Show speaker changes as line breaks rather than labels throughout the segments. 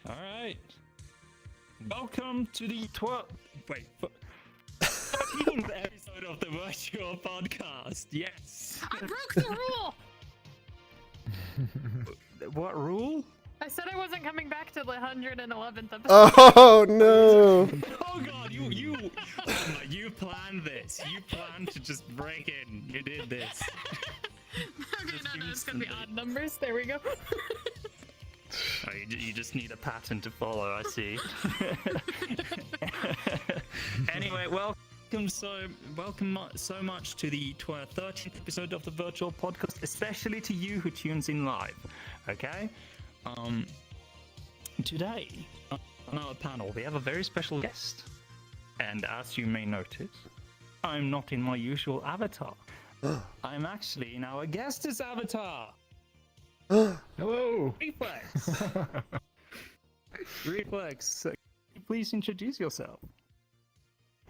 All right. Welcome to the 13th episode of the Virtual Podcast. Yes.
I broke the rule.
What rule?
I said I wasn't coming back to the 111th episode.
Oh no!
Oh god, you planned this. You planned to just break in. You did this.
Okay, no, it's gonna be odd numbers. There we go.
Oh, you just need a pattern to follow, I see. Anyway, welcome so much to the 13th episode of the Virtual Podcast, especially to you who tunes in live. Okay? Today on our panel we have a very special guest, and as you may notice, I'm not in my usual avatar. I'm actually in our guest's avatar.
Hello!
Reflex! Reflex, can you please introduce yourself?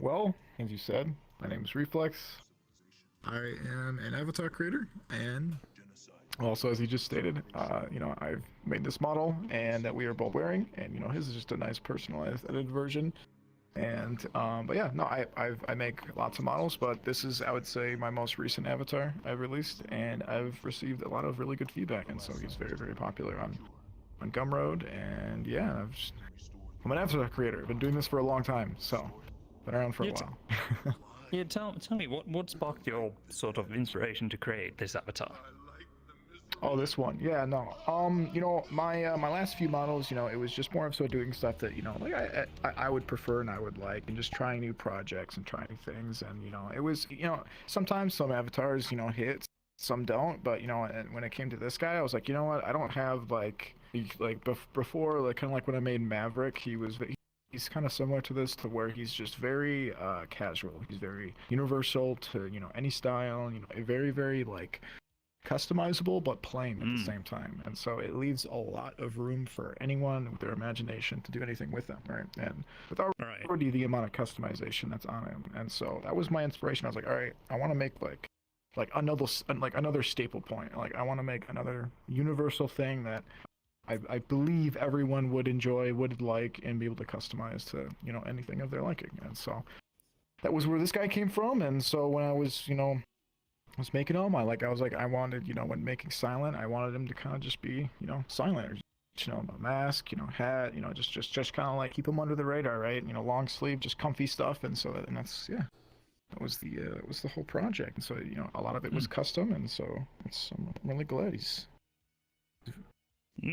Well, as you said, my name is Reflex. I am an avatar creator, and also, as he just stated, I've made this model, and that we are both wearing, and his is just a nice personalized edited version. And but yeah, no, I make lots of models, but this is, I would say, my most recent avatar I've released, and I've received a lot of really good feedback, and so he's very, very popular on Gumroad. And yeah, I'm an avatar creator. I've been doing this for a long time, so been around for a while.
Yeah, tell me what sparked your sort of inspiration to create this avatar?
Oh, this one, yeah, no. My last few models, it was just more of so doing stuff that like I would prefer and I would like, and just trying new projects and trying things, and it was sometimes some avatars hit, some don't, but and when it came to this guy, I was like, you know what, I don't have like before, like kind of like when I made Maverick, he's kind of similar to this, to where he's just very casual. He's very universal to any style, very, very like customizable but plain at the same time, and so it leaves a lot of room for anyone with their imagination to do anything with them, right? And with already the amount of customization that's on him, and so that was my inspiration. I was like, all right, I want to make like another staple point. Like I want to make another universal thing that I believe everyone would enjoy, would like, and be able to customize to anything of their liking. And so that was where this guy came from. And so when I was making him, I wanted, when making Silent, I wanted him to kind of just be, silent, a mask, hat, just kind of like keep him under the radar, right? Long sleeve, just comfy stuff. And so, that was the whole project. And so, a lot of it was custom. And so I'm really glad he's,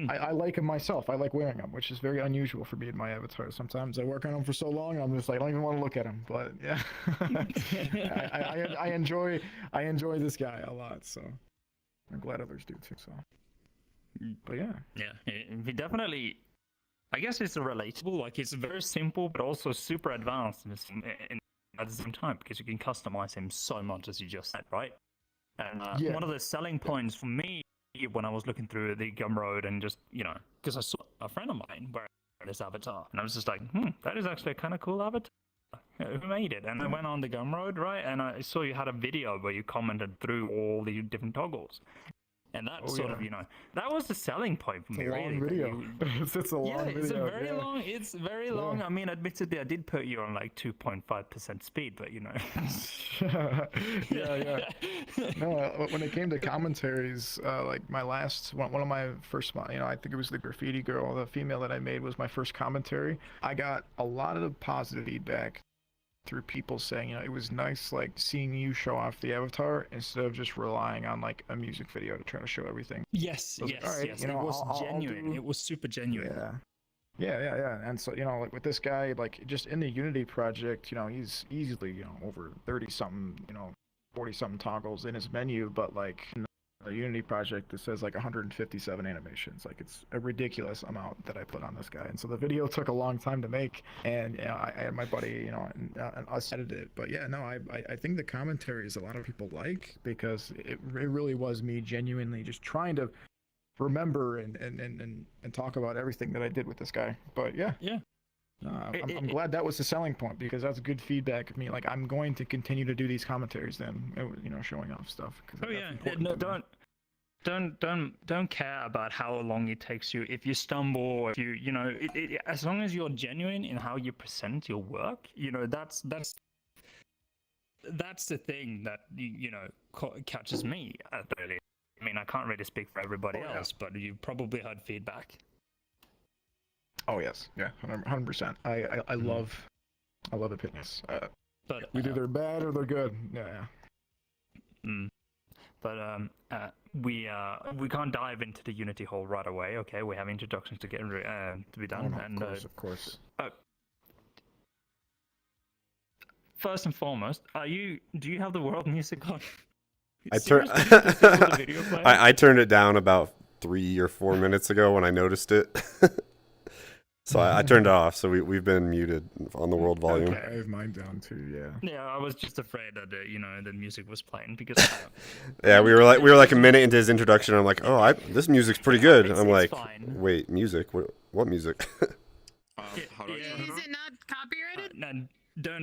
I like him myself. I like wearing him, which is very unusual for me in my avatar. Sometimes I work on him for so long, I'm just like, I don't even want to look at him. But yeah, I enjoy this guy a lot. So I'm glad others do too. So, but yeah,
he definitely. I guess it's relatable. Like it's very simple, but also super advanced at the same time, because you can customize him so much, as you just said, right? And one of the selling points for me, when I was looking through the Gumroad and just, because I saw a friend of mine wear this avatar, and I was just like, that is actually a kind of cool avatar. Who made it? And I went on the Gumroad, right, and I saw you had a video where you commented through all the different toggles. And that that was the selling point for me, really.
Video. It's a long video.
It's very long. I mean, admittedly, I did put you on like 2.5% speed, but
yeah. No, when it came to commentaries, like my last one of my first, I think it was the graffiti girl, the female that I made was my first commentary. I got a lot of positive feedback through people saying, it was nice like seeing you show off the avatar instead of just relying on like a music video to try to show everything.
Yes. It was genuine. It was super genuine.
Yeah. And so, like with this guy, like just in the Unity project, he's easily, over 30 something, 40 something toggles in his menu, but like in the Unity project, it says like 157 animations. Like it's a ridiculous amount that I put on this guy. And so the video took a long time to make, and I had my buddy, and us edited it. But yeah, no, I think the commentaries a lot of people like, because it really was me genuinely just trying to remember and talk about everything that I did with this guy. But yeah. I'm glad that was the selling point, because that's good feedback of me. Like I'm going to continue to do these commentaries then, showing off stuff.
don't care about how long it takes you. If you stumble, or if you know, as long as you're genuine in how you present your work, you know, that's the thing that catches me early. I mean, I can't really speak for everybody else, but you probably heard feedback.
Oh yes, yeah, 100%. I love opinions.
But
either they're bad or they're good. Yeah.
But we can't dive into the Unity hole right away. Okay, we have introductions to get to be done.
Oh, no,
and
of course.
First and foremost, do you have the world music on?
I
I
turned it down about 3 or 4 minutes ago when I noticed it. So I turned it off. So we've been muted on the world volume.
Okay, I have mine down too. Yeah.
Yeah, I was just afraid that the music was playing because.
Yeah, we were like a minute into his introduction. I'm like, oh, this music's pretty good. I'm like,
fine.
wait, music? What music?
How do I turn it
Is
on?
it not copyrighted?
No,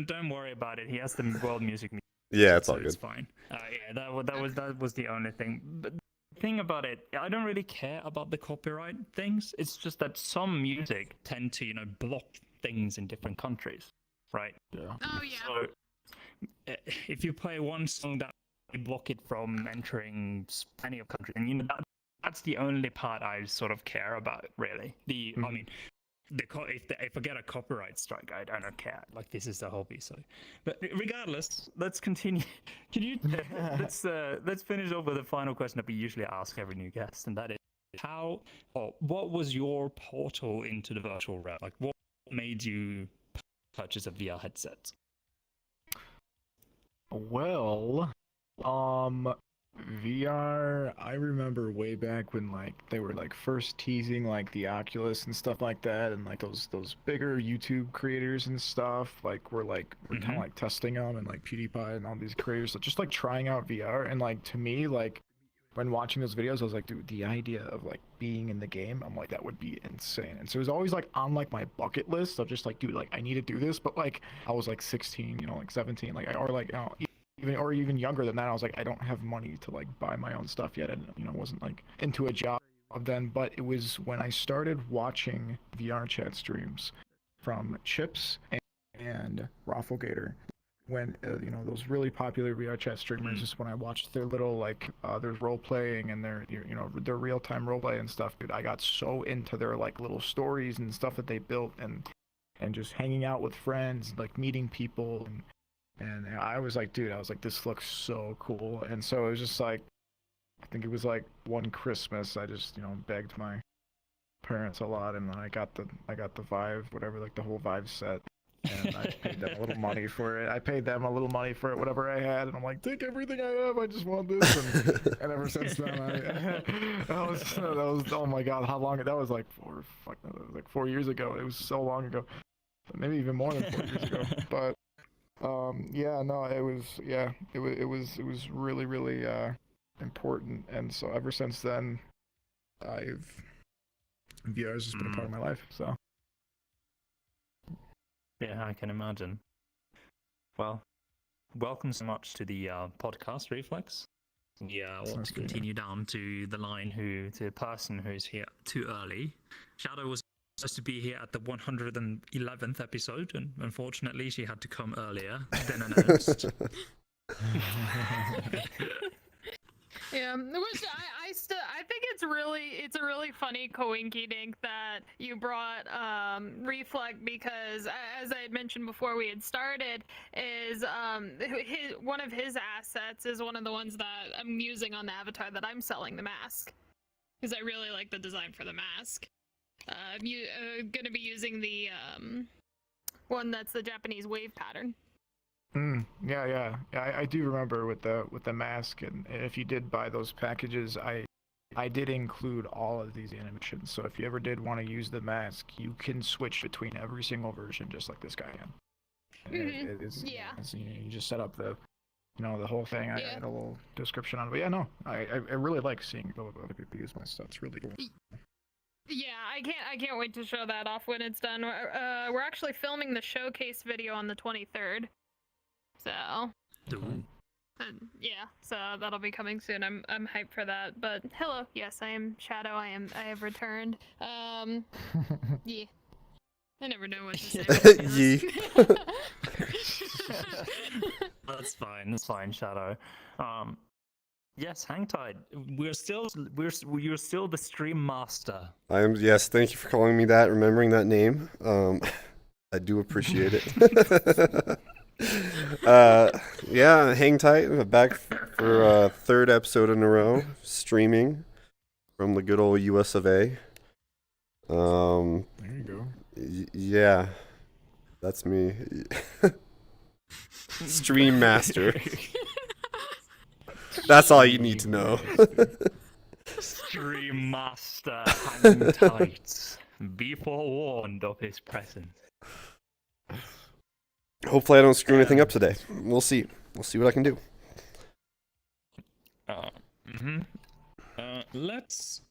don't worry about it. He has the world music.
Yeah, it's all
so
good.
It's fine. Yeah, that was the only thing. But the thing about it, I don't really care about the copyright things. It's just that some music tend to block things in different countries, right?
Yeah.
Oh yeah.
So if you play one song that will block it from entering plenty of countries, and that's the only part I sort of care about, really. I mean. If I get a copyright strike, I don't care. Like, this is a hobby, so. But regardless, let's continue. Can you let's finish off with the final question that we usually ask every new guest, and that is what was your portal into the virtual realm? Like, what made you purchase a VR headset?
Well, VR, I remember way back when they were first teasing the Oculus and stuff like that, and those bigger YouTube creators and stuff were kind of testing them, and PewDiePie and all these creators, so just trying out VR, and to me when watching those videos, I was like, dude, the idea of being in the game, I'm like, that would be insane. And so it was always on my bucket list of just dude, I need to do this, but I was 16, 17, or even younger than that. I was like, I don't have money to buy my own stuff yet, and wasn't into a job then. But it was when I started watching VRChat streams from Chips and Rafflegator, when those really popular VRChat streamers, just when I watched their little their role playing and their their real time role play and stuff, dude, I got so into their little stories and stuff that they built, and just hanging out with friends, meeting people. And I was like, dude, this looks so cool. And so it was just I think it was one Christmas, I just, begged my parents a lot, and then I got the Vive, whatever, the whole Vive set. And I paid them a little money for it. Whatever I had. And I'm like, take everything I have, I just want this. And ever since then, that was, oh my God, how long, that was 4 years ago. It was so long ago. Maybe even more than 4 years ago. But it was really, really important, and so ever since then, VR has just been a part of my life. So
yeah, I can imagine. Well, welcome so much to the podcast, Reflex. Yeah, I want to continue down to the person who's here too early. Shadow was supposed to be here at the 111th episode, and unfortunately she had to come earlier than announced.
Yeah, which I think it's a really funny coinky dink that you brought Reflex, because as I had mentioned before we had started, is one of his assets is one of the ones that I'm using on the avatar that I'm selling, the mask, because I really like the design for the mask. I'm gonna be using the one that's the Japanese wave pattern.
Yeah. I do remember with the mask, and if you did buy those packages, I did include all of these animations. So if you ever did want to use the mask, you can switch between every single version, just like this guy can. You just set up the the whole thing. I had a little description on it, but yeah, no, I really like seeing other people use my stuff. It's really cool.
Yeah, I can't wait to show that off when it's done. We're actually filming the showcase video on the 23rd. So Yeah, so that'll be coming soon. I'm hyped for that. But hello, yes, I am Shadow. I have returned. Yeah. I never know what to say.
Yee.
That's fine. That's fine, Shadow. Yes, hang tight. You're still the stream master.
I am. Yes, thank you for calling me that. Remembering that name. I do appreciate it. Yeah, hang tight. I'm back for a third episode in a row, streaming from the good old US of A.
There you go.
Yeah, that's me. Stream master. That's all you need to know.
Stream master, hang tight. Be forewarned of his presence.
Hopefully I don't screw anything up today. We'll see. We'll see what I can do.
Let's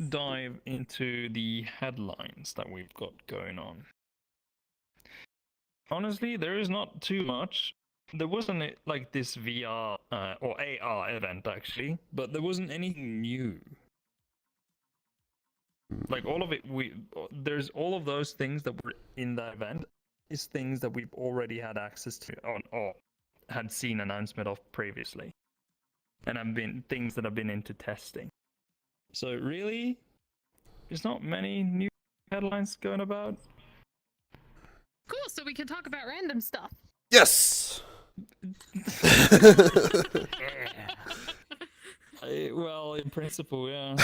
dive into the headlines that we've got going on. Honestly, there is not too much. There wasn't like this VR or AR event actually, but there wasn't anything new. Like all of it, there's all of those things that were in the event is things that we've already had access to or had seen announcement of previously, and have been things that have been into testing. So really, there's not many new headlines going about.
Cool, so we can talk about random stuff.
Yes.
Well, in principle, yeah.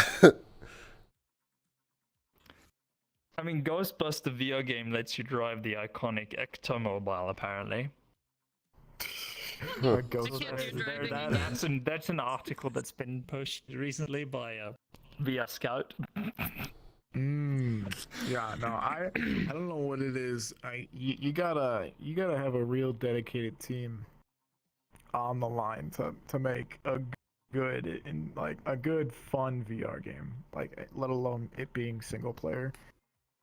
I mean, Ghostbuster VR game lets you drive the iconic Ectomobile, apparently.
So can't do driving.
That's an article that's been pushed recently by VR Scout.
Yeah, no, I don't know what it is. You gotta have a real dedicated team on the line to make a good and like a good fun VR game. Like, let alone it being single player.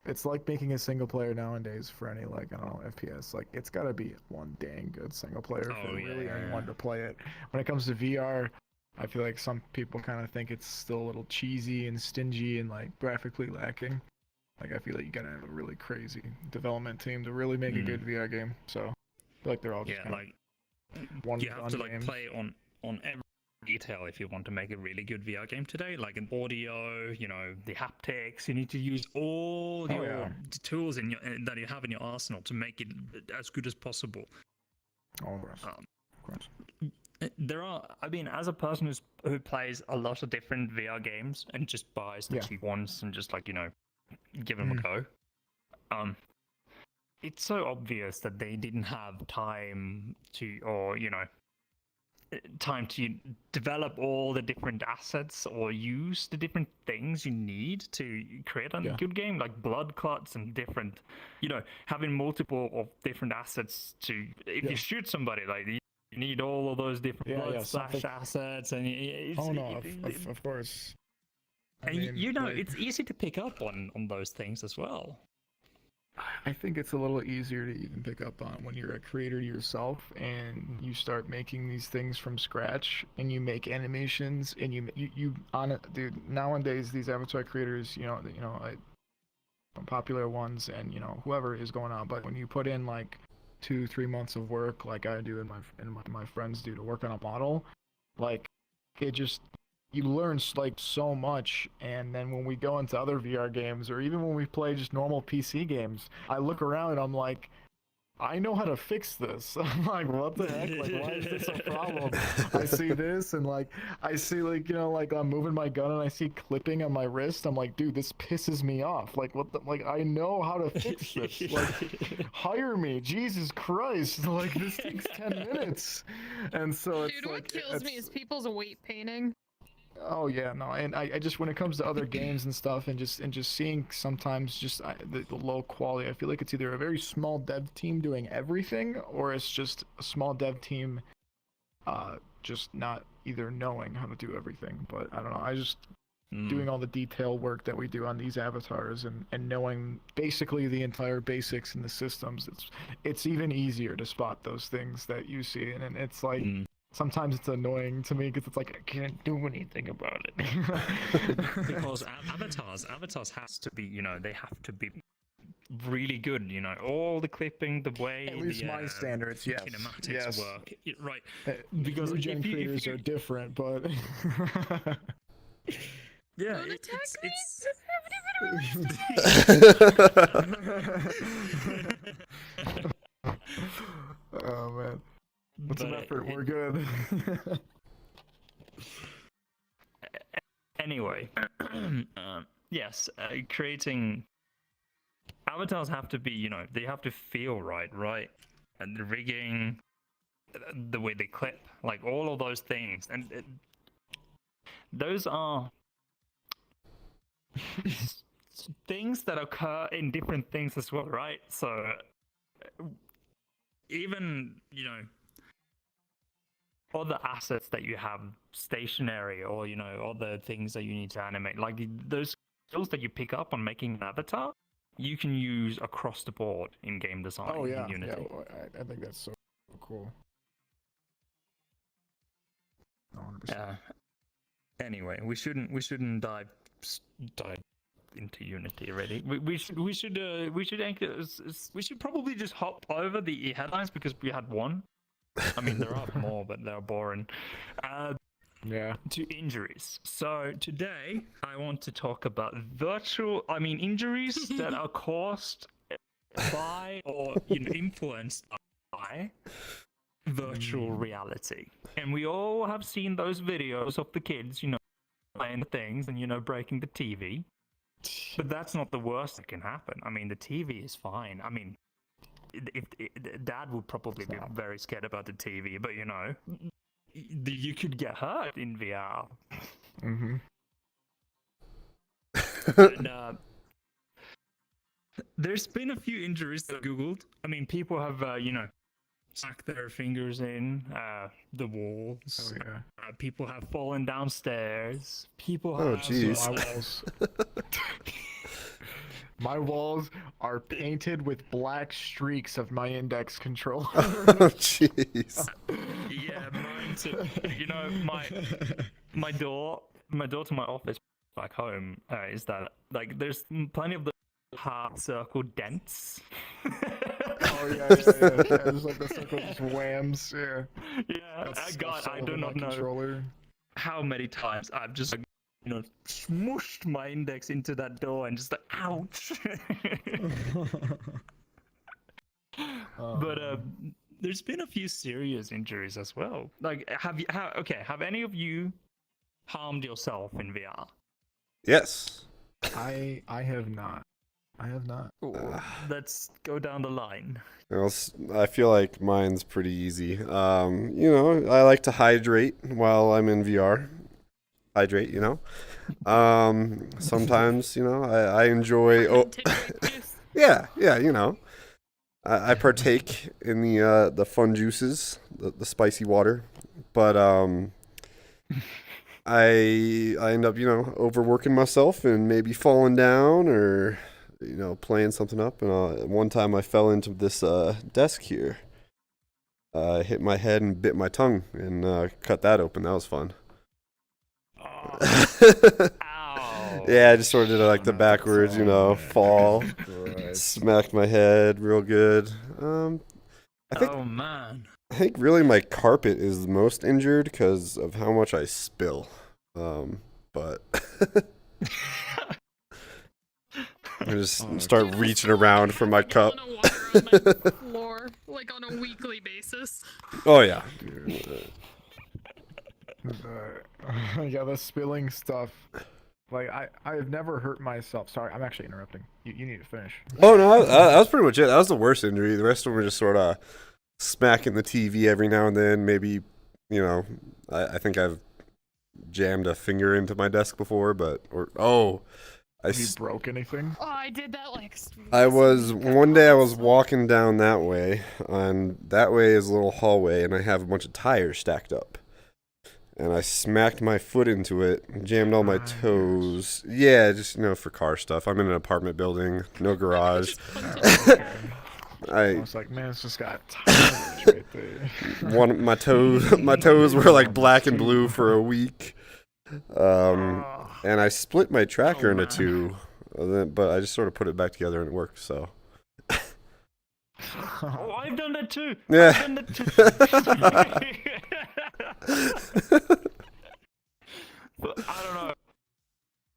It's like making a single player nowadays for any, like, I don't know, FPS. Like, it's gotta be one dang good single player for really anyone to play it. When it comes to VR, I feel like some people kind of think it's still a little cheesy and stingy and like graphically lacking. Like, I feel like you gotta have a really crazy development team to really make a good VR game. So I feel like they're all just one.
You have to like play on every detail if you want to make a really good VR game today. Like an audio, the haptics. You need to use all your tools that you have in your arsenal to make it as good as possible.
Of course.
There are, I mean, as a person who plays a lot of different VR games and just buys the cheap ones and just give them a go, it's so obvious that they didn't have time to develop all the different assets or use the different things you need to create a good game, like blood clots and different, having multiple of different assets to, if you shoot somebody, like you need all of those different blood slash assets, and
of course.
And it's easy to pick up on those things as well.
I think it's a little easier to even pick up on when you're a creator yourself and you start making these things from scratch and you make animations and you on it, dude. Nowadays, these avatar creators, popular ones and whoever is going on, but when you put in like 2-3 months of work, like I do and my friends do, to work on a model, like it just. You learn like so much, and then when we go into other VR games, or even when we play just normal PC games, I look around and I'm like, I know how to fix this. I'm like, what the heck? Like, why is this a problem? I see this, and like, I see like I'm moving my gun and I see clipping on my wrist. I'm like, dude, this pisses me off. Like, what the? Like, I know how to fix this. Like, hire me, Jesus Christ! Like, this takes 10 minutes, and so it's
dude, what kills me is people's weight painting.
Oh yeah, no, and I just, when it comes to other games and stuff, and just seeing sometimes just the low quality, I feel like it's either a very small dev team doing everything, or it's just a small dev team, just not either knowing how to do everything. But I don't know, I just doing all the detail work that we do on these avatars and knowing basically the entire basics in the systems, it's even easier to spot those things that you see, and it's like. sometimes it's annoying to me because it's like I can't do anything about it.
Because avatars has to be, you know, they have to be really good, you know, all the clipping, the way
At least
the,
my standards, yes.
kinematics
Yes.
work, right? Because
New gen
if you-
creators are different, but
Yeah,
Don't attack me!
oh man, what's an
But
effort?
it-
We're good.
Anyway, yes, creating avatars have to be, you know, they have to feel right? And the rigging, the way they clip, like all of those things, and those are things that occur in different things as well, right? So even, you know, other assets that you have stationary, or, you know, other things that you need to animate, like those skills that you pick up on making an avatar, you can use across the board in game design.
Oh yeah,
in Unity.
yeah. Well, I think that's so cool. 100%.
Anyway, we shouldn't dive into Unity already. We should probably just hop over the headlines because we had one. I mean, there are more, but they're boring.
Yeah.
To injuries. So today I want to talk about injuries that are caused by, or, you know, influenced by virtual reality. And we all have seen those videos of the kids, you know, playing the things and, you know, breaking the TV. But that's not the worst that can happen. I mean, the TV is fine. I mean, Dad would probably be very scared about the TV, but, you know, you could get hurt in VR.
Mm-hmm.
And there's been a few injuries that I googled. I mean, people have, you know, stuck their fingers in the walls.
Oh yeah.
People have fallen downstairs. People have.
Oh, jeez.
My walls. My walls are painted with black streaks of my index controller.
Oh, jeez.
Yeah, mine too. You know, my door to my office back home is that, like, there's plenty of the hard circle dents.
Oh yeah. It's like the circle just whams. Yeah.
Yeah,
That's
God, I
all
do
over my
not know
controller.
how many times I've just, like, you know, smooshed my index into that door and just like, ouch. But there's been a few serious injuries as well. Like, have any of you harmed yourself in VR?
Yes.
I have not. I have not.
Let's go down the line.
Well, I feel like mine's pretty easy. You know, I like to hydrate while I'm in VR. Hydrate, you know. Sometimes, you know, I enjoy. Yeah, you know. I partake in the fun juices, the spicy water, but I end up, you know, overworking myself and maybe falling down or, you know, playing something up. And one time I fell into this desk here. Hit my head and bit my tongue and cut that open. That was fun.
Ow.
Yeah, I just sort of did like the backwards, you know, fall.
Right.
Smacked my head real good. I think
Oh man.
I think really my carpet is the most injured because of how much I spill. But I just start reaching around for my cup.
On a water on my floor, like on a weekly basis.
Oh yeah.
Yeah, the spilling stuff. Like I've never hurt myself. Sorry, I'm actually interrupting. You need to finish.
Oh no, that was pretty much it. That was the worst injury. The rest of them were just sort of smacking the TV every now and then. Maybe, you know, I think I've jammed a finger into my desk before,
Have you broke anything?
Oh, I did that like.
One day I was walking down that way, and that way is a little hallway, and I have a bunch of tires stacked up. And I smacked my foot into it, jammed all my toes. Yeah, just, you know, for car stuff. I'm in an apartment building, no garage.
I was like, man, it's just got tires right there.
my toes were like black and blue for a week. And I split my tracker into two, but I just sort of put it back together and it worked. So.
Oh, I've done that too.
Yeah.
I've done that too. But I don't know.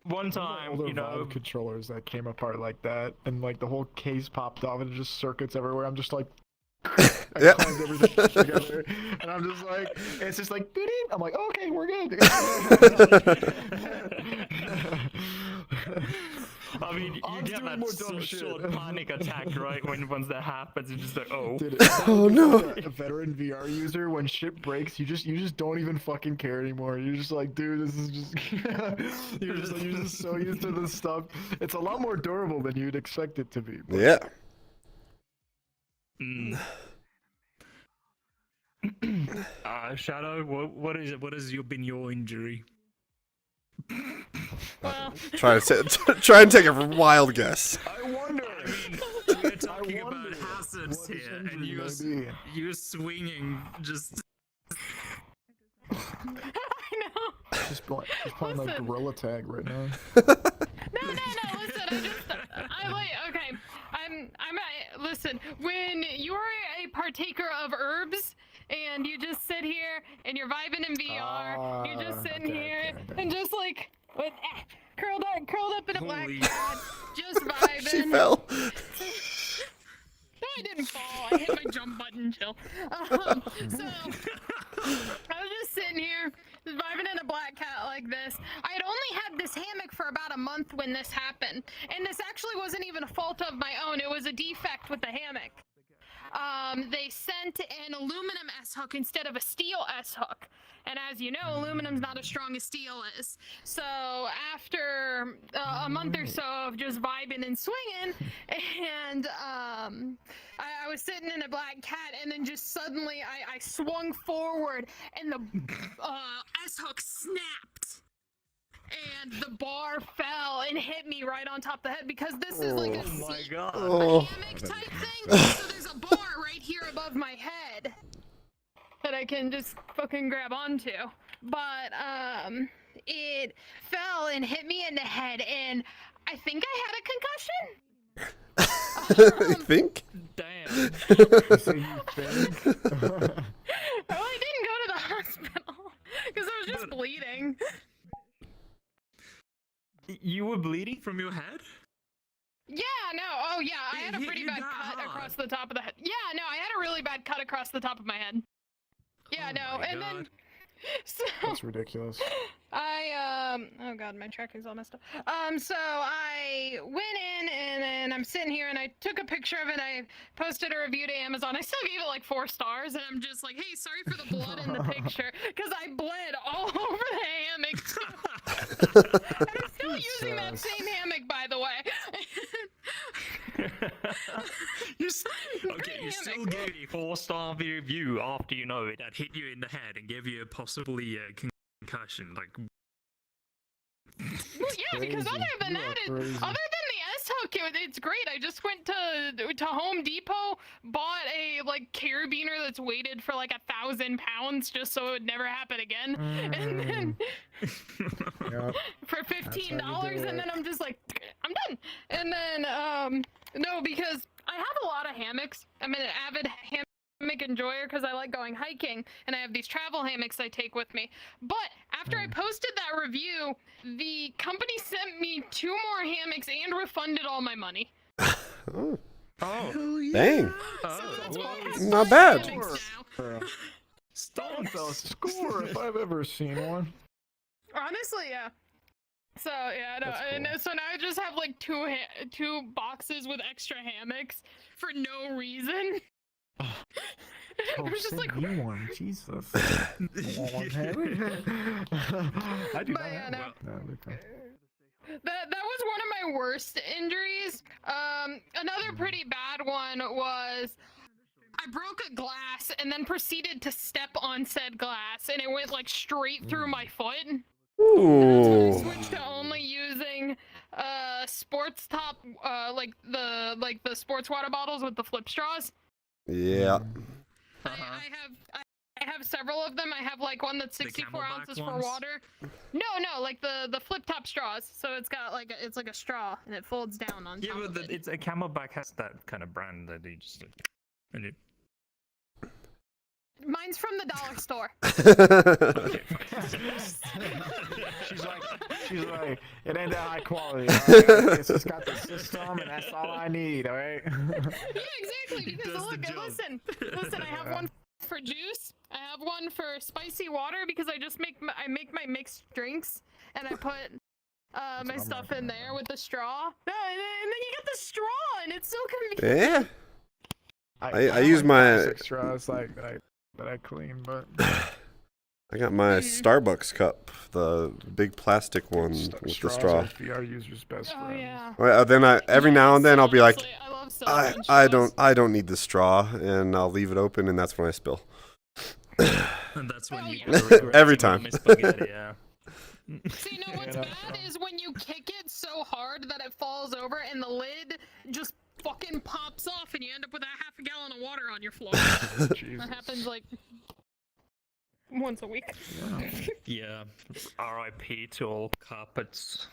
One time,
Older
you know,
Vive controllers that came apart like that, and like the whole case popped off, and just circuits everywhere. I'm just like, I
Yeah.
clamped everything together, and I'm just like, it's just like, boop. I'm like, okay, we're good.
I mean, you
I'm
get
doing
that
more dumb shit.
short panic attack, right? Once that happens, it's just like, oh.
Dude,
Oh, no.
A veteran VR user, when shit breaks, you just don't even fucking care anymore. You're just like, dude, this is just you're just so used to this stuff. It's a lot more durable than you'd expect it to be. But
Yeah.
Shadow, what has been your injury?
Well,
Try and take a wild guess.
I wonder.
I mean, we're talking about
wonder
hazards
what his
here, and
injury may be.
you're swinging just.
I know.
Just playing like
Listen.
gorilla tag right now.
No, listen, I like, okay, listen, when you're a partaker of herbs, and you just sit here, and you're vibing in VR, you're just sitting here, and just like, with, curled up in a black
Holy-
cat, just vibing.
She fell.
No, I didn't fall. I hit my jump button, chill. So, I was just sitting here, just vibing in a black cat like this. I had only had this hammock for about a month when this happened. And this actually wasn't even a fault of my own. It was a defect with the hammock. They sent an aluminum S-hook instead of a steel S-hook. And as you know, aluminum's not as strong as steel is. So after a month or so of just vibing and swinging, and I was sitting in a black cat, and then just suddenly I swung forward, and the S-hook snapped. And the bar fell and hit me right on top of the head, because this is like a
Oh my god.
Oh.
hammock type thing. So there's a bar right here above my head that I can just fucking grab onto. But it fell and hit me in the head, and I think I had a concussion.
You think?
Damn.
So you think?
Well, I didn't go to the hospital because I was just bleeding.
You were bleeding from your head?
Yeah, no, oh yeah, I had a
Hit
pretty
you
bad
that
cut
hard?
across the top of the head. Yeah, no, I had a really bad cut across the top of my head. Yeah,
Oh
no,
my
and then
God.
so
That's ridiculous.
oh god, my tracking's all messed up. So I went in, and then I'm sitting here, and I took a picture of it, and I posted a review to Amazon. I still gave it like 4 stars, and I'm just like, hey, sorry for the blood in the picture, because I bled all over the hammock too. And I'm still using that
Jesus.
same hammock, by the way.
Okay, you still gave it a 4-star review after you know it that hit you in the head and gave you a possibly concussion. Like,
Well, yeah, because
Crazy.
other than
You are
that,
crazy.
other than the S-hook, it's great. I just went to Home Depot, bought a like carabiner that's weighted for like 1,000 pounds, just so it would never happen again. And then
Yep.
for
how you do
$15, and
it.
then I'm just like, I'm done. And then no, because I have a lot of hammocks. I'm an avid hammock enjoyer because I like going hiking, and I have these travel hammocks I take with me. But after I posted that review, the company sent me 2 more hammocks and refunded all my money.
Oh,
oh,
dang.
So that's why I have
Not
5
bad.
hammocks now.
stonks.
That's a score if I've ever seen one.
Honestly, yeah. So yeah, no,
That's
and
cool.
so now I just have like 2 boxes with extra hammocks for no reason.
Oh,
It was just like,
send me one. Jesus. I do
But
not
yeah,
have
no.
one. No, okay.
that was one of my worst injuries. Another pretty bad one was I broke a glass and then proceeded to step on said glass, and it went like straight through my foot. I
Ooh.
switched to only using sports top, like the sports water bottles with the flip straws.
Yeah.
I have several of them. I have like one that's 64
Camelback
ounces
ones?
for water. No, like the flip top straws. So it's got like it's like a straw and it folds down on
Yeah,
top
but
of it.
it's a Camelback has that kind of brand that you just and it,
Mine's from the dollar store.
she's like, it ain't that high quality. All right? It's just got the system, and that's all I need. All right.
Yeah, exactly. Because
does the
look,
job.
listen. I have one for juice. I have one for spicy water because I just make my mixed drinks and I put my stuff in there with the straw. And then you get the straw, and it's so convenient.
Yeah. I use my
plastic straws like that I clean, but
I got my Starbucks cup, the big plastic one with the
straws
straw.
are VR users' best
Oh
friends.
yeah.
Well, then every now and then I'll be like,
Honestly, I love
I
straws.
don't need the straw, and I'll leave it open, and that's when I spill.
and that's when
Oh,
you
yeah.
gotta regret
Every
eating
time.
my spaghetti, yeah.
See, no, what's
Yeah,
bad is when you kick it so hard that it falls over and the lid just fucking pops off and you end up with a half a gallon of water on your floor.
Jesus.
That happens like once a week.
Yeah. R.I.P. to all carpets.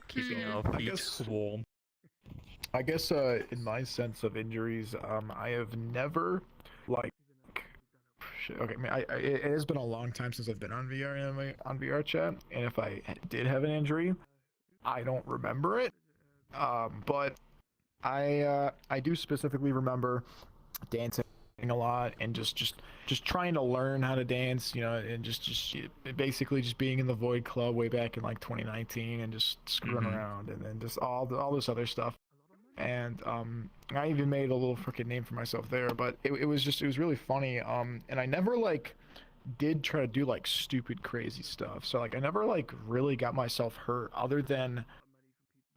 Keeping our
I
feet
guess-
warm.
I guess in my sense of injuries, I have never like. Shit, okay, I mean, it has been a long time since I've been on on VRChat, and if I did have an injury, I don't remember it. But I do specifically remember dancing a lot and just trying to learn how to dance, you know, and just basically just being in the Void Club way back in like 2019 and just screwing around and then just all this other stuff. And I even made a little freaking name for myself there, but it was really funny. And I never like did try to do like stupid crazy stuff. So like I never like really got myself hurt other than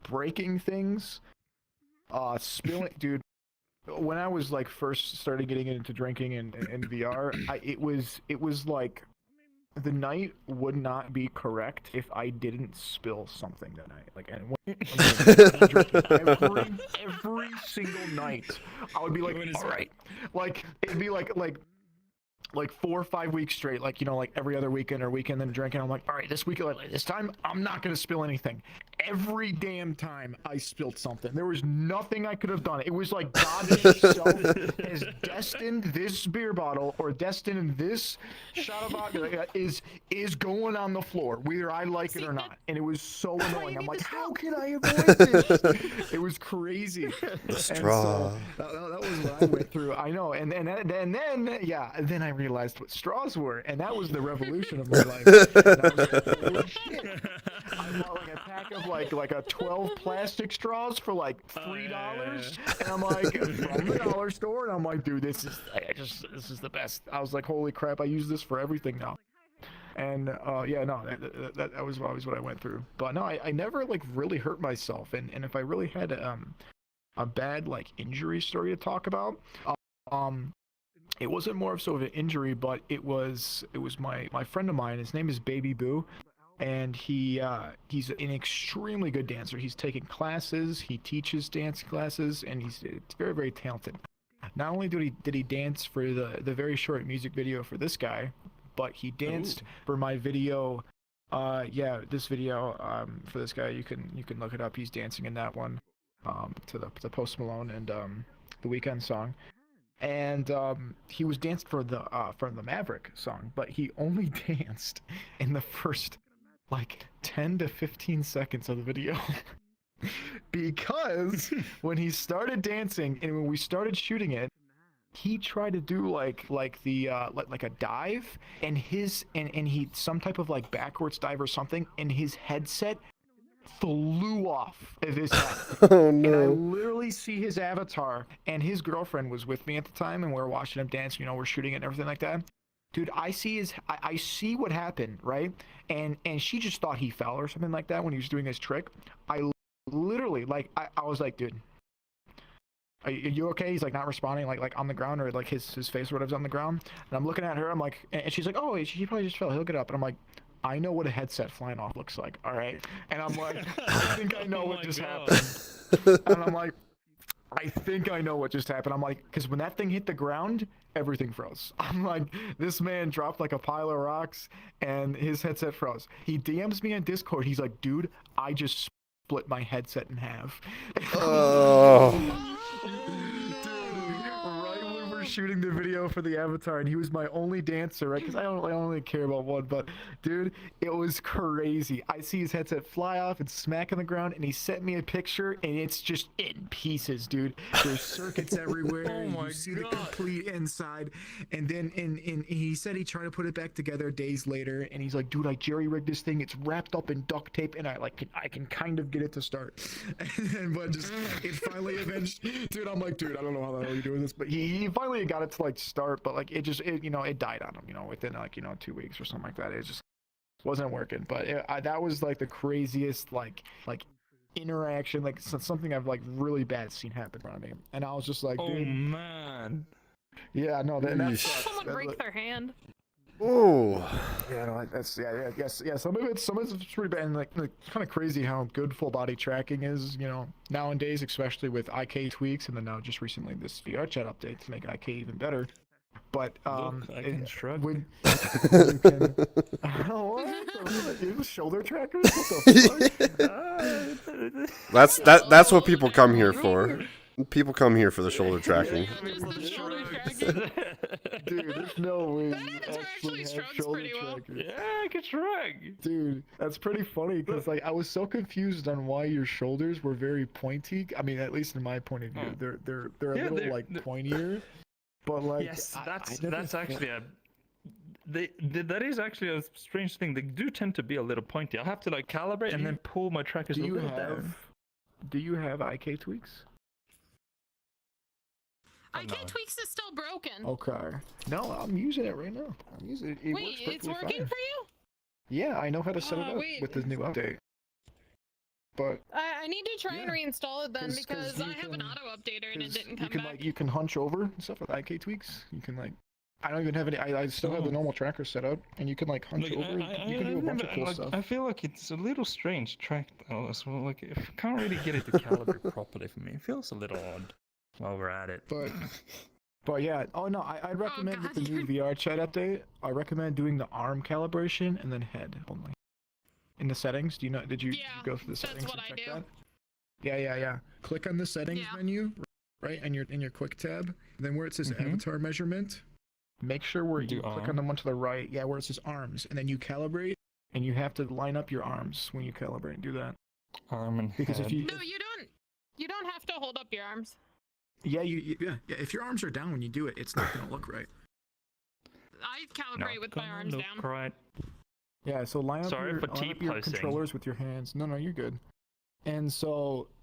breaking things, spilling, dude. When I was like first started getting into drinking and VR, it was like the night would not be correct if I didn't spill something that night. Like, and every single night, I would be like, all right, like it'd be like 4 or 5 weeks straight, like, you know, like every other weekend or weekend then drinking. I'm like, all right, this weekend, like this time, I'm not gonna spill anything. Every damn time I spilled something, there was nothing I could have done. It was like God himself has destined this beer bottle or destined this shot of vodka is going on the floor, whether I like it or not. And it was so annoying. I'm like, how can I avoid this? It was crazy.
The straw.
And so that was what I went through. I know. And then I realized what straws were, and that was the revolution of my life. And I was like, holy shit. I bought like a pack of like a 12 plastic straws for like $3, and I'm like from the dollar store, and I'm like, dude, this is the best. I was like, holy crap, I use this for everything now. And yeah, no, that was always what I went through. But no, I never like really hurt myself, and if I really had a bad like injury story to talk about, it wasn't more of sort of an injury, but it was my friend of mine. His name is Baby Boo, and he's an extremely good dancer. He's taken classes, he teaches dance classes, and he's very, very talented. Not only did he dance for the very short music video for this guy, but he danced for my video. This video for this guy. You can look it up. He's dancing in that one to the Post Malone and the Weeknd song. And he was danced for the Maverick song, but he only danced in the first like 10 to 15 seconds of the video. Because when he started dancing and when we started shooting it, he tried to do like a dive, and he some type of like backwards dive or something, and his headset flew off of his head.
Oh
And I
no.
literally see his avatar, and his girlfriend was with me at the time, and we were watching him dance, you know, we're shooting it and everything like that. Dude, I see what happened, right? And she just thought he fell or something like that when he was doing his trick. I literally, like, I was like, dude, are you okay? He's like not responding, like on the ground, or like his face or whatever's on the ground. And I'm looking at her, I'm like, and she's like, oh, he probably just fell, he'll get up. And I'm like, I know what a headset flying off looks like, all right? And I'm like, I think I know
Oh
what
my
just
God.
happened. And I'm like, I think I know what just happened. I'm like, because when that thing hit the ground, everything froze. I'm like, this man dropped like a pile of rocks and his headset froze. He DMs me on Discord. He's like, dude, I just split my headset in half.
Oh.
Right when we're shooting the video for the avatar, and he was my only dancer, right? Because I only care about one, but dude, it was crazy. I see his headset fly off and smack on the ground, and he sent me a picture, and it's just in pieces, dude. There's circuits everywhere.
Oh my
you see the
God.
complete inside, and then and he said he tried to put it back together days later, and he's like, dude, I jerry rigged this thing. It's wrapped up in duct tape, and I can kind of get it to start, but just it finally eventually, dude. I'm like, dude, I don't know how the hell you're doing this, but he finally got it to like start, but like it died on him, within like 2 weeks or something like that. It just wasn't working. But that was like the craziest like interaction, like something I've like really bad seen happen in front of me, and I was just like,
Oh
dude,
man.
yeah, no, that's
Yeesh.
Someone break their hand.
Oh.
yeah, no, that's yeah. Some of it's pretty bad, and like kind of crazy how good full body tracking is, nowadays, especially with IK tweaks, and then now just recently this VRChat update to make IK even better. But
Look, I can shrug.
when you can, what? You shoulder trackers? What the fuck?
That's what people come here for. People come here for the shoulder tracking.
Just the shoulder tracking.
Dude, there's no way
That
you
avatar actually
have
shrugs
shoulder
pretty well.
trackers.
Yeah, I can shrug.
Dude, that's pretty funny because like I was so confused on why your shoulders were very pointy. I mean, at least in my point of view,
Oh.
they're a
Yeah,
little
they're-
like pointier. But like,
Yes,
I
that's
never
actually that is actually a strange thing. They do tend to be a little pointy. I have to like calibrate and then pull my trackers
Do
a
you
little down.
have IK tweaks?
IK
no.
Tweaks is still broken.
Okay. No, I'm using it right now. I'm using it. It
Wait,
works
it's
perfectly
working
fine.
for you?
Yeah, I know how to set it
Oh,
up
wait.
with this new update. But
I need to try and
Yeah,
reinstall it then
'cause
because
you
I have an
can-
auto updater and it
'cause
didn't
you
come
can
back.
like you can hunch over and stuff with IK tweaks. You can like, I don't even have any. I still have the
Oh.
normal tracker set up, and you can like hunch
Like,
over. You can do a bunch of cool stuff.
I feel like it's a little strange track though as well. Like I can't really get it to calibrate properly for me. It feels a little odd while we're at it.
But yeah, oh no, I'd recommend with the
God.
new VRChat update, I recommend doing the arm calibration and then head only. In the settings, did you
Yeah,
go through the
that's
settings
what
and
I
check
do.
that? Yeah. Click on the settings
Yeah.
menu, right, in your quick tab. Then where it says
Mhm.
avatar measurement, make sure where
Do
you click on
arm.
the one to the right, yeah, where it says arms, and then you calibrate, and you have to line up your arms when you calibrate and do that.
Arm and
Because if
head.
you
No, you don't have to hold up your arms.
yeah, if your arms are down when you do it, it's not gonna look right.
I
No,
calibrate with my
gonna
arms
look
down.
right.
Yeah, so line up
Sorry
your,
for
line up your
T-posing.
controllers with your hands. No, you're good. And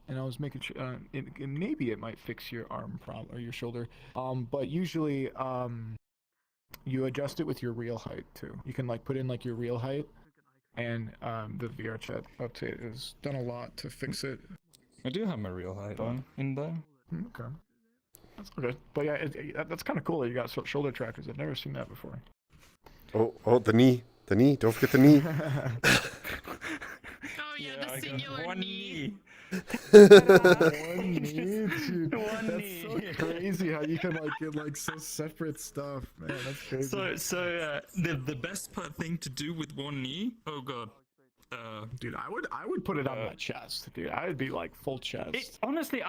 I was making sure, maybe it might fix your arm problem or your shoulder. But usually, you adjust it with your real height too. You can like put in like your real height, and the VRChat update has done a lot to fix it.
I do have my real height on in there.
Okay, that's okay. But yeah, that's kind of cool that you got shoulder trackers. I've never seen that before.
Oh, the knee. The knee. Don't forget the knee.
Oh yeah,
I
the
got
singular
one
knee.
One knee, dude.
One
That's
knee.
so crazy how you can like get like so separate stuff, man. That's crazy.
So the best thing to do with one knee. Oh god.
Dude, I would put it on my chest, dude. I would be like full chest.
It, honestly,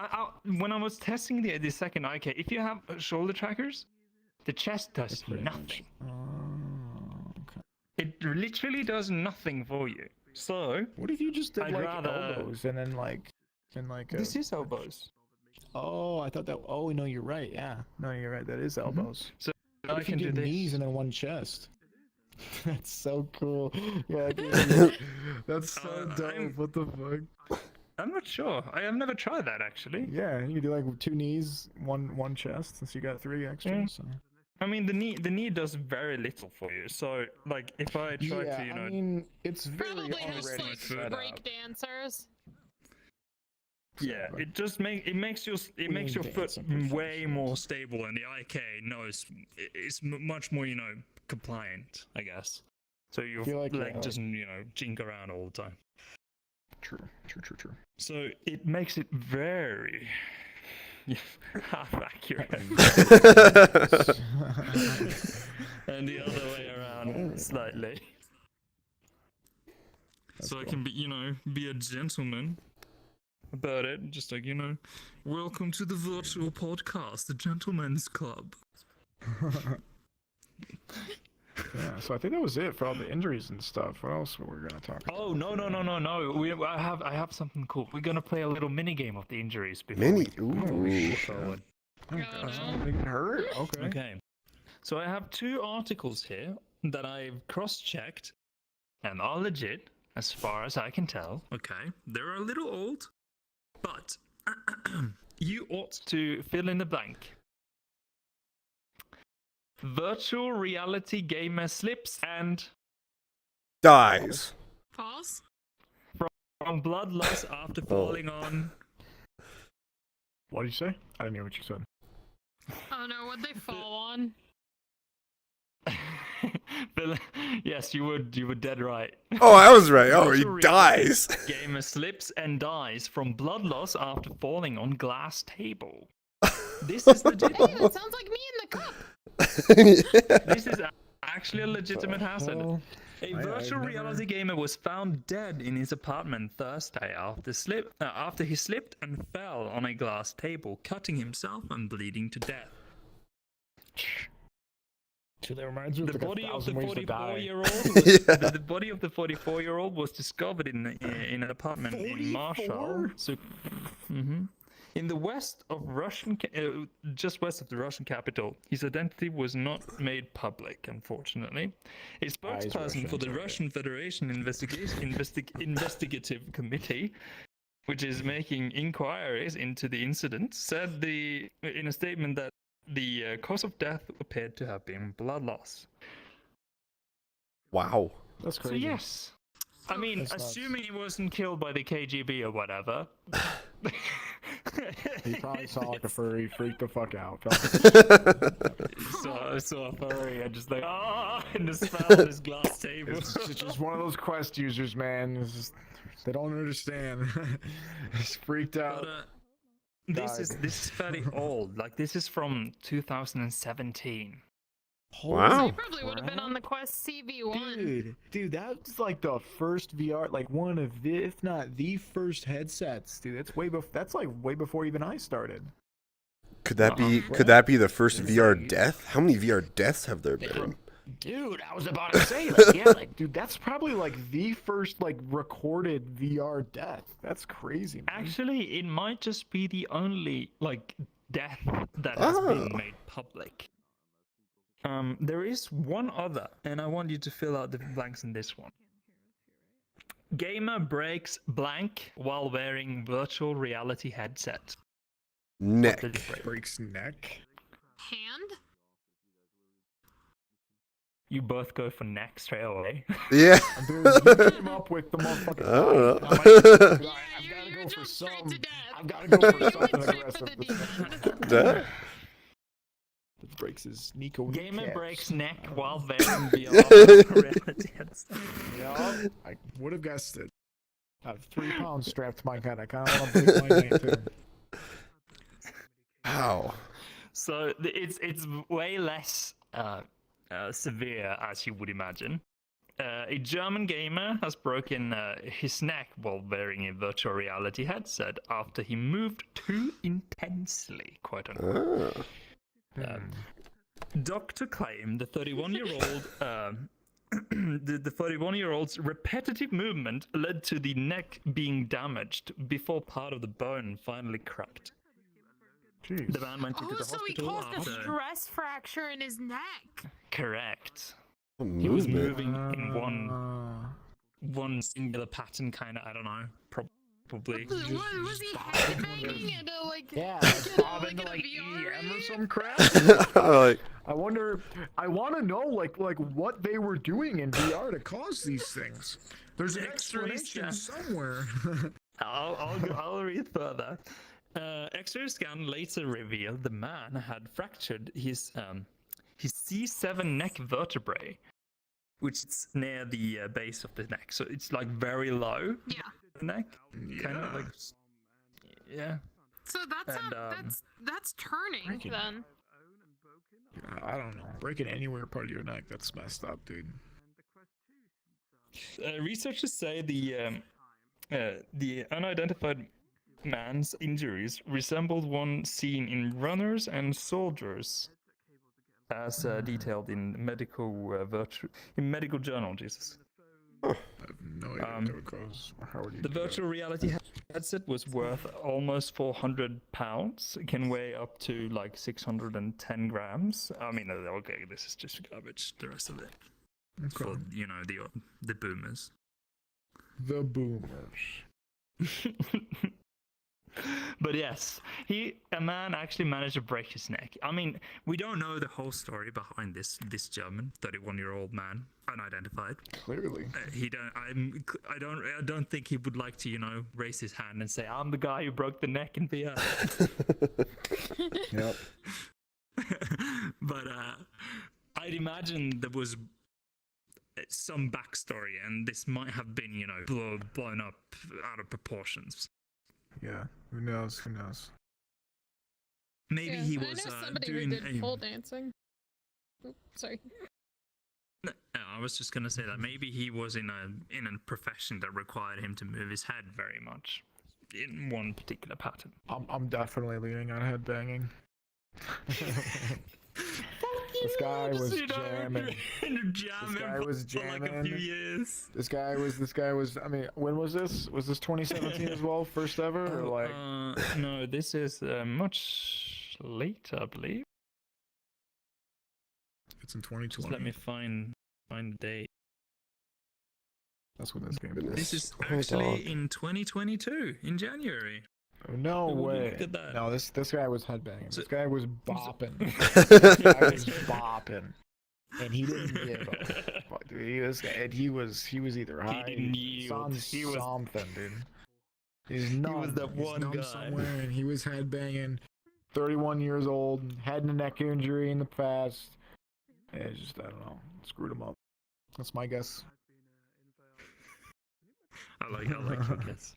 when I was testing the second IK, if you have shoulder trackers, the chest does
pretty much-
nothing.
Oh, okay.
It literally does nothing for you. So
What if you just did
I'd
like
rather-
elbows and then like
this is elbows.
Oh, I thought that. Oh no, you're right. Yeah, no, you're right. That is elbows.
So
What
I
if you
can do
did
this.
knees and then one chest? That's so cool. Yeah, dude, that's so dope.
I'm-
What the fuck?
I'm not sure. I have never tried that actually.
Yeah, you could do like 2 knees, one chest, since you got 3 extras.
Yeah.
So.
I mean, the knee does very little for you. So like, if I try
Yeah,
to,
I mean, it's very
Probably helps
already
like
set
break
up.
dancers.
yeah, it just makes your foot
dance and
way more stable, and the IK knows it's much more compliant, I guess. So your
feel like,
leg
yeah,
doesn't, jink around all the time.
True.
So it makes it very half accurate. And the other way around slightly. So I can be a gentleman about it, just like, welcome to the virtual podcast, the Gentleman's Club.
Yeah, so I think that was it for all the injuries and stuff. What else were we gonna talk about?
Oh no! I have something cool. We're gonna play a little mini game of the injuries before
Mini.
we
Ooh.
go forward.
Oh, God, something hurt? Okay.
Okay. So I have 2 articles here that I've cross-checked and are legit, as far as I can tell. Okay. They're a little old, but you ought to fill in the blank. Virtual reality gamer slips and
Dies.
Pause.
from blood loss after falling on.
What did you say? I didn't hear what you said.
Oh no, what'd they fall on?
Yes, you were dead right.
Oh, I was right. Oh, he
Virtual
dies.
Gamer slips and dies from blood loss after falling on glass table. This is legit.
Hey, that sounds like me in the cup.
This is actually a legitimate hazard.
Well,
A
I've
virtual
never-
reality gamer was found dead in his apartment Thursday after he slipped and fell on a glass table, cutting himself and bleeding to death.
Dude, that reminds me
The
of like
body of the
1,000 ways to die.
44-year-old
Yeah.
the body of the 44-year-old was discovered in an apartment in Marshall. So, in the west of just west of the Russian capital. His identity was not made public, unfortunately. A
he's
spokesperson for the
Russian,
Russian Federation Investigative Committee, which is making inquiries into the incident, said in a statement that the cause of death appeared to have been blood loss.
Wow.
That's
So
crazy.
yes, I mean,
That's nuts.
assuming he wasn't killed by the KGB or whatever.
He probably saw like a
It's-
furry, freaked the fuck out.
saw a furry and just like and just fell on his glass table.
It's just one of those Quest users, man. It's just, they don't understand. It's freaked out.
But, this is fairly old. Like this is from 2017.
So
Wow.
you probably would have been on the Quest CV1.
Dude, that's like the first VR, like one of the, if not the first headsets, dude. That's that's like way before even I started.
Could that be the first VR death? How many VR deaths have there been?
Dude, I was about to say, like, yeah, like, dude, that's probably like the first like recorded VR death. That's crazy, man.
Actually, it might just be the only like death that has been made public. There is one other, and I want you to fill out the blanks in this one. Gamer breaks blank while wearing virtual reality headset.
Neck.
What did he break?
Breaks neck.
Hand?
You both go for neck straight away.
Yeah.
Dude, you came up with the motherfucking.
I don't know.
Yeah,
I've
you're
gotta go for
just straight
some.
to death.
I've gotta go for
You
something
went straight for
aggressive.
the demon.
That-
That breaks his Nico.
Gamer
kneecaps.
breaks neck while wearing VR reality headset.
Yeah, I would have guessed it. I have 3 pounds strapped to my head. I kind of want to break my neck too.
Wow.
So it's way less severe as you would imagine. A German gamer has broken his neck while wearing a virtual reality headset after he moved too intensely, quote unquote. Doctor claimed the 31-year-old the 31-year-old's repetitive movement led to the neck being damaged before part of the bone finally cracked.
Jeez.
The man went into
Oh,
the
so he
hospital
caused a
after.
stress fracture in his neck.
Correct.
What
He was
movement.
moving in one singular pattern, kind of. I don't know. Probably.
What, was he headbanging at a, like,
Yeah,
like,
bob
like
into
in a
like
VR
EM or
rig?
some crap.
Like,
I wonder. I want to know like what they were doing in VR to cause these things. There's an
X-ray
explanation
scan.
somewhere.
I'll read further. X-ray scan later revealed the man had fractured his C7 neck vertebrae, which is near the base of the neck. So it's like very low.
Yeah.
The neck, kind of
Yeah.
like, yeah.
So that's
And,
that's turning
Breaking.
then.
I don't know. Breaking anywhere part of your neck, that's messed up, dude.
Researchers say the unidentified man's injuries resembled one seen in runners and soldiers, as detailed in medical journal. Jesus.
I have no idea what that would cause. How would you
The
do that?
virtual reality headset was worth almost £400. It can weigh up to like 610 grams. I mean, okay, this is just garbage. The rest of it for the boomers.
The boomers.
But yes, a man actually managed to break his neck. I mean, we don't know the whole story behind this German 31-year-old man, unidentified.
Clearly.
I don't think he would like to, raise his hand and say, "I'm the guy who broke the neck in VR."
Yep.
But I'd imagine there was some backstory, and this might have been, blown up out of proportions.
Yeah. Who knows? Who knows?
Maybe
Yeah,
he
I
was
know somebody
doing
who did pole dancing. Oop, sorry.
No, I was just gonna say that maybe he was in a profession that required him to move his head very much in one particular pattern.
I'm definitely leaning on headbanging. This guy was jamming. This guy was
for like a few
jamming.
years.
This guy was. I mean, when was this? Was this 2017 as well? First ever, or like?
No, this is much later, I believe.
It's in
Just
2020.
let me find the date.
That's when this game.
Goodness.
This is
Oh, dog.
actually in 2022, in January.
Oh, no
Would you
way.
look at that?
No, this guy was headbanging.
So-
This guy was bopping. This guy was bopping, and he didn't give a fuck, dude. He was either high.
didn't yield. He was-
something, dude. He's numb.
was that
He's
one
numb
guy.
somewhere, and he was headbanging. 31 years old, had a neck injury in the past. Yeah, it's just, I don't know, screwed him up. That's my guess.
I like your guess.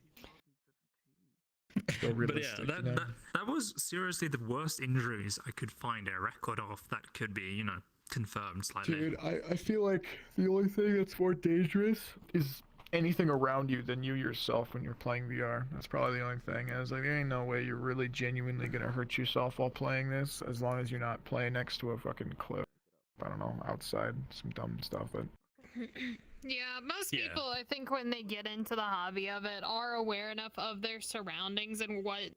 So
But yeah,
realistic, you know?
that was seriously the worst injuries I could find a record of that could be, confirmed slightly.
Dude, I feel like the only thing that's more dangerous is anything around you than you yourself when you're playing VR. That's probably the only thing. Is like, there ain't no way you're really genuinely gonna hurt yourself while playing this, as long as you're not playing next to a fucking cliff. I don't know, outside, some dumb stuff, but
Yeah, most
Yeah.
people, I think, when they get into the hobby of it, are aware enough of their surroundings and what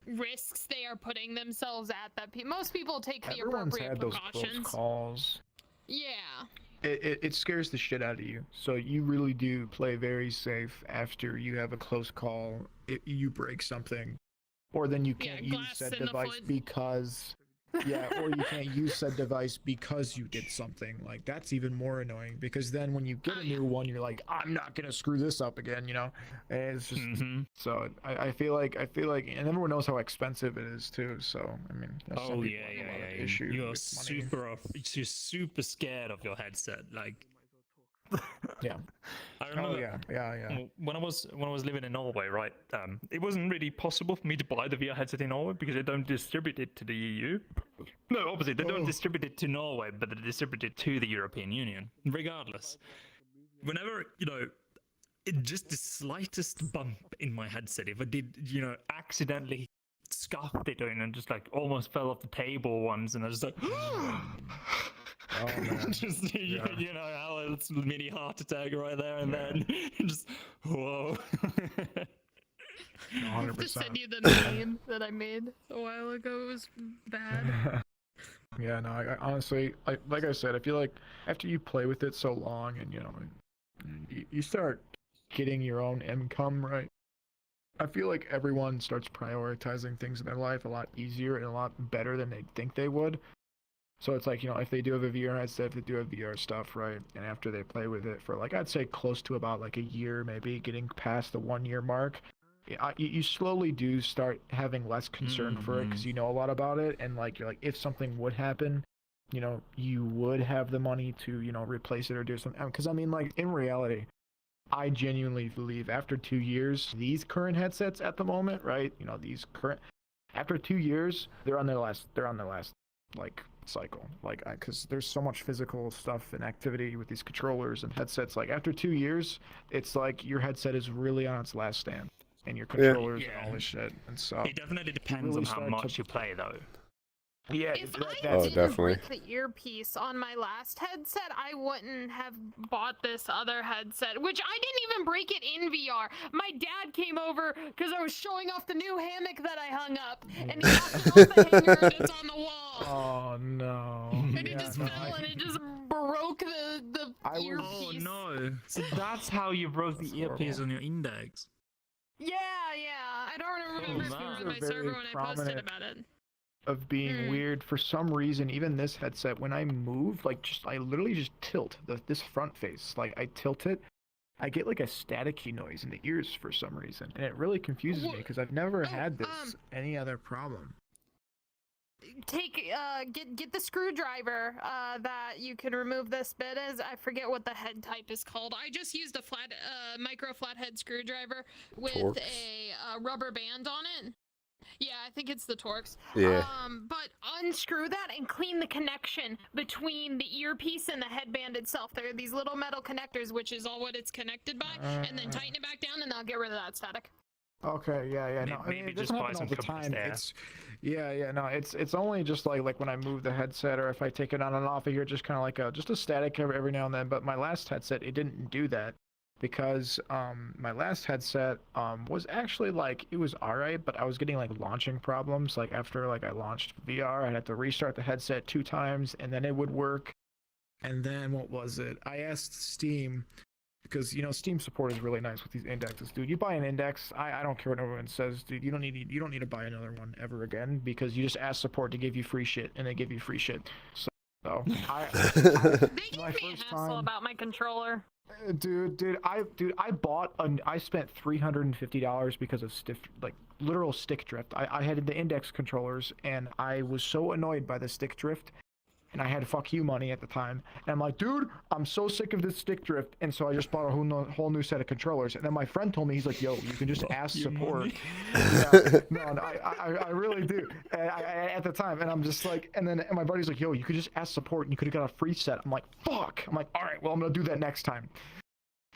risks they are putting themselves at. That most people take the
everyone's
appropriate
had those close
precautions.
calls.
Yeah.
It scares the shit out of you. So you really do play very safe after you have a close call. You break something, or then you
Yeah,
can't use
glass
said
in the
device
foot.
because, yeah, or you can't use said device because you did something. Like, that's even more annoying, because then when you get a new one, you're like, I'm not gonna screw this up again, And it's just
Mhm.
so I feel like, and everyone knows how expensive it is too. So I mean, some
Oh
people
yeah,
have a
yeah,
lot of
yeah.
issues
You're
with money.
you're super scared of your headset. Like,
Yeah.
I remember
Oh yeah.
when I was living in Norway, right? It wasn't really possible for me to buy the VR headset in Norway because they don't distribute it to the EU. No, opposite. They don't
Oh.
distribute it to Norway, but they distribute it to the European Union. Regardless, whenever just the slightest bump in my headset, if I did, accidentally scuffed it in and just like almost fell off the table once, and I was like,
Oh man.
just
Yeah.
Alan's mini heart attack right there and then, just whoa.
100%.
To send you the meme that I made a while ago. It was bad.
Yeah, no, I honestly, like I said, I feel like after you play with it so long and you start getting your own income, right? I feel like everyone starts prioritizing things in their life a lot easier and a lot better than they think they would. So it's like, if they do have a VR headset, if they do have VR stuff, right? And after they play with it for like, I'd say close to about like a year, maybe getting past the 1 year mark, you slowly do start having less concern for it because you know a lot about it. And like, you're like, if something would happen, you know, you would have the money to, you know, replace it or do something. Because I mean, like, in reality, I genuinely believe after 2 years, these current headsets at the moment, right? You know, these current, after 2 years, they're on their last like cycle, like, because there's so much physical stuff and activity with these controllers and headsets. Like after 2 years, it's like your headset is really on its last stand, and your controllers and all this shit. And so
It definitely depends
really
on how
start
much
to-
you play, though.
yeah,
If I
Oh,
didn't
definitely.
break the earpiece on my last headset, I wouldn't have bought this other headset, which I didn't even break it in VR. My dad came over because I was showing off the new hammock that I hung up, and he knocked it off the hanger and it's on the wall.
Oh no!
And it
Yeah,
just
no,
fell and it just broke the
I was-
earpiece.
Oh no! So that's how you broke the
That's
earpiece
horrible.
on your index.
Yeah. I don't remember
These
if it was
things
on
are
my
very
server when I posted
prominent.
about it.
Of being weird for some reason. Even this headset, when I move, like, I literally just tilt this front face. Like, I tilt it, I get like a staticky noise in the ears for some reason, and it really confuses me because I've never had this any other problem.
Get the screwdriver that you can remove this bit is. I forget what the head type is called. I just used a micro flathead screwdriver with
Torx.
a rubber band on it. Yeah, I think it's the Torx.
Yeah.
But unscrew that and clean the connection between the earpiece and the headband itself. There are these little metal connectors, which is all what it's connected by, and then tighten it back down, and I'll get rid of that static.
Okay, yeah, no, I mean,
Maybe
it
just
doesn't
buy
happen all
some
the
compressed
time.
air.
No, it's only just like when I move the headset or if I take it on and off, I hear just kind of like just a static every now and then. But my last headset, it didn't do that because my last headset was actually like, it was alright, but I was getting like launching problems. Like after like I launched VR, I had to restart the headset 2 times and then it would work. And then what was it? I asked Steam, because, you know, Steam support is really nice with these indexes, dude. You buy an index, I don't care what everyone says, dude. You don't need to buy another one ever again, because you just ask support to give you free shit, and they give you free shit. So I
They gave
my
me a
first
hassle
time-
about my controller.
I spent $350 because of literal stick drift. I had the index controllers, and I was so annoyed by the stick drift. And I had fuck you money at the time. And I'm like, dude, I'm so sick of this stick drift. And so I just bought a whole new set of controllers. And then my friend told me, he's like, yo, you can just ask support. Yeah, no, I really do. At the time. And I'm just like, and my buddy's like, yo, you could just ask support and you could have got a free set. I'm like, fuck. I'm like, all right, well, I'm going to do that next time.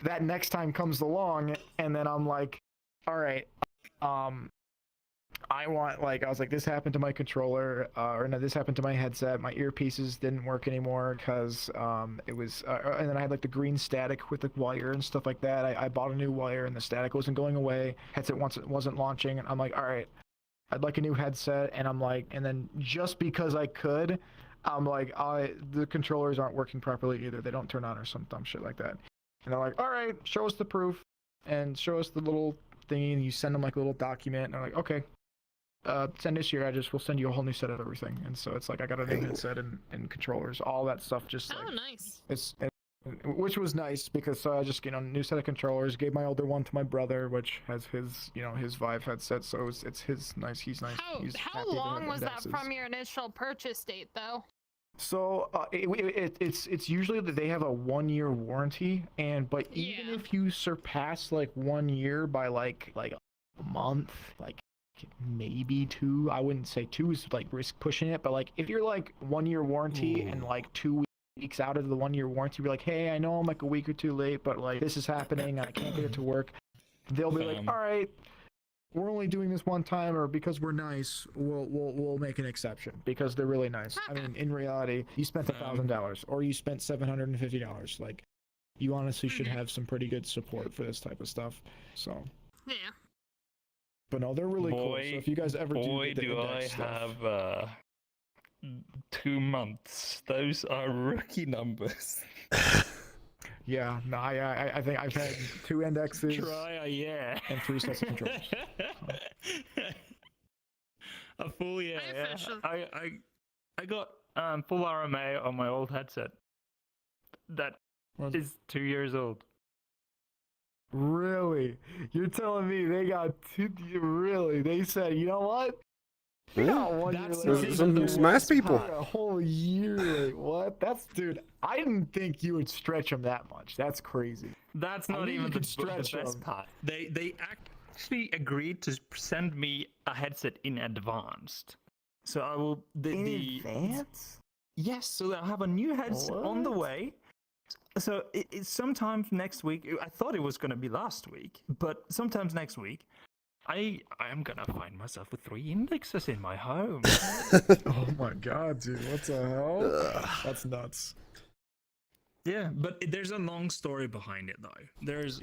That next time comes along. And then I'm like, all right, I was like, this happened to my controller, or no, this happened to my headset. My earpieces didn't work anymore because it was, and then I had like the green static with the wire and stuff like that. I bought a new wire and the static wasn't going away. Headset wasn't launching. And I'm like, all right, I'd like a new headset. And I'm like, and then just because I could, I'm like, the controllers aren't working properly either. They don't turn on or some dumb shit like that. And they're like, all right, show us the proof and show us the little thingy. And you send them like a little document. And they're like, okay. Send us your address. We'll send you a whole new set of everything. And so it's like I got a new headset and controllers, all that stuff. Just
Oh,
like
nice.
which was nice because I just new set of controllers. Gave my older one to my brother, which has his his Vive headset. So it's his nice. He's nice. He's
How
happy with
long
the
was that
indexes.
from your initial purchase date, though?
So it's usually that they have a 1-year warranty, but even
Yeah.
if you surpass like 1 year by like a month, like maybe 2, I wouldn't say 2 is like risk pushing it, but like if you're like 1-year warranty and like 2 weeks out of the 1-year warranty, you're like, hey, I know I'm like a week or 2 late, but like this is happening and I can't get it to work. They'll be like, all right, we're only doing this one time, or because we're nice, we'll make an exception because they're really nice. I mean, in reality, you spent $1,000 or you spent $750. Like, you honestly should have some pretty good support for this type of stuff. So.
Yeah.
But no, they're really cool. So if you guys ever do get the
do I
index stuff,
have 2 months. Those are rookie numbers.
yeah, no, I think I've had 2 indexes
Yeah.
and 3 sets of controllers.
A full
I officially-
I got full RMA on my old headset. That
Well,
is 2 years old.
Really? You're telling me they got 2? Really? They said, you know what? You
Yeah.
got 1 year
That's
later.
not
Some
even
nice
the
people.
worst
A whole year. Like, what? That's dude. I didn't think you would stretch them that much. That's crazy.
That's
I
not
knew you
even
could
the
stretch
best
'em.
part. They actually agreed to send me a headset in advance. So I will
advance?
Yes, so I have a new headset on the
What?
way. So it's sometime next week. I thought it was going to be last week, but sometimes next week, I am going to find myself with 3 indexes in my home.
Oh my god, dude. What the hell? That's nuts.
Yeah, but there's a long story behind it, though. There's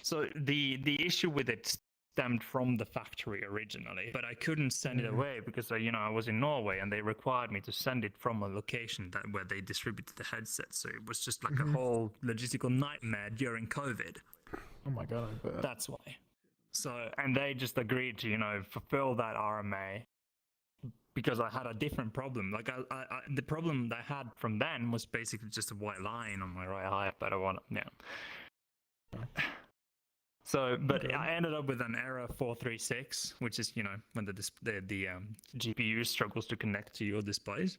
so the issue with it stemmed from the factory originally, but I couldn't send it away because I was in Norway and they required me to send it from a location where they distributed the headset. So it was just like a whole logistical nightmare during COVID.
Oh my god, I bet.
That's why. So and they just agreed to fulfill that RMA because I had a different problem. Like the problem that I had from then was basically just a white line on my right eye. But I want So, but I ended up with an error 436, which is when the GPU struggles to connect to your displays.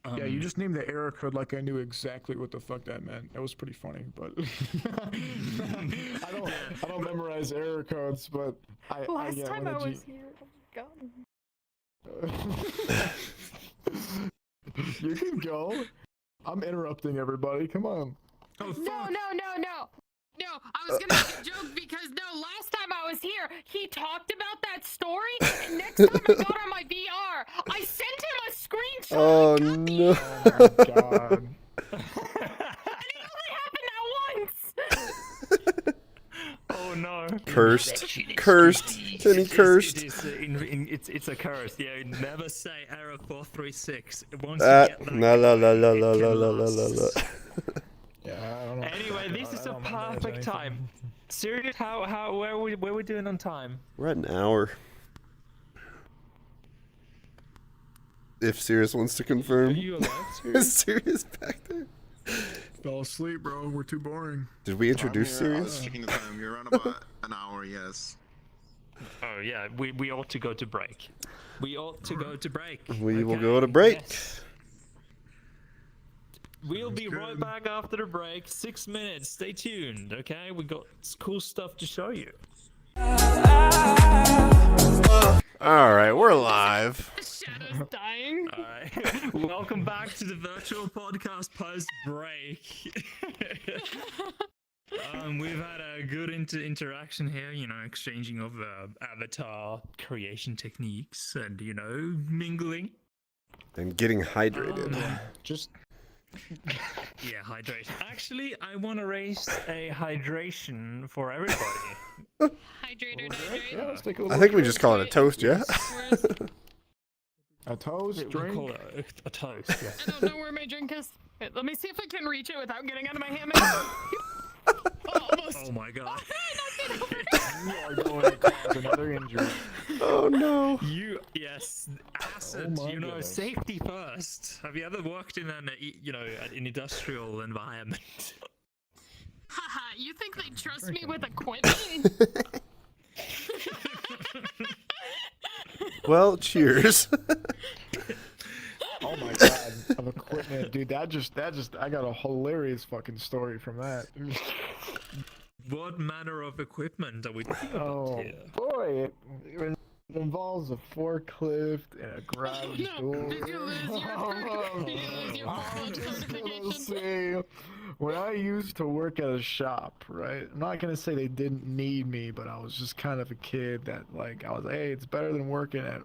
Yeah, you just named the error code like I knew exactly what the fuck that meant. That was pretty funny, but I don't memorize error codes, but
Last time
when
I
the
was here, oh my god.
You can go. I'm interrupting everybody. Come on.
Oh, fuck.
No, I was gonna make a joke because last time I was here, he talked about that story, and next time I got on my VR, I sent him a screenshot.
Oh
I got the
no.
error,
Oh god.
and it only happened that once.
Oh no.
Cursed. Cursed. Kenny cursed.
It's a curse. Yeah, never say error 436. Once you get that,
La la la la
it
la
can
la la la
last.
la.
Yeah, I don't know.
Anyway, this is
I
a
don't memorize
perfect
anything.
time. Sirius, where we doing on time?
We're at an hour. If Sirius wants to
Are
confirm.
you alive,
Is
Sirius?
Sirius back there?
Fell asleep, bro. We're too boring.
Did we introduce
I'm here. I was
Sirius?
checking the time. You're around about an hour, yes.
Oh yeah, we ought to go to break. We ought to go to break.
We will
Okay,
go to break.
yes. We'll be right back after the break. 6 minutes. Stay tuned, okay? We got cool stuff to show you.
All right, we're live.
The shadow's dying.
All right. Welcome back to the virtual podcast post break. We've had a good interaction here, exchanging of avatar creation techniques and, mingling.
And getting hydrated.
Just
Yeah, hydration. Actually, I want to raise a hydration for everybody.
Hydrated,
yeah,
hydrated.
let's take a
I
little
think we
drink.
just call it a toast, yeah?
Where's,
A toast,
We
drink.
call it a toast. Yeah.
I don't know where my drink is. Wait, let me see if I can reach it without getting out of my hammock. Oh, almost.
Oh my god.
You are going to cause another injury.
Oh no.
Yes, acid.
Oh my goodness.
Safety first. Have you ever worked in an industrial environment?
Haha, you think they trust me with equipment?
Well, cheers.
Oh my god, of equipment, dude. That just, I got a hilarious fucking story from that.
What manner of equipment are we talking about
Oh
here?
boy, it involves a forklift and a garage
no.
door.
Did you lose your Did you lose your
I'm
forklift
just gonna
certification?
say, when I used to work at a shop, right? I'm not gonna say they didn't need me, but I was just kind of a kid that I was like, hey, it's better than working at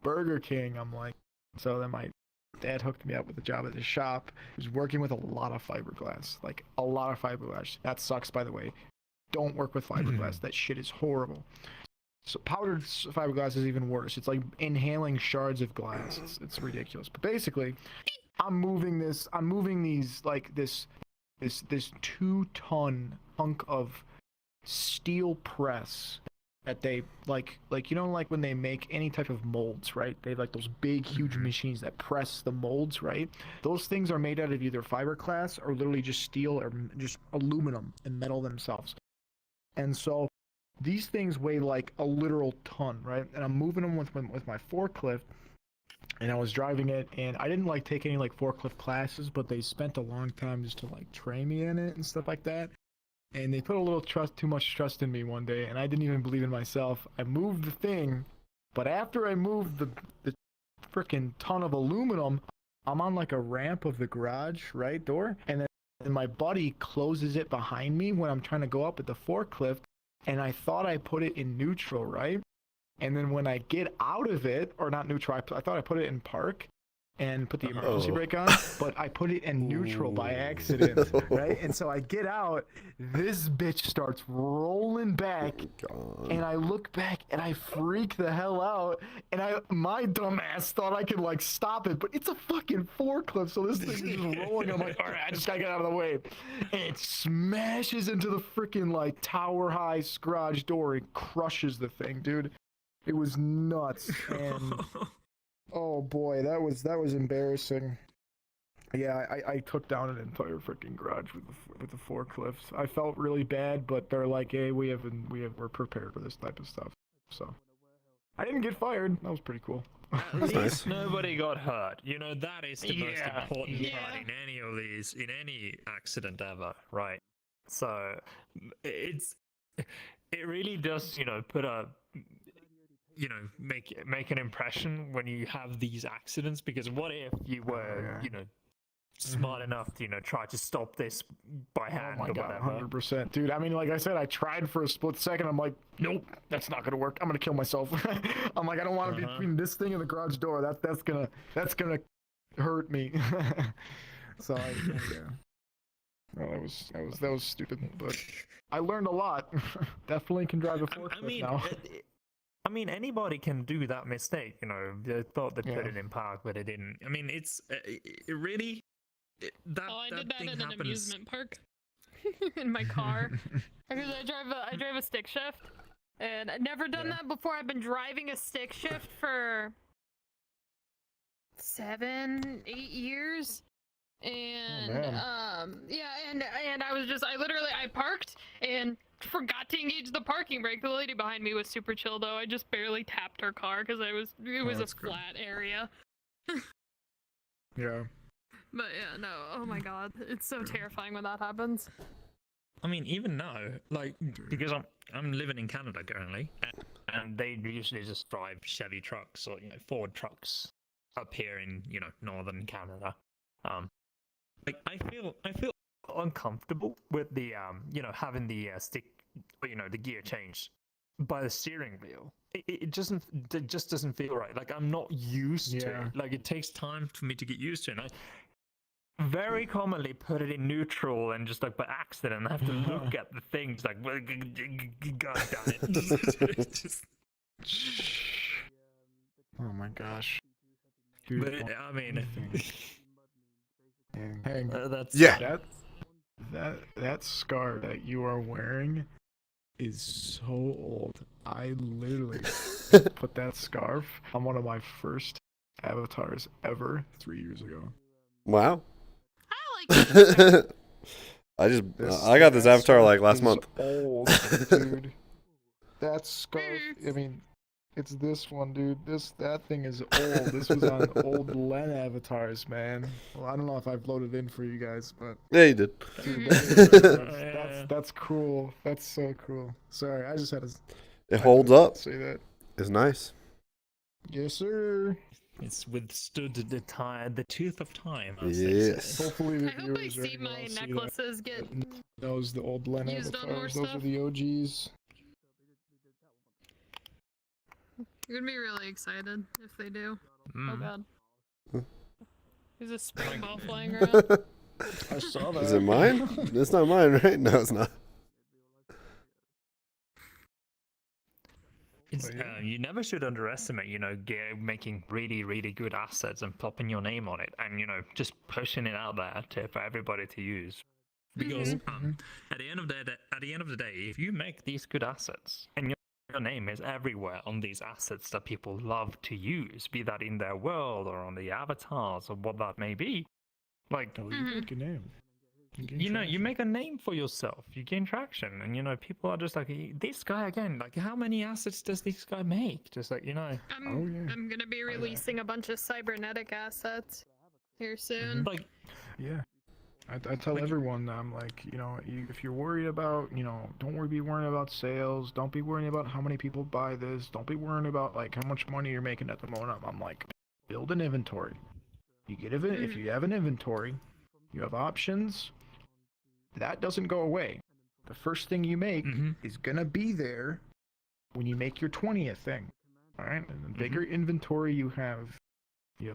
Burger King. I'm like, so then my dad hooked me up with a job at the shop. He was working with a lot of fiberglass, like a lot of fiberglass. That sucks, by the way. Don't work with fiberglass. That shit is horrible. So powdered fiberglass is even worse. It's like inhaling shards of glass. It's ridiculous. But basically, I'm moving these like this 2-ton hunk of steel press that they like when they make any type of molds, right? They have like those big huge machines that press the molds, right? Those things are made out of either fiberglass or literally just steel or just aluminum and metal themselves. And so these things weigh like a literal ton, right? And I'm moving them with my forklift, and I was driving it, and I didn't like take any like forklift classes, but they spent a long time just to like train me in it and stuff like that. And they put a little too much trust in me one day, and I didn't even believe in myself. I moved the thing, but after I moved the freaking ton of aluminum, I'm on like a ramp of the garage, right, door, and then my buddy closes it behind me when I'm trying to go up at the forklift, and I thought I put it in neutral, right? And then when I get out of it, or not neutral, I thought I put it in park and put the emergency brake on, but I put it in neutral by accident, right? And so I get out, this bitch starts rolling back, and I look back and I freak the hell out, and my dumb ass thought I could like stop it, but it's a fucking forklift, so this thing is just rolling. I'm like, all right, I just gotta get out of the way, and it smashes into the freaking like tower high garage door and crushes the thing, dude. It was nuts, and oh boy, that was embarrassing. Yeah, I took down an entire freaking garage with the forklifts. I felt really bad, but they're like, hey, we're prepared for this type of stuff. So I didn't get fired. That was pretty cool.
At least nobody got hurt. You know, that is the most
Yeah.
important
Yeah.
part in any of these, in any accident ever, right? So it really does, you know, put a, you know, make an impression when you have these accidents, because what if you were, you know, smart enough to, you know, try to stop this by hand
Oh my
or
god,
whatever.
100%. Dude, I mean, like I said, I tried for a split second. I'm like, nope, that's not gonna work. I'm gonna kill myself. I'm like, I don't want to be between this thing and the garage door. That's gonna hurt me. So yeah. Well, that was stupid, but I learned a lot. Definitely can drive a forklift now.
I mean, anybody can do that mistake. You know, they thought they put
Yeah.
it in park, but they didn't. I mean, it really.
I did that
thing
in an
happens.
amusement park in my car. Because I drive a stick shift, and I've never done that before. I've been driving a stick shift for 7, 8 years. And and I parked and forgot to engage the parking brake. The lady behind me was super chill though. I just barely tapped her car because it was a
that's good.
flat area.
Yeah.
But yeah, no, oh my god, it's so terrifying when that happens.
I mean, even now, like, because I'm living in Canada currently, and they usually just drive Chevy trucks or, you know, Ford trucks up here in, you know, northern Canada. Like I feel uncomfortable with the you know, having the stick, you know, the gear changed by the steering wheel. It just doesn't feel right. Like I'm not used to it. Like it takes time for me to get used to it. And I very commonly put it in neutral and just like by accident I have to look at the things like, well, god damn it. Just...
Oh my gosh. Dude,
But I mean,
hang.
that's
That scar that you are wearing is so old. I literally put that scarf on one of my first avatars ever 3 years ago.
Wow.
I like it.
I got this avatar like last month.
Old, dude. That scarf. I mean, it's this one, dude. That thing is old. This was on old Len avatars, man. Well, I don't know if I've loaded in for you guys, but
Yeah, you did.
dude, that's cool. That's so cool. Sorry, I just had to.
It holds up.
Say that.
It's nice.
Yes, sir.
it's withstood the tooth of time. As they say.
Yes.
Hopefully the
I hope I
viewers are
see
able
my
to see that.
necklaces get
Those the old Len
used on more
avatars. Those are
stuff.
the OGs.
You're gonna be really excited if they do. Oh
Mm.
god.
Huh?
There's a spring ball flying around.
I saw that.
Is it mine? It's not mine, right? No, it's not.
You never should underestimate, you know, making really, really good assets and popping your name on it, and, you know, just pushing it out there for everybody to use. Because at the end of the day, if you make these good assets and your name is everywhere on these assets that people love to use, be that in their world or on the avatars or what that may be, like,
Oh, you got a good name. You gain
you
traction.
make a name for yourself. You gain traction, and people are just like, this guy again. Like, how many assets does this guy make? Just like
Oh, yeah.
I'm gonna be releasing a bunch of cybernetic assets here soon.
like
Yeah. I tell
Like-
everyone, I'm like, if you're worried about, don't be worrying about sales. Don't be worrying about how many people buy this. Don't be worrying about like how much money you're making at the moment. I'm like, build an inventory. If you have an inventory, you have options. That doesn't go away. The first thing you make is gonna be there when you make your 20th thing. All right, and the bigger inventory you have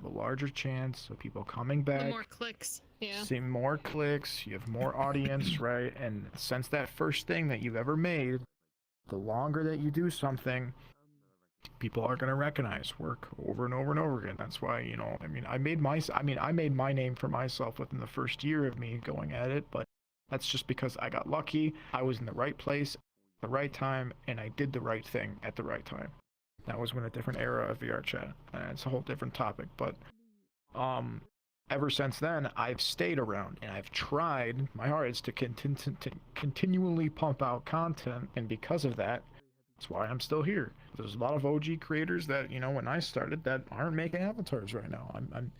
a larger chance of people coming back.
The more clicks, yeah.
See more clicks, you have more audience, right? And since that first thing that you've ever made, the longer that you do something, people are going to recognize work over and over and over again. That's why, I made my name for myself within the first year of me going at it, but that's just because I got lucky. I was in the right place at the right time, and I did the right thing at the right time. That was when a different era of VRChat, and it's a whole different topic, but ever since then, I've stayed around, and I've tried my hardest to continually pump out content, and because of that, that's why I'm still here. There's a lot of OG creators that, when I started, that aren't making avatars right now. I'm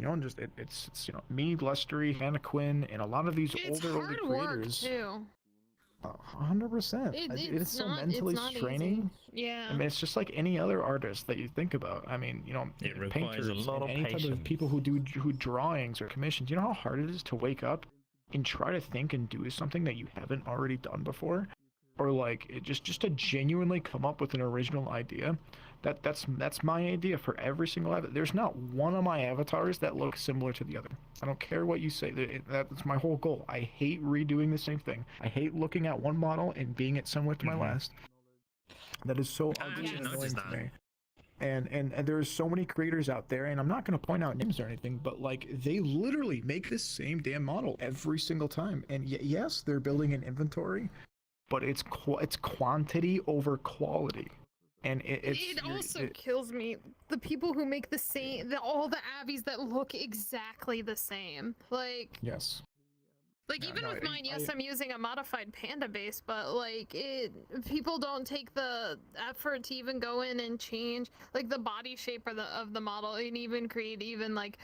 it's me, Lestery, Hannah Quinn, and a lot of these
It's
older
hard
creators.
work too.
100%. It's so mentally straining.
Easy. Yeah.
I mean, it's just like any other artist that you think about. I mean,
It requires
painters,
a lot of
and any type of
patience.
people who do drawings or commissions. You know how hard it is to wake up and try to think and do something that you haven't already done before, or like just to genuinely come up with an original idea. That's my idea for every single avatar. There's not one of my avatars that looks similar to the other. I don't care what you say. That's my whole goal. I hate redoing the same thing. I hate looking at one model and being it similar to my last. That is so ugly and annoying to me. And there's so many creators out there, and I'm not going to point out names or anything, but like they literally make this same damn model every single time. And yes, they're building an inventory, but it's quantity over quality. And
it also kills me, the people who make all the Abbies that look exactly the same. Like,
yes.
Like, even with mine, yes, I'm using a modified panda base, but like people don't take the effort to even go in and change like the body shape of the model, and even create like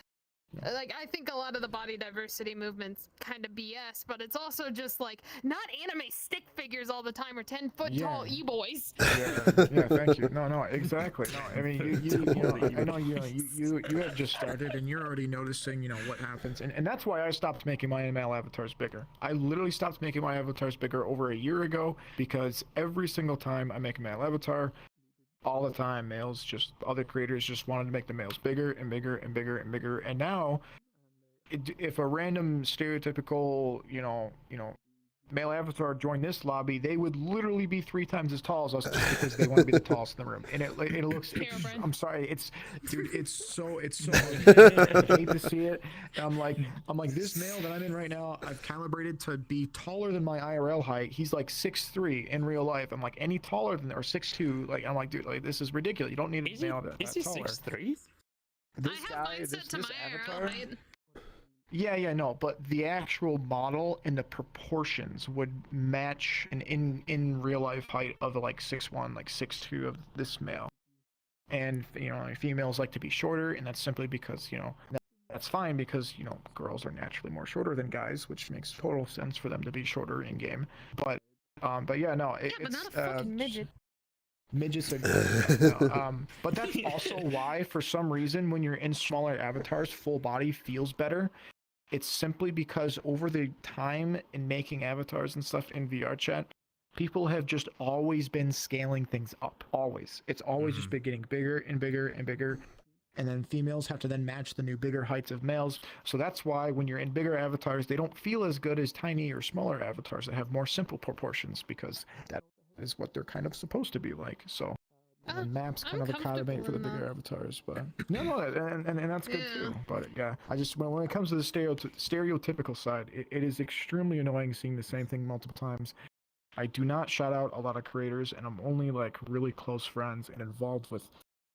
I think a lot of the body diversity movement's kind of BS, but it's also just like not anime stick figures all the time or 10-foot tall e-boys.
Yeah, thank you. No, exactly. No, I mean, I know you have just started and you're already noticing, what happens. And that's why I stopped making my male avatars bigger. I literally stopped making my avatars bigger over a year ago because every single time I make a male avatar, all the time, other creators just wanted to make the males bigger and bigger and bigger and bigger. And now, if a random stereotypical, male avatar joined this lobby, they would literally be 3 times as tall as us just because they want to be the tallest in the room. And it looks. I'm sorry. It's so. I hate to see it. I'm like this male that I'm in right now. I've calibrated to be taller than my IRL height. He's like 6'3" in real life. I'm like any taller than or 6'2". Like I'm like, dude, like this is ridiculous. You don't need a male that
Is he
taller.
6'3"?
I have mine set to my IRL height.
Yeah, no, but the actual model and the proportions would match an in real life height of like 6'1", like 6'2" of this male. And females like to be shorter, and that's simply because that's fine because girls are naturally more shorter than guys, which makes total sense for them to be shorter in game. But yeah, no,
but not a fucking midget.
Midgets are but that's also why for some reason when you're in smaller avatars, full body feels better. It's simply because over the time in making avatars and stuff in VRChat, people have just always been scaling things up. Always. It's always just been getting bigger and bigger and bigger. And then females have to then match the new bigger heights of males. So that's why when you're in bigger avatars, they don't feel as good as tiny or smaller avatars that have more simple proportions because that is what they're kind of supposed to be like. So the maps kind of accommodate for the bigger avatars, but and that's good too. But yeah, I just when it comes to the stereotypical side, it is extremely annoying seeing the same thing multiple times. I do not shout out a lot of creators, and I'm only like really close friends and involved with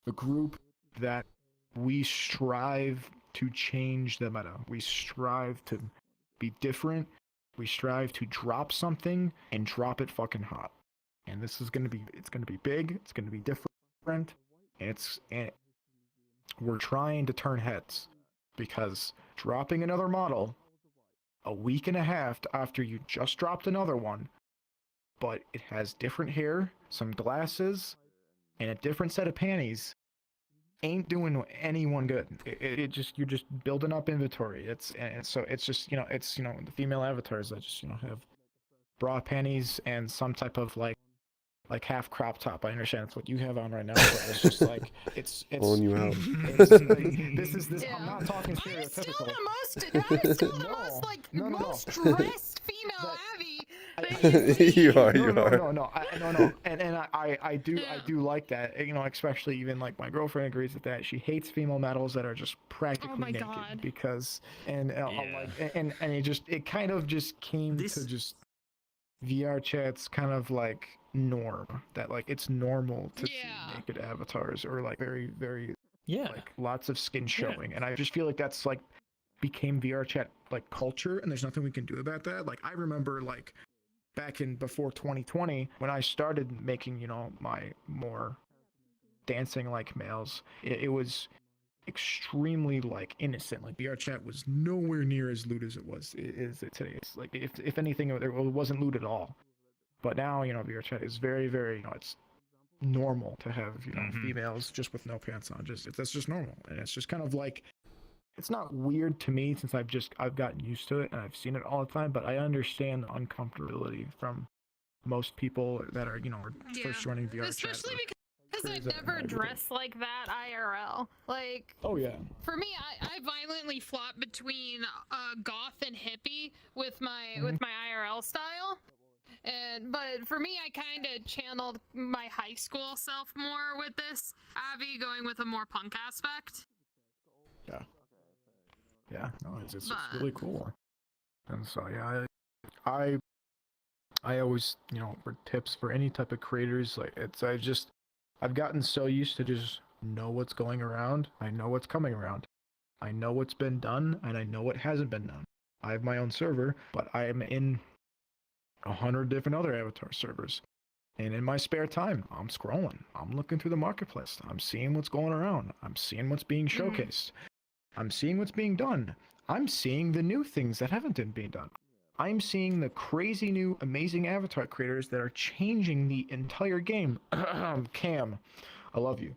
the group that we strive to change the meta. We strive to be different. We strive to drop something and drop it fucking hot. And this is gonna be, it's gonna be big. It's gonna be different. And we're trying to turn heads, because dropping another model a week and a half after you just dropped another one, but it has different hair, some glasses, and a different set of panties, ain't doing anyone good. It just, you're just building up inventory. So it's just, it's, the female avatars that just, have bra, panties, and some type of like half crop top. I understand that's what you have on right now, but it's just like it's
Pulling you out.
this is
Yeah.
I'm not talking
I'm still
stereotypical.
I'm still the most like
No.
most dressed female
That-
Abby that you've
You
seen.
are.
No, and I do like that. Especially even like my girlfriend agrees with that. She hates female models that are just practically
my
naked
God.
because and
Yeah.
it kind of just came
This-
to just VRChat's kind of like norm, that like it's normal to see
Yeah.
naked avatars or like very, very
Yeah.
like lots of skin showing, and I just feel like that's like became VRChat like culture, and there's nothing we can do about that. Like I remember like back in before 2020 when I started making my more dancing like males, it was extremely like innocent. Like VRChat was nowhere near as lewd as it is today. It's like if anything, it wasn't lewd at all. But now VRChat is very, very it's normal to have
Mhm.
females just with no pants on. That's just normal, and it's just kind of like, it's not weird to me since I've gotten used to it and I've seen it all the time. But I understand the uncomfortability from most people that are first joining VRChat.
Especially because
crazy
I've
that
never
idea.
dressed like that IRL. Like,
Oh yeah.
for me, I violently flop between goth and hippie with my
Mhm.
IRL style. But for me, I kind of channeled my high school self more with this. Abby going with a more punk aspect.
Yeah, no, it's
But-
really cool. And so yeah, I always for tips for any type of creators, like I've gotten so used to just know what's going around. I know what's coming around. I know what's been done, and I know what hasn't been done. I have my own server, but I am in 100 different other avatar servers. And in my spare time, I'm scrolling. I'm looking through the marketplace. I'm seeing what's going around. I'm seeing what's being showcased. I'm seeing what's being done. I'm seeing the new things that haven't been being done. I'm seeing the crazy new amazing avatar creators that are changing the entire game. Cam, I love you.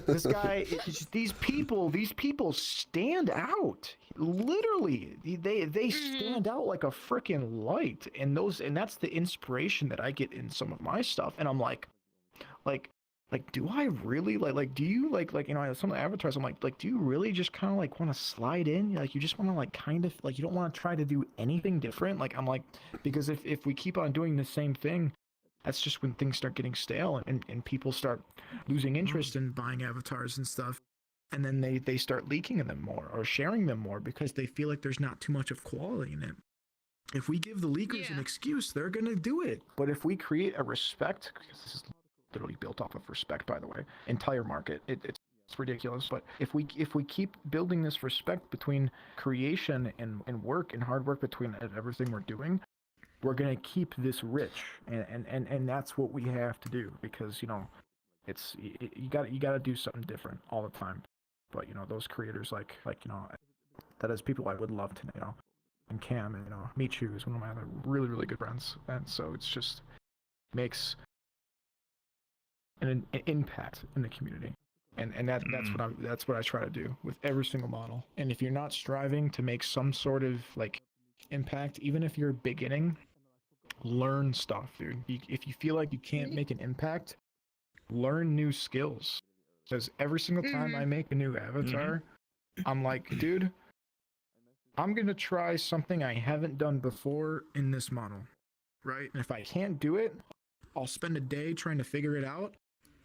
This guy, these people stand out. Literally, they stand out like a freaking light. And that's the inspiration that I get in some of my stuff. And I'm like, do I really like? Do you like some of the avatars? I'm like, do you really just kind of like want to slide in? Like, you just want to like kind of like, you don't want to try to do anything different? Like, I'm like, because if we keep on doing the same thing, that's just when things start getting stale and people start losing interest in buying avatars and stuff. And then they start leaking them more or sharing them more because they feel like there's not too much of quality in it. If we give the leakers an
Yeah.
excuse, they're going to do it. But if we create a respect, because this is literally built off of respect, by the way, entire market, it's ridiculous. But if we keep building this respect between creation and work and hard work between everything we're doing, we're going to keep this rich. And that's what we have to do, because, it's you got to do something different all the time. But those creators like that is people I would love to and Cam and Michu is one of my other really, really good friends, and so it's just makes an impact in the community, and that's what I try to do with every single model. And if you're not striving to make some sort of like impact, even if you're beginning, learn stuff, dude. If you feel like you can't make an impact, learn new skills. Because every single time I make a new avatar, I'm like, dude, I'm gonna try something I haven't done before in this model, right? And if I can't do it, I'll spend a day trying to figure it out.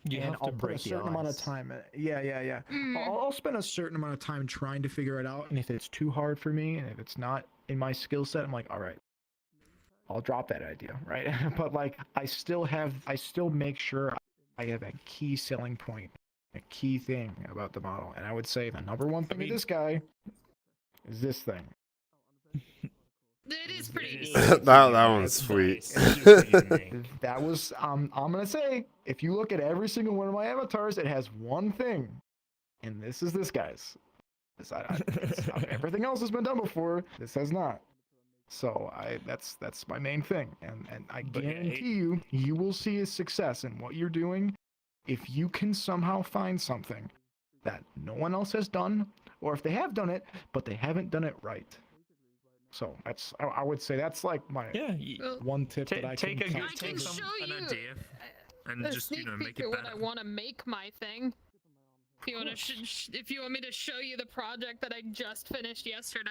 You
and
have to
I'll put a
break the
certain amount of
ice.
time. Yeah. I'll spend a certain amount of time trying to figure it out. And if it's too hard for me, and if it's not in my skill set, I'm like, all right, I'll drop that idea, right? But like, I still make sure I have a key selling point, a key thing about the model. And I would say the number one thing with this guy is this thing.
It is pretty neat.
That one's sweet.
That was I'm gonna say, if you look at every single one of my avatars, it has one thing, and this is this guy's. Everything else has been done before. This has not. So that's my main thing, and I guarantee you will see a success in what you're doing if you can somehow find something that no one else has done, or if they have done it but they haven't done it right. So I would say that's like my one tip that I can
I can show
an
you
idea and
a
just
sneak
make
peek
it
at what
better.
I want to make my thing. If you want to, if you want me to show you the project that I just finished yesterday.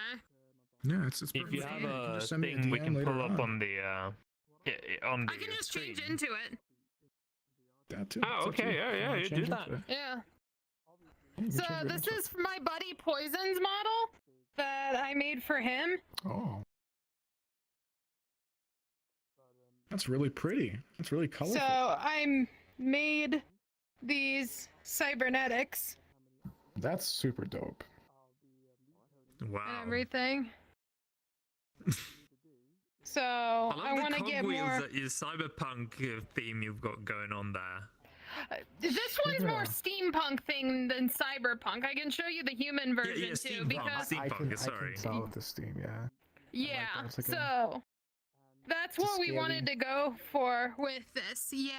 Yeah, it's
If
perfect.
you have a
Just send me a
thing we
DM
can
later
pull up
on.
on the on the
I can just
screen.
change into it.
That too.
Oh,
It's up to
okay,
you.
yeah,
If you wanna
you do
change
that.
into it.
Yeah.
Yeah, you
So
can change it
this
into it.
is my buddy Poison's model that I made for him.
Oh. That's really pretty. That's really colorful.
So I made these cybernetics
That's super dope.
Wow.
and everything. So
I
I
love
want
the
to get
cogwheels
more.
that your cyberpunk theme you've got going on there.
This one's more
Yeah.
steampunk thing than cyberpunk. I can show you the human version
yeah,
too,
steampunk.
because
Steampunk, sorry.
I can tell with the steam, yeah.
yeah.
that. It's like
So that's
it's a
what we
scary-
wanted to go for with this. Yeah.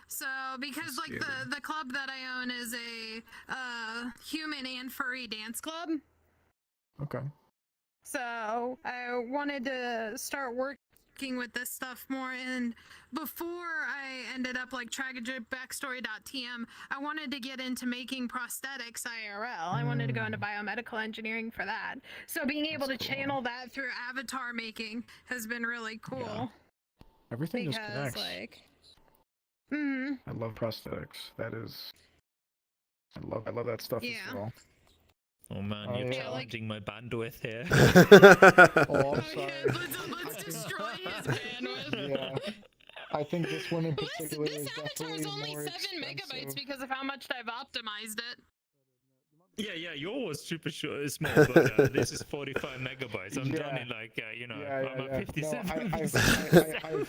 So because like
scary.
the club that I own is a human and furry dance club.
Okay.
So I wanted to start working with this stuff more, and before I ended up like tragicbackstory.tm, I wanted to get into making prosthetics IRL. I wanted to go into biomedical engineering for that. So being able
That's
to
cool.
channel that through avatar making has been really cool.
Everything just
Because
connects.
like
I love prosthetics. That is I love that stuff
Yeah.
as well.
Oh man,
Oh,
you're
yeah.
challenging my bandwidth here.
Oh, I'm
oh,
sorry.
yeah, let's destroy his bandwidth.
Yeah. I think this one in
This
particular is
avatar is
definitely
only
more
7 megabytes
expensive.
because of how much I've optimized it.
Yeah, yours was super small, but this is 45 megabytes. I'm done in like, I'm at 57.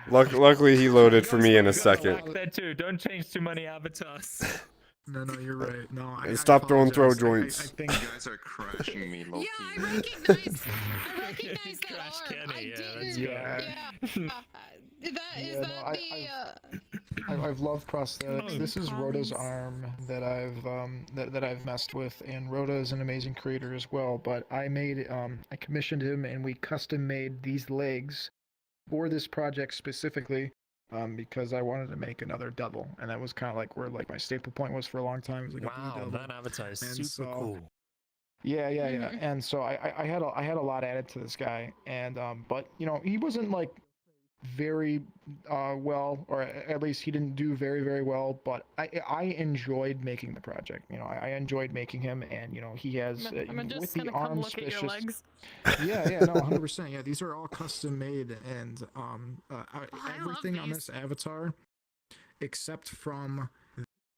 Luckily, he loaded for me in a
You got the
second.
whack there too. Don't change too many avatars.
No, you're right. No,
And stop throwing throw
apologize. I
joints.
think
You guys are crashing me, low
Yeah,
key.
I recognize that
Crash
arm.
Kenny,
I
yeah,
didn't.
that's
Yeah.
I've loved prosthetics.
Oh,
This is Rhoda's
comments.
arm that I've messed with, and Rhoda is an amazing creator as well. But I commissioned him, and we custom made these legs for this project specifically, because I wanted to make another double, and that was kind of like where like my staple point was for a long time. It was like a blue
Wow,
double.
that avatar is
And
super
so-
cool.
Yeah.
Mhm.
And so I had a lot added to this guy, and but he wasn't like very well, or at least he didn't do very, very well, but I enjoyed making the project. I enjoyed making him, and he has
I'm
with
just
the
gonna come
arm
look at your legs.
Yeah, no, 100%. Yeah, these are all custom made, and
I love
everything on
these.
this avatar except from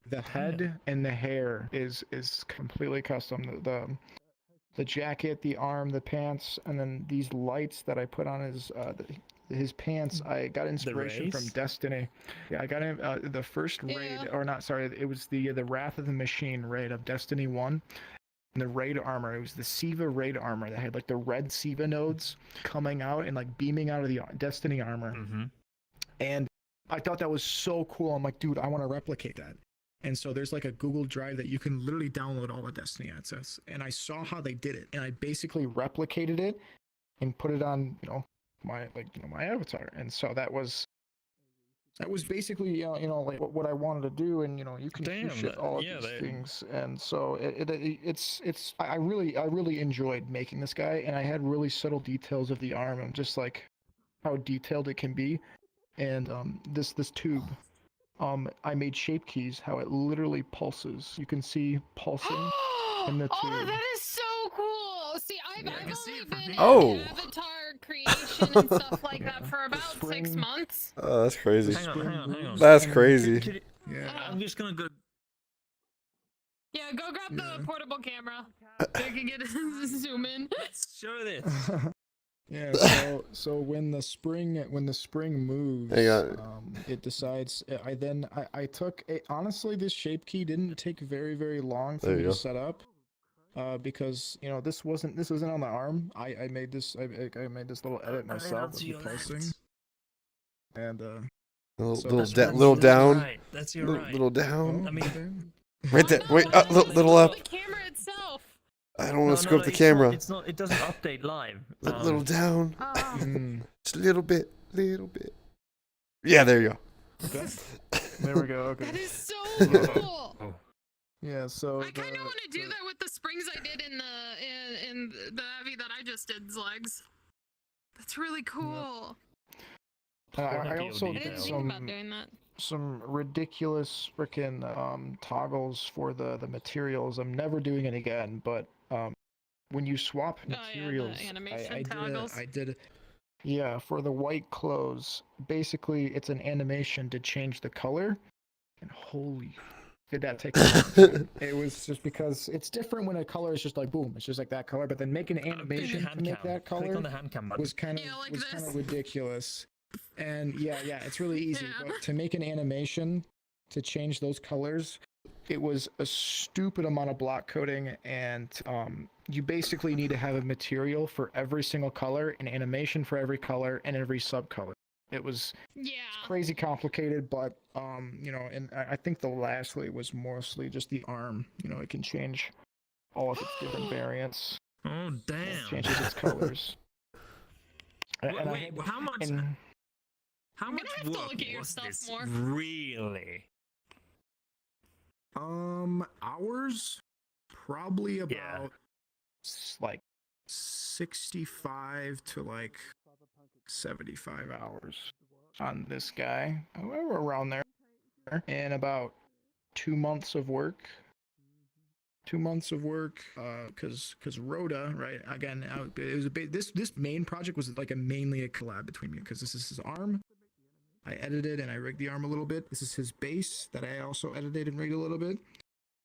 the head and the hair is completely custom. The jacket, the arm, the pants, and then these lights that I put on his pants. I got inspiration from
rays?
Destiny. Yeah, I got him the first raid,
Yeah.
or not, sorry, it was the Wrath of the Machine raid of Destiny 1. And the raid armor, it was the Siva raid armor that had like the red Siva nodes coming out and like beaming out of the Destiny armor.
Mm-hmm.
And I thought that was so cool. I'm like, dude, I want to replicate that. And so there's like a Google Drive that you can literally download all the Destiny assets. And I saw how they did it, and I basically replicated it and put it on, my avatar. And so that was basically like what I wanted to do. And you can
Damn,
ship all of
yeah,
these
they-
things. And so I really enjoyed making this guy, and I had really subtle details of the arm and just like how detailed it can be. And this tube. I made shape keys, how it literally pulses. You can see pulsing. in the
Oh,
tube.
that is so cool. See, I've
Yeah, I can see
only
it from
been
here.
Oh.
in avatar creation and stuff like that
Yeah.
for about 6
Spring.
months.
Oh, that's crazy.
Hang on.
That's crazy.
Yeah.
I'm just gonna go.
Yeah, go grab
Yeah.
the portable camera. So you can get zoom in.
Let's show this.
Yeah, so when the spring moves,
Hang on.
it decides. I took honestly, this shape key didn't take very long for
There
me
you
to
go.
set up, because this wasn't on the arm. I made this I made this little edit myself with the pulsing, and
Little down.
Right. That's your right.
Little down.
I mean,
Right there. Wait, little
The
up.
camera itself.
I don't want to screw up the
it's
camera.
Not, it's not. It doesn't update live.
Little down.
Mm,
Just a little bit. Yeah, there you go.
okay. There we go.
That
Okay.
is so cool.
Yeah. So
I kind of want to do that with the springs I did in the heavy that I just did, Slugs. That's really cool.
I also
I
did
didn't think about doing that.
some ridiculous freaking toggles for the materials. I'm never doing it again, but when you swap
Oh, yeah, the
materials,
animation toggles.
I did yeah, for the white clothes. Basically, it's an animation to change the color, and holy, did that take a long time. It was just because it's different when a color is just like boom, it's just like that color, but then make an animation to make that
Click
color
on the hand cam button.
was kind of
Yeah, like
was kind
this.
of ridiculous. And yeah, it's really easy.
Yeah.
But to make an animation to change those colors, it was a stupid amount of block coding, and you basically need to have a material for every single color, an animation for every color, and every subcolor. It was
Yeah.
crazy complicated, but and I think the lastly was mostly just the arm. It can change all of its different variants.
Oh
It
damn!
changes its colors. And I
Wait,
had-
how much?
and-
How
I'm
much
gonna have to
work
look at your
was
stuff
this?
more.
Really?
Hours probably about
Yeah.
like 65 to like 75 hours on this guy. We're around there. And about 2 months of work. 2 months of work, because Rhoda, right? Again, it was this main project was like mainly a collab between me, because this is his arm. I edited and I rigged the arm a little bit. This is his base that I also edited and rigged a little bit.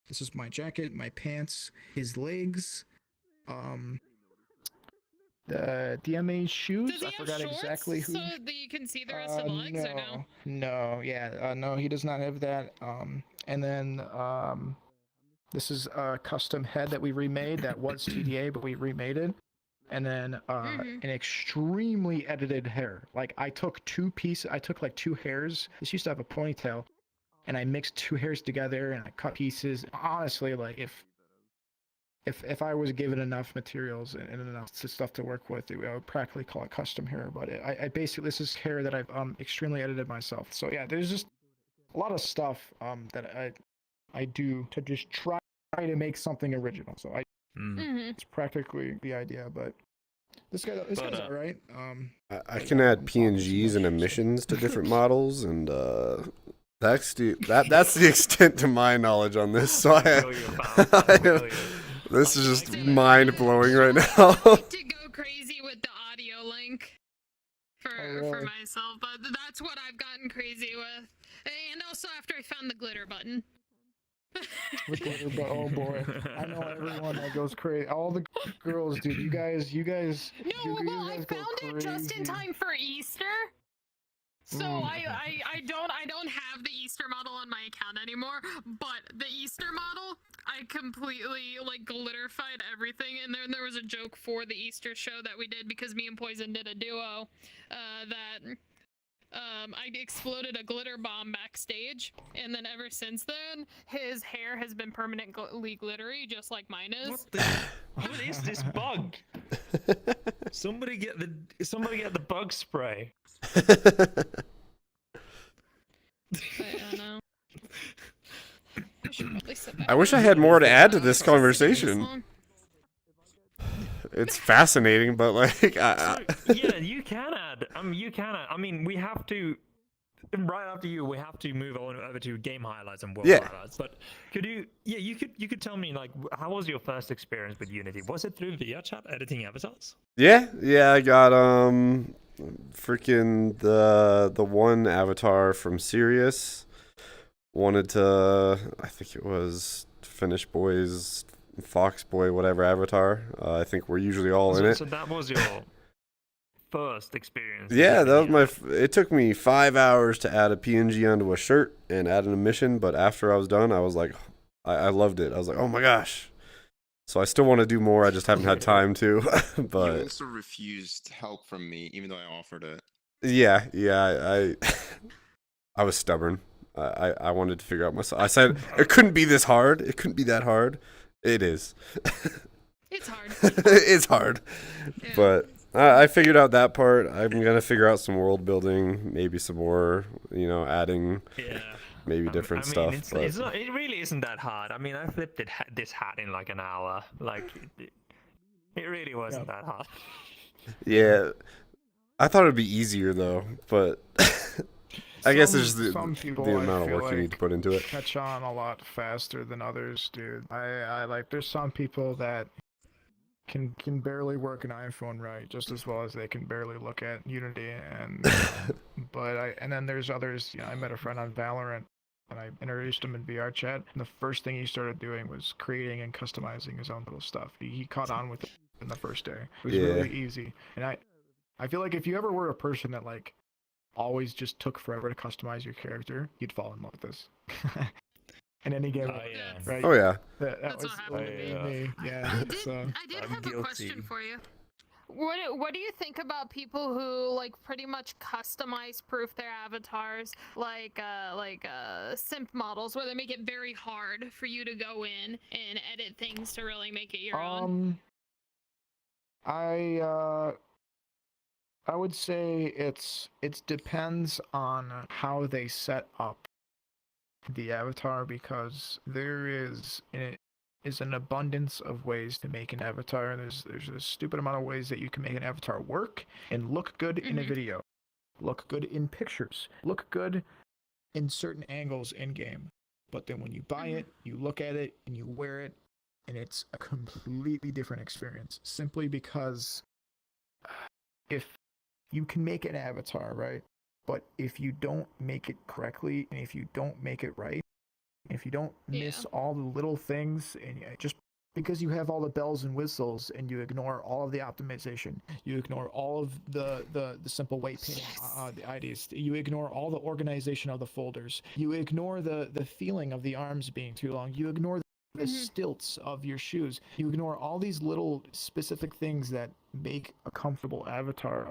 This is my jacket, my pants, his legs, the DMA shoes.
Does he
I
have
forgot
shorts
exactly who.
so that you can see the rest of the legs, or no?
No, yeah, no, he does not have that. And then this is a custom head that we remade that was TDA, but we remade it. And then
Mhm.
an extremely edited hair. Like I took like two hairs. This used to have a ponytail, and I mixed two hairs together and I cut pieces. Honestly, like if I was given enough materials and enough stuff to work with, I would practically call it custom hair. But I basically, this is hair that I've extremely edited myself. So yeah, there's just a lot of stuff that I do to just try to make something original. So
Mm-hmm.
it's practically the idea, but this guy's all right.
I can add PNGs and emissions to different models, and that's the extent to my knowledge on this. So this is just mind blowing right now.
I like to go crazy with the audio link for
really?
myself, but that's what I've gotten crazy with. And also after I found the glitter button.
The glitter, but oh boy, I know everyone that goes crazy. All the girls, dude. You guys.
No,
you
well, I
guys go
found it just in
crazy.
time for Easter. So I don't have the Easter model on my account anymore, but the Easter model, I completely like glitterified everything, and then there was a joke for the Easter show that we did because me and Poison did a duo that I exploded a glitter bomb backstage, and then ever since then, his hair has been permanently glittery, just like mine is.
What is this bug? Somebody get the bug spray.
I know. I should probably sit back
I wish I
down.
had more to add to this
It's taking this
conversation.
long.
It's fascinating, but like,
Yeah, you can add. You can add. I mean, we have to. Right after you, we have to move on over to game highlights and world
Yeah.
highlights. But could you? Yeah, you could tell me like, how was your first experience with Unity? Was it through VRChat editing avatars?
yeah, I got freaking the one avatar from Sirius wanted to, I think it was Finnish Boys, Fox Boy, whatever avatar. I think we're usually all in it.
So that was your. first experience.
Yeah, that was
Yeah.
my. It took me 5 hours to add a PNG onto a shirt and add an emission, but after I was done, I was like, I loved it. I was like, oh my gosh. So I still want to do more. I just haven't had time to.
You
But
also refused help from me, even though I offered it.
yeah, I was stubborn. I wanted to figure out myself. I said it couldn't be this hard. It couldn't be that hard. It is.
It's hard.
It's hard.
Yeah.
But I figured out that part. I'm gonna figure out some world building, maybe some more, adding
Yeah.
maybe different stuff.
It's
but
not, it really isn't that hard. I mean, I flipped this hat in like an hour. Like, it really wasn't that hard.
yeah, I thought it'd be easier though, but I guess it's just the
people,
amount
I
of
feel
work you need to put into it.
catch on a lot faster than others, dude. I like. There's some people that can barely work an iPhone right, just as well as they can barely look at Unity. And and then there's others. I met a friend on Valorant, and I introduced him in VRChat. And the first thing he started doing was creating and customizing his own little stuff. He caught on with it in the first day. It was really easy. And I feel like if you ever were a person that like always just took forever to customize your character, you'd fall in love with this. In any game,
yeah.
right?
Oh yeah.
That
That's
was
what happened to
me. Yeah.
I did,
So
I did
I'm
have a
guilty.
question for you.
What do you think about people who like pretty much customize proof their avatars like simp models where they make it very hard for you to go in and edit things to really make it your own?
I would say it depends on how they set up the avatar, because there is an abundance of ways to make an avatar. There's a stupid amount of ways that you can make an avatar work and look good in a video, look good in pictures, look good in certain angles in game. But then when you buy it, you look at it and you wear it, and it's a completely different experience, simply because if you can make an avatar, right? But if you don't make it correctly, and if you don't make it right, if you don't miss all the little things, and just because you have all the bells and whistles and you ignore all of the optimization, you ignore all of the simple weight painting the IDs, you ignore all the organization of the folders, you ignore the feeling of the arms being too long, you ignore the stilts of your shoes, you ignore all these little specific things that make a comfortable avatar.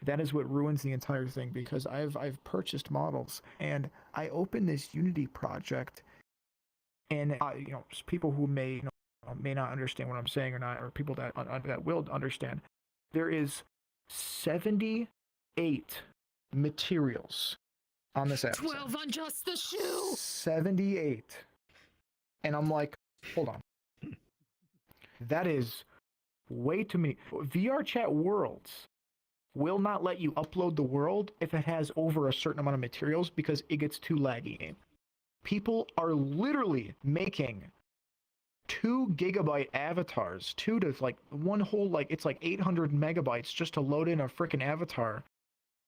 That is what ruins the entire thing, because I've purchased models and I opened this Unity project, and people who may not understand what I'm saying or not, or people that will understand, there is 78 materials on this avatar.
12 on just the shoe.
78. And I'm like, hold on. That is way too many. VRChat Worlds will not let you upload the world if it has over a certain amount of materials, because it gets too laggy. People are literally making 2 gigabyte avatars, one whole, it's like 800 megabytes just to load in a freaking avatar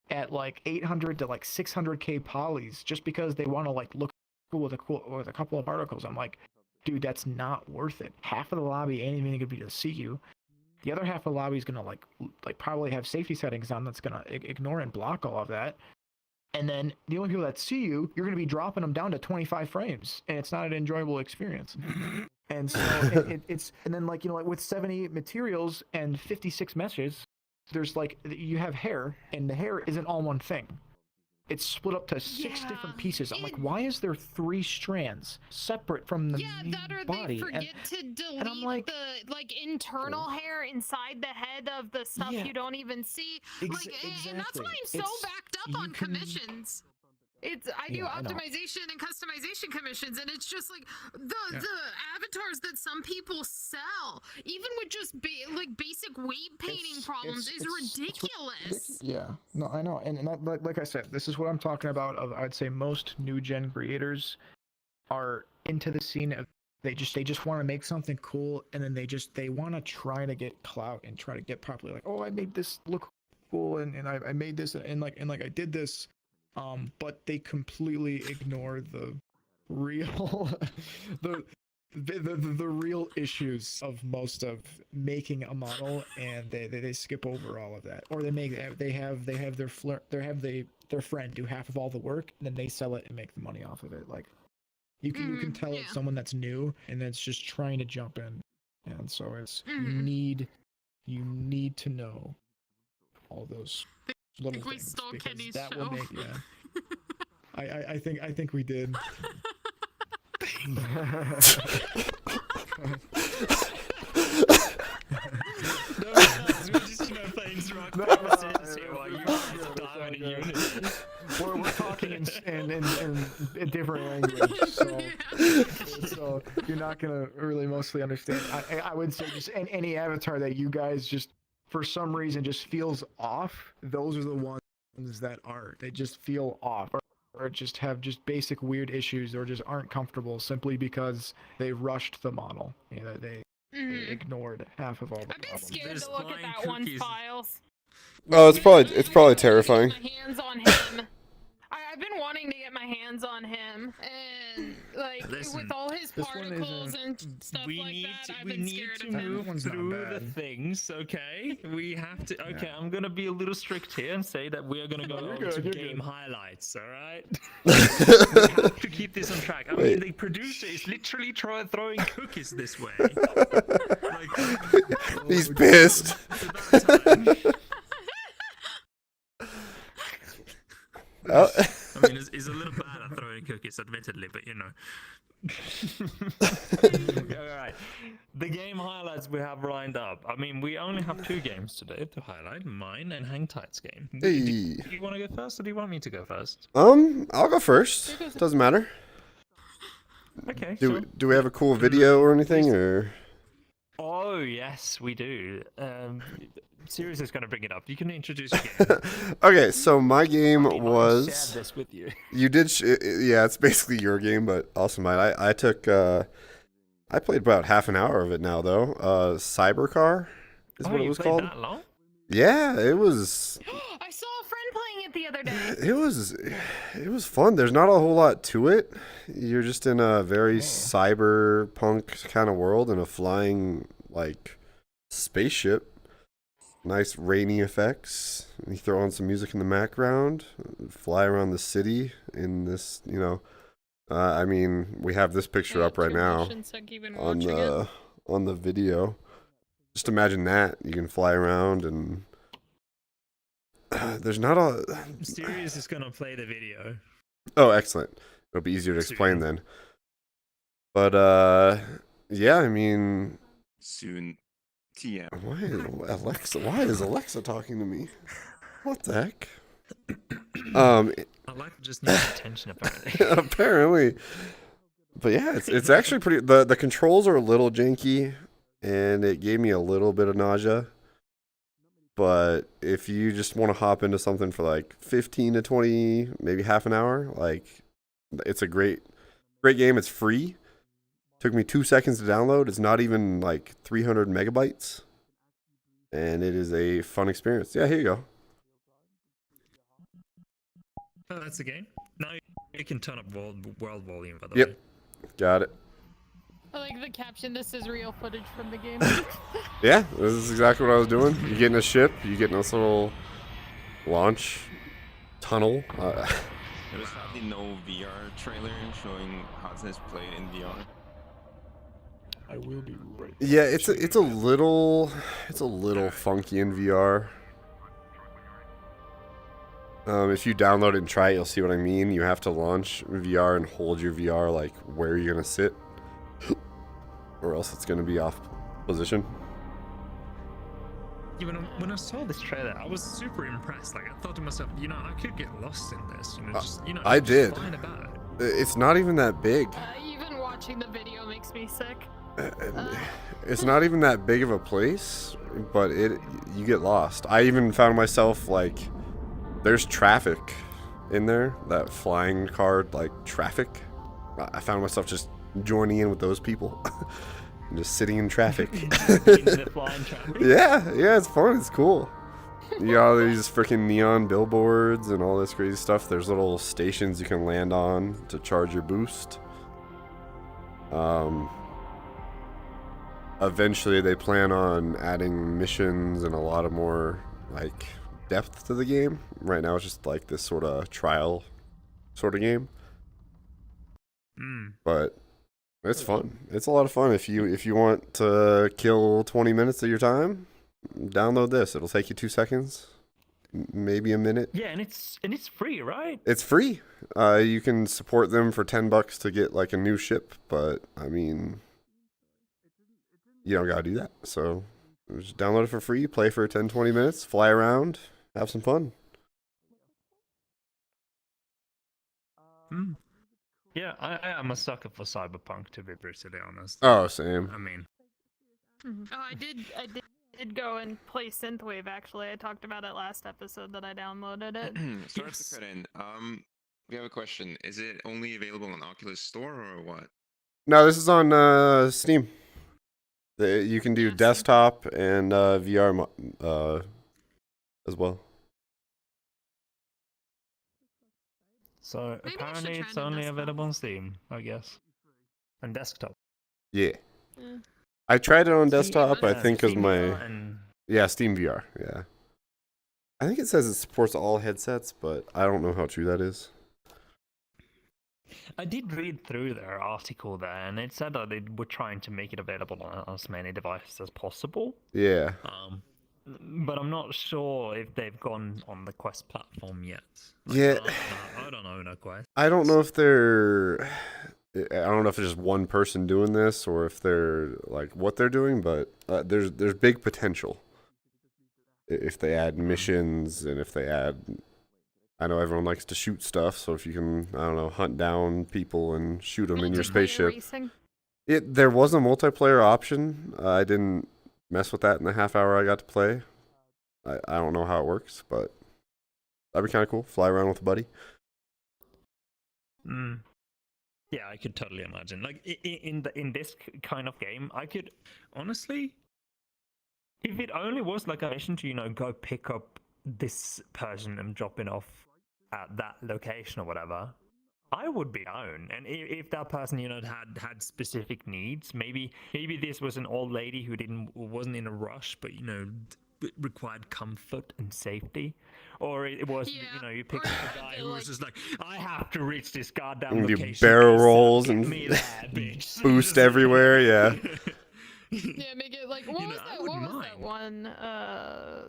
at like 800 to like 600k polys, just because they want to look cool with a couple of articles. I'm like, dude, that's not worth it. Half of the lobby ain't even gonna be to see you. The other half of the lobby is gonna like probably have safety settings on that's gonna ignore and block all of that. And then the only people that see you, you're gonna be dropping them down to 25 frames, and it's not an enjoyable experience. And so it's and then with 70 materials and 56 meshes, there's you have hair, and the hair isn't all one thing. It's split up to 6 different pieces. I'm like, why is there 3 strands separate from the main
that or
body?
they forget to delete the internal hair inside the head of the stuff you don't even see.
And that's why I'm so backed up on commissions. I do optimization and customization commissions, and it's just the avatars that some people sell, even with just basic weight painting problems, is ridiculous.
Yeah, no, I know, and like I said, this is what I'm talking about. I'd say most new gen creators are into the scene of they just want to make something cool, and then they want to try to get clout and try to get properly I made this look cool, and I made this and I did this. But they completely ignore the real the real issues of most of making a model, and they skip over all of that, or they have their friend do half of all the work, and then they sell it and make the money off of it. Like you can tell it's someone that's new and that's just trying to jump in, and so it's you need to know all those little
we
things
stole
because
Kenny's
that
show.
will make I think we did.
We're just playing rock paper scissors here while you guys are diving in unity.
We're talking in different language, so you're not gonna really mostly understand. I would say just any avatar that you guys just for some reason just feels off. Those are the ones that they just feel off. Or just have just basic weird issues, or just aren't comfortable simply because they rushed the model. You know, they ignored half of all the
I've been
problems.
scared to look at that one's files.
Oh, it's probably terrifying.
My hands on him. I've been wanting to get my hands on him, and like
Listen,
with all his particles and stuff like that, I've been scared of him.
Move through the things, okay? We have to. Okay, I'm gonna be a little strict here and say that we are gonna go over to game highlights. All right. We have to keep this on track. I mean, the producer is literally throwing cookies this way. Like,
He's pissed. Oh.
I mean, it's a little bad at throwing cookies, admittedly, but you know. Alright. The game highlights we have lined up. I mean, we only have 2 games today to highlight, mine and Hang Tight's game.
Hey.
Do you want to go first, or do you want me to go first?
I'll go first. Doesn't matter.
Okay.
Do we have a cool video or anything, or?
Oh yes, we do. Sirius is going to bring it up. You can introduce your game.
Okay, so my game was.
I shared this with you.
You did, yeah. It's basically your game, but also mine. I took. I played about half an hour of it now, though. Cybercar is what it was called.
That long?
Yeah, it was.
I saw a friend playing it the other day.
It was fun. There's not a whole lot to it. You're just in a very cyberpunk kind of world in a flying like spaceship. Nice rainy effects. You throw on some music in the background, fly around the city in this, you know. I mean, we have this picture up right now on the video. Just imagine that. You can fly around and there's not a...
Sirius is going to play the video.
Oh, excellent. It'll be easier to explain then. But, yeah, I mean...
Soon. TM.
Why is Alexa talking to me? What the heck?
Alexa just needs attention, apparently.
Apparently. But yeah, it's actually pretty... The controls are a little janky, and it gave me a little bit of nausea. But if you just want to hop into something for like 15 to 20, maybe half an hour, like, it's a great game. It's free. Took me 2 seconds to download. It's not even like 300 megabytes. And it is a fun experience. Yeah, here you go.
Oh, that's the game? Now you can turn up world volume, by the way.
Yep. Got it.
I like the caption, this is real footage from the game.
Yeah, this is exactly what I was doing. You get in a ship, you get in this little launch tunnel.
There's probably no VR trailer showing how this played in VR.
I will be right.
Yeah, it's a little funky in VR. If you download it and try it, you'll see what I mean. You have to launch VR and hold your VR like where you're gonna sit, or else it's gonna be off position.
Yeah, when I saw this trailer, I was super impressed. Like, I thought to myself, you know, I could get lost in this. You know, just
I did.
Flying about.
It's not even that big.
Even watching the video makes me sick.
It's not even that big of a place, but you get lost. I even found myself like, there's traffic in there, that flying car like traffic. I found myself just joining in with those people, and just sitting in traffic. Yeah, it's fun. It's cool. You got all these freaking neon billboards and all this crazy stuff. There's little stations you can land on to charge your boost. eventually they plan on adding missions and a lot of more like depth to the game. Right now it's just like this sort of trial sort of game. But it's fun. It's a lot of fun. If you want to kill 20 minutes of your time, download this. It'll take you 2 seconds, maybe a minute.
Yeah, and it's free, right?
It's free. You can support them for $10 to get like a new ship, but I mean, you don't gotta do that. So just download it for free, play for 10-20 minutes, fly around, have some fun.
Yeah, I am a sucker for Cyberpunk, to be brutally honest.
Oh, same.
I mean,
Oh, I did go and play Synthwave. Actually, I talked about it last episode that I downloaded it.
Sorry to cut in. We have a question. Is it only available on Oculus Store or what?
No, this is on Steam. You can do desktop and VR as well.
so
Maybe I should
apparently
try
it's
the
only
desktop.
available on Steam, I guess, and desktop.
Yeah.
Yeah.
I tried it on
Steam
desktop, I
VR,
think, because
Steam
my...
VR and
Yeah, Steam VR, yeah. I think it says it supports all headsets, but I don't know how true that is.
I did read through their article there, and it said that they were trying to make it available on as many devices as possible.
Yeah.
But I'm not sure if they've gone on the Quest platform yet.
Yeah.
I don't own a Quest.
I don't know if they're... I don't know if it's just one person doing this or if they're like what they're doing, but there's big potential if they add missions and if they add. I know everyone likes to shoot stuff, so if you can, I don't know, hunt down people and shoot them in your
Multiplayer
spaceship.
racing?
There was a multiplayer option. I didn't mess with that in the half hour I got to play. I don't know how it works, but that'd be kind of cool. Fly around with a buddy.
Yeah, I could totally imagine. Like in this kind of game, I could honestly, if it only was like a mission to go pick up this person and drop it off at that location or whatever, I would be own. And if that person had specific needs, maybe this was an old lady who wasn't in a rush, but required comfort and safety, or it was you pick up a guy who was just like, I have to reach this goddamn
And do
location.
barrel
ASAP,
rolls
get
and
me there, bitch.
boost everywhere. Yeah.
Yeah, make it like what was that one? I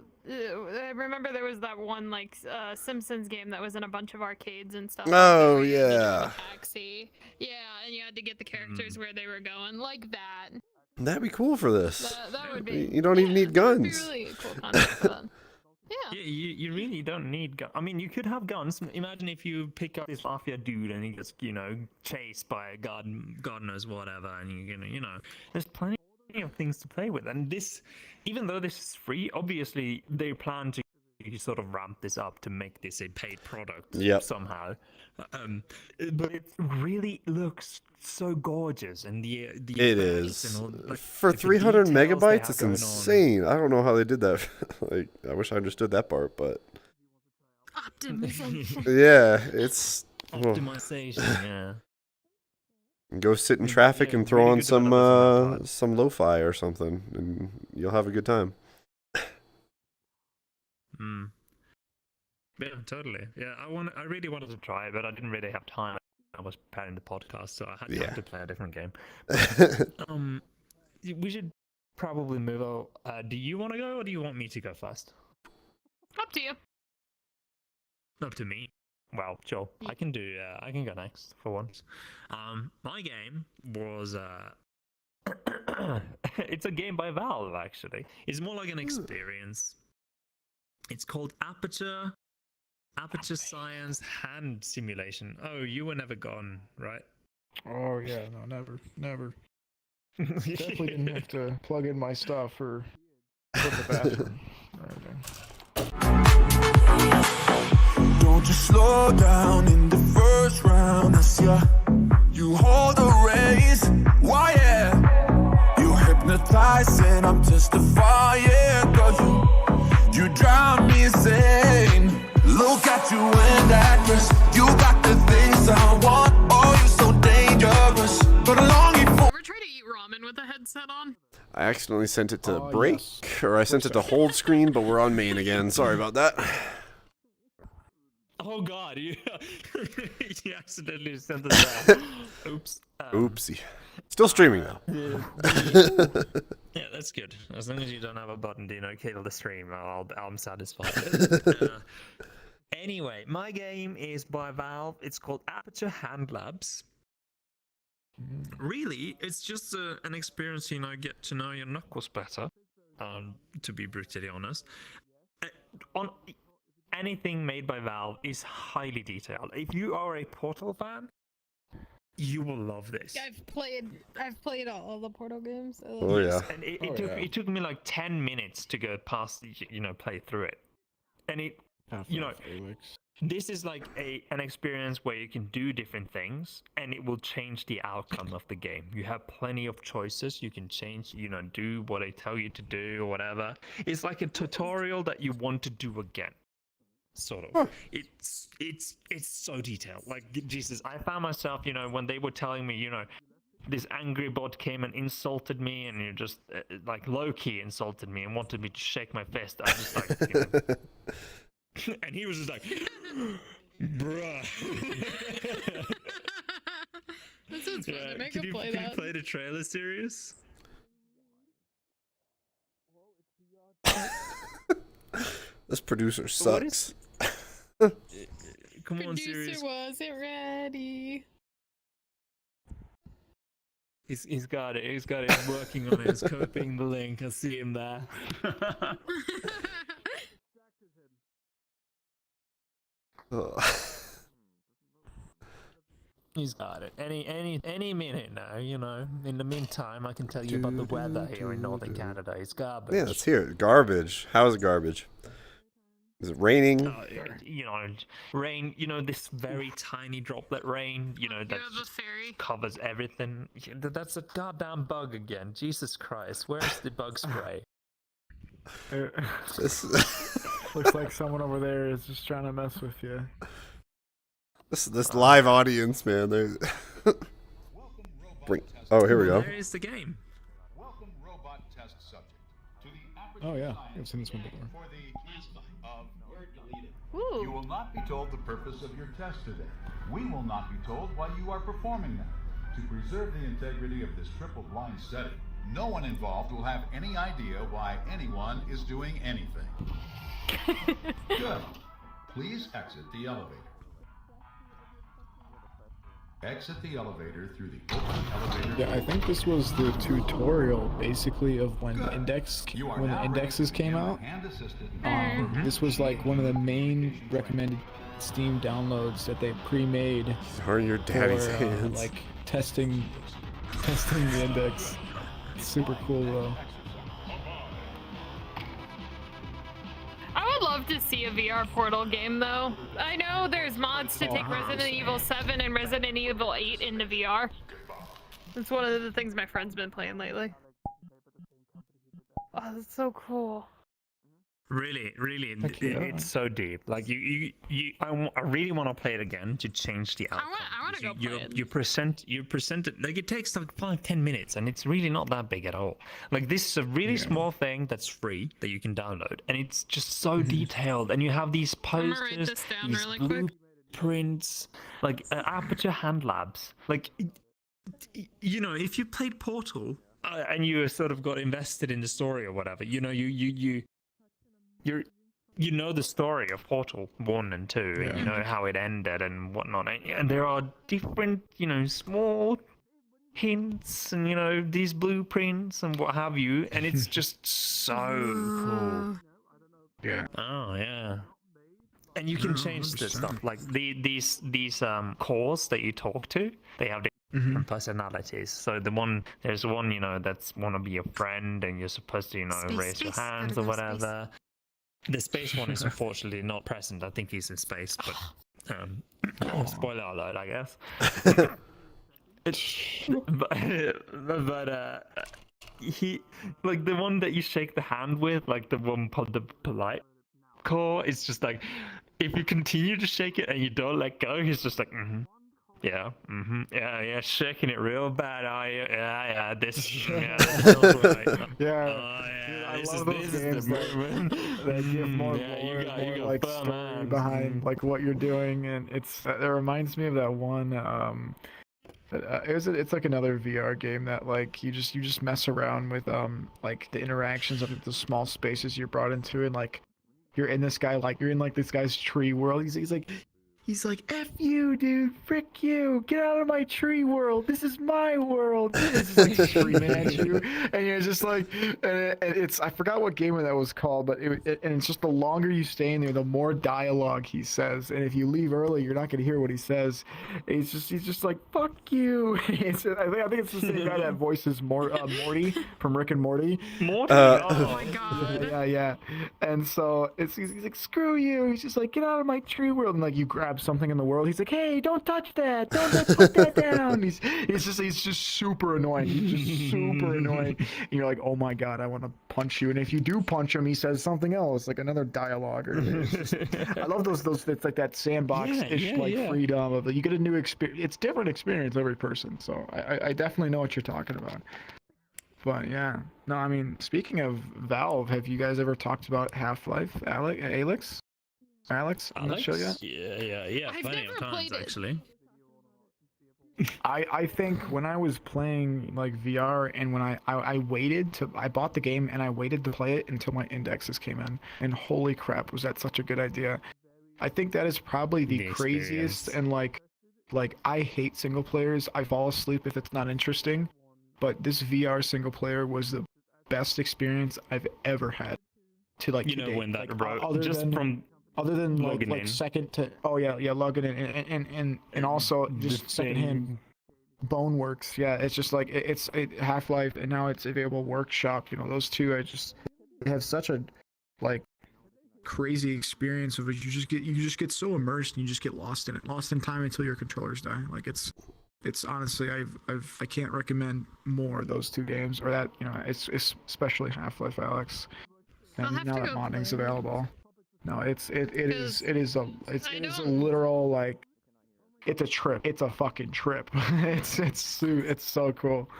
remember there was that one like Simpsons game that was in a bunch of arcades and stuff.
Oh,
where you had to drive
yeah.
a taxi. Yeah, and you had to get the characters where they were going, like that.
That'd be cool for this.
That would be.
You don't even need
That would be
guns.
really cool concept for that. Yeah.
You really don't need guns. I mean, you could have guns. Imagine if you pick up this mafia dude and he gets, chased by a God knows whatever, and you're gonna, there's plenty of things to play with. And this, even though this is free, obviously they plan to sort of ramp this up to make this a paid product somehow. But it really looks so gorgeous, and the
It
effects
is.
and all, like,
For
the
300
details they
megabytes,
have
it's
going on.
insane. I don't know how they did that. Like, I wish I understood that part, but
Optimization.
yeah, it's
Optimization, yeah.
go sit in traffic
Yeah,
and throw
really
on
good developers on that
some lo-fi or something, and you'll have a good time.
Yeah, totally. Yeah, I really wanted to try it, but I didn't really have time. I was preparing the podcast, so I had time to play a different game. We should probably move on. Do you want to go, or do you want me to go first?
Up to you.
Up to me. Well, sure. I can do. I can go next for once. My game was. It's a game by Valve, actually. It's more like an experience. It's called Aparture Science Hand Simulation. Oh, you were never gone, right?
Oh yeah, no, never. Definitely didn't have to plug in my stuff or go to the bathroom.
Don't you slow down in the first round. That's you hold the reins. Why you hypnotize and I'm testifying. Cause you drive me insane. Look at you in that dress. You got the things I want. Oh, you're so dangerous. But longing for.
Ever try to eat ramen with a headset on?
I accidentally sent it to
Oh,
break,
yes.
or I sent it to hold screen, but we're on main again. Sorry about that.
Oh god, you, you accidentally sent it there. Oops.
Oopsie. Still streaming though.
Yeah, that's good. As long as you don't have a button, do not kill the stream, I'm satisfied. Anyway, my game is by Valve. It's called Aparture Hand Labs. Really, it's just an experience, you know, get to know your knuckles better. To be brutally honest, on anything made by Valve is highly detailed. If you are a Portal fan, you will love this.
I've played all the Portal games.
Oh yeah.
And it took me like 10 minutes to go past, you know, play through it. And it, you know, this is like an experience where you can do different things and it will change the outcome of the game. You have plenty of choices. You can change, you know, do what they tell you to do or whatever. It's like a tutorial that you want to do again. Sort of. Huh. It's so detailed. Like, Jesus, I found myself, you know, when they were telling me, you know, this angry bot came and insulted me, and you just like low-key insulted me and wanted me to shake my fist. I just like, you know, and he was just like, bruh.
That sounds fun. Yeah, make him play that.
Can you play the trailer, Sirius?
This producer sucks.
Come on, Sirius.
Producer wasn't ready.
He's got it. He's got it. He's working on it. He's copying the link. I see him there. He's got it. Any minute now, you know. In the meantime, I can tell you about the weather here in northern Canada. It's garbage.
Yeah, let's hear it. Garbage. How is it garbage? Is it raining?
You know, rain. You know, this very tiny droplet rain. You know, that covers everything. That's a goddamn bug again. Jesus Christ, where's the bug spray?
Looks like someone over there is just trying to mess with you.
This live audience, man. Oh, here we go.
There is the game.
Oh yeah, I've seen this one before.
You will not be told the purpose of your test today. We will not be told why you are performing them. To preserve the integrity of this triple-blind study, no one involved will have any idea why anyone is doing anything. Good. Please exit the elevator. Exit the elevator through the open elevator.
Yeah, I think this was the tutorial, basically, of when the indexes came out. This was like one of the main recommended Steam downloads that they pre-made.
Are your daddy's hands?
Like testing the index. It's super cool though.
I would love to see a VR Portal game, though. I know there's mods to take Resident Evil 7 and Resident Evil 8 into VR. That's one of the things my friend's been playing lately. Oh, that's so cool.
Really, it's so deep. Like I really want to play it again to change the outcome.
I want to go play it.
You present it like it takes like 5-10 minutes, and it's really not that big at all. Like this is a really small thing that's free that you can download, and it's just so detailed. And you have these posters, these blueprints, like Aparture Hand Labs. Like, you know, if you played Portal and you sort of got invested in the story or whatever, you know, you know the story of Portal 1 and 2, and you know how it ended and whatnot, and there are different, you know, small hints and, you know, these blueprints and what have you, and it's just so cool.
Yeah.
Oh yeah. And you can change this stuff, like these cores that you talk to, they have different personalities. So there's one, you know, that's want to be a friend, and you're supposed to, you know, raise your hands or whatever. The space one is unfortunately not present. I think he's in space, but spoiler alert, I guess. but he, like the one that you shake the hand with, like the one the polite core, is just like, if you continue to shake it and you don't let go, he's just like, Yeah. Yeah. Shaking it real bad. Are you? Yeah. This. Yeah. That feels right.
I
This
love those games that give more lore, more like story behind like what you're doing, and it reminds me of that one. It's like another VR game that like you just mess around with like the interactions of the small spaces you're brought into, and like you're in this guy's tree world. He's like, F you, dude, frick you, get out of my tree world, this is my world. It's just like screaming at you, and you're just like, and it's, I forgot what game that was called, but and it's just the longer you stay in there, the more dialogue he says, and if you leave early, you're not gonna hear what he says. He's just like, fuck you. I think it's the same guy that voices Morty from Rick and Morty.
Morty.
Oh my god.
Yeah. And so he's like, screw you. He's just like, get out of my tree world, and like you grab something in the world, he's like, hey, don't touch that, don't put that down. He's just super annoying. He's just super annoying. And you're like, oh my god, I want to punch you. And if you do punch him, he says something else, like another dialogue. I love those. It's like that sandbox-ish freedom of you get a new experience. It's different experience every person. So I definitely know what you're talking about. But yeah, no, I mean, speaking of Valve, have you guys ever talked about Half-Life, Alex? I'm not sure yet.
Yeah.
I've
Plenty
never
of times
played it.
actually.
I think when I was playing like VR, and when I bought the game and I waited to play it until my indexes came in, and holy crap, was that such a good idea. I think that is probably the craziest, and like I hate single players. I fall asleep if it's not interesting, but this VR single player was the best experience I've ever had. To like,
when that
like,
bro, just from
other than
logging
like
in.
second to logging in and also just secondhand Boneworks. Yeah, it's just like it's Half-Life, and now it's available Workshop. Those two, I just have such a like crazy experience of it. You just get so immersed, and you just get lost in time until your controllers die. Like it's honestly, I can't recommend more of those two games, or that it's especially Half-Life, Alex. And now that modding's available. No, it is a literal, like, it's a trip. It's a fucking trip. It's so cool.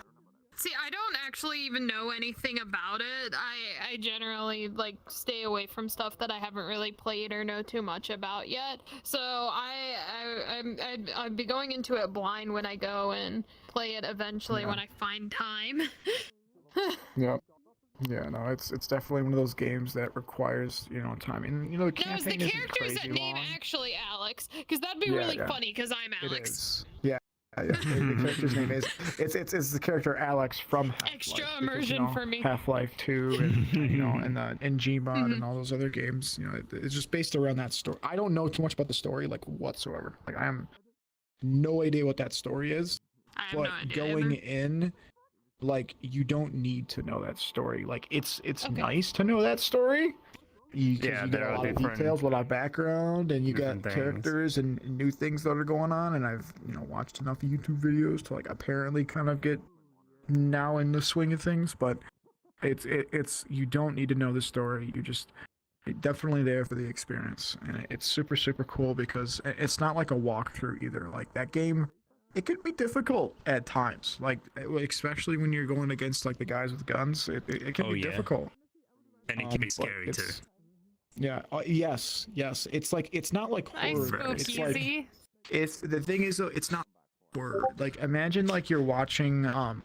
See, I don't actually even know anything about it. I generally like stay away from stuff that I haven't really played or know too much about yet. So I'd be going into it blind when I go and play it eventually when I find time.
Yep. Yeah, no, it's definitely one of those games that requires, time. And the campaign
is the
isn't
character's
crazy
name
long.
actually Alex? Because that'd be really funny, because I'm Alex.
It is. Yeah. The character's name is it's the character Alex from Half-Life,
extra immersion for me.
Half-Life 2 and and Gmod and all those other games. It's just based around that story. I don't know too much about the story, like, whatsoever. Like, I have no idea what that story is.
I have no idea
going
either.
in, like, you don't need to know that story. Like, it's nice to know that story. You get a lot of details, a lot of background, and you got characters and new things that are going on. And I've watched enough YouTube videos to like apparently kind of get now in the swing of things. But it's you don't need to know the story. You're definitely there for the experience, and it's super cool because it's not like a walkthrough either. Like, that game, it could be difficult at times, like especially when you're going against like the guys with guns. It can be difficult,
and it can be scary too.
Yeah. Yes. It's like, it's not like horror. It's like, the thing is though, it's not horror. Like, imagine like you're watching A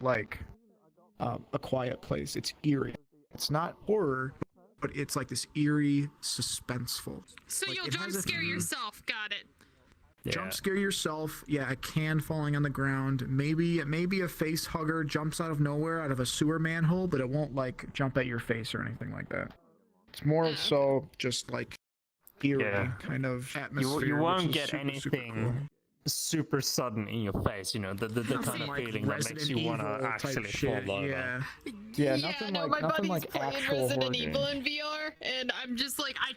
Quiet Place. It's eerie. It's not horror, but it's like this eerie, suspenseful.
So
like,
you'll jump scare yourself. Got it.
Yeah.
Jump scare yourself. Yeah, a can falling on the ground. Maybe a face hugger jumps out of nowhere, out of a sewer manhole, but it won't like jump at your face or anything like that. It's more so just like eerie kind of atmosphere.
You won't get anything super sudden in your face. The kind of
like
feeling that makes you want to actually fall over.
Yeah, nothing like actual
Resident Evil in VR, and I'm just like, I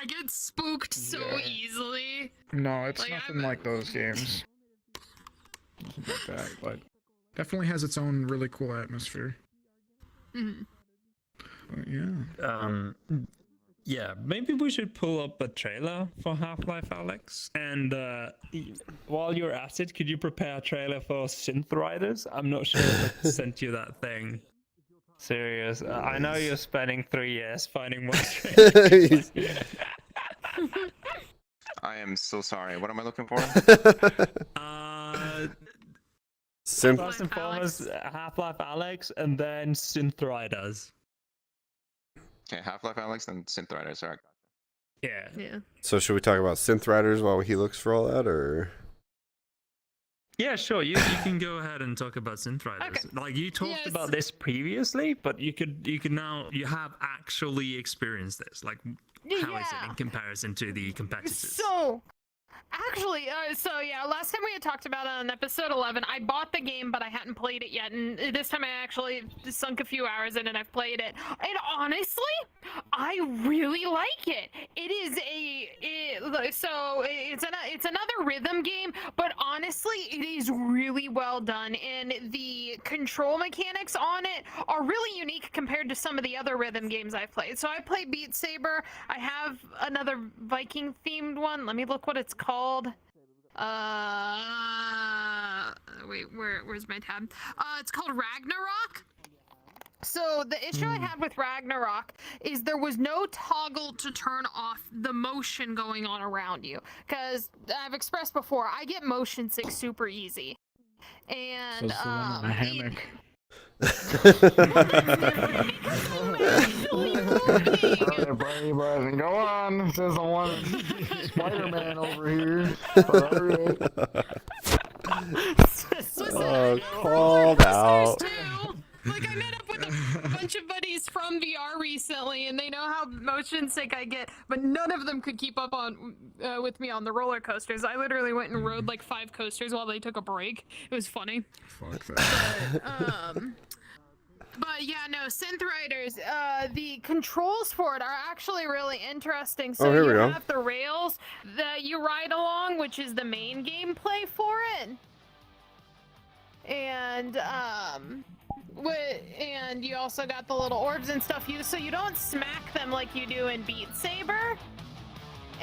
get spooked so easily.
No, it's nothing like those games. Nothing like that, but definitely has its own really cool atmosphere.
Mm-hmm.
But yeah.
Yeah, maybe we should pull up a trailer for Half-Life Alex. And while you're at it, could you prepare a trailer for Synth Riders? I'm not sure if I sent you that thing. Serious. I know you're spending 3 years finding one trailer.
I am so sorry. What am I looking for?
Synth.
First and foremost, Half-Life Alex, and then Synth Riders.
Okay, Half-Life Alex and Syntyriel. Sorry.
Yeah.
Yeah.
So should we talk about Synth Riders while he looks for all that, or?
Yeah, sure. You can go ahead and talk about Synth Riders.
Okay.
Like you talked
Yes.
about this previously, but you have actually experienced this. Like, how is it in comparison to the competitors?
So, actually, last time we had talked about it on episode 11, I bought the game, but I hadn't played it yet, and this time I actually sunk a few hours in and I've played it. And honestly, I really like it. It's another rhythm game, but honestly, it is really well done, and the control mechanics on it are really unique compared to some of the other rhythm games I've played. So I play Beat Saber. I have another Viking themed one. Let me look what it's called. Wait, where's my tab? It's called Ragnarok. So the issue I had with Ragnarok is there was no toggle to turn off the motion going on around you. Because I've expressed before, I get motion sick super easy. And
So it's the one in the hammock. But go on, says the one Spider-Man over here.
Called out.
Like, I met up with a bunch of buddies from VR recently, and they know how motion sick I get, but none of them could keep up on with me on the roller coasters. I literally went and rode like 5 coasters while they took a break. It was funny.
Fuck that.
But yeah, no, Synth Riders, the controls for it are actually really interesting. So
Oh, here we
you
go.
have the rails that you ride along, which is the main gameplay for it. And and you also got the little orbs and stuff. So you don't smack them like you do in Beat Saber.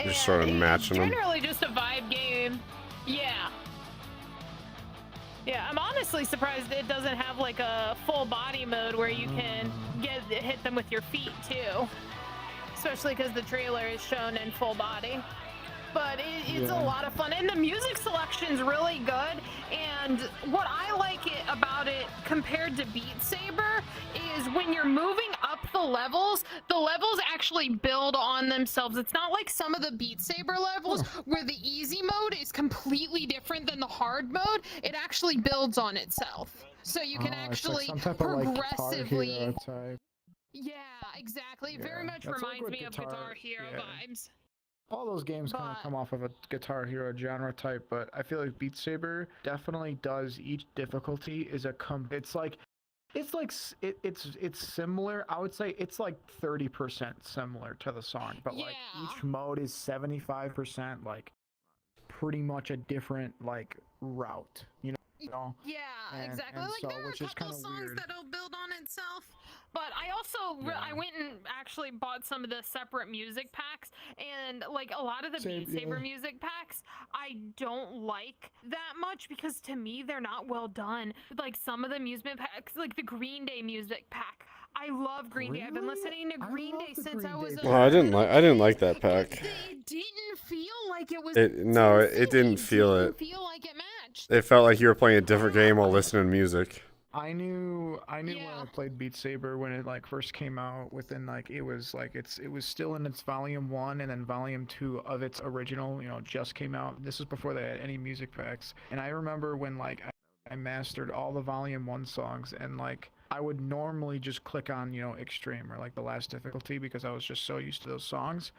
Just sort of
And
matching them.
It's generally just a vibe game. Yeah. Yeah, I'm honestly surprised it doesn't have like a full body mode where you can hit them with your feet too. Especially because the trailer is shown in full body. But it's a lot of fun, and the music selection's really good. And what I like about it compared to Beat Saber is when you're moving up the levels actually build on themselves. It's not like some of the Beat Saber levels where the easy mode is completely different than the hard mode. It actually builds on itself, so you can actually
it's like some type of, like, Guitar
progressively.
Hero type.
Yeah, exactly. It very
Yeah,
much
that's like
reminds
what
me of Guitar Hero vibes.
All those games kind of come off of a Guitar Hero genre type, but I feel like Beat Saber definitely does. Each difficulty is it's similar. I would say it's like 30% similar to the song, but like each mode is 75% like pretty much a different like route, you know?
Yeah, exactly.
And
like
so,
there are a
which is
couple
kinda
songs
weird.
that'll build on itself. But I also I went and actually bought some of the separate music packs, and like a lot of the Beat Saber music packs I don't like that much because to me they're not well done. Like some of the music packs, like the Green Day music pack. I love Green Day. I've been listening to Green Day since I was
Well, I didn't like that pack.
It didn't feel like it was.
It didn't feel it.
Feel like it matched.
It felt like you were playing a different game while listening to music.
I knew when I played Beat Saber when it like first came out. Within like it was still in its volume 1, and then volume 2 of its original, just came out. This was before they had any music packs. And I remember when like I mastered all the volume 1 songs, and like I would normally just click on extreme or like the last difficulty because I was just so used to those songs.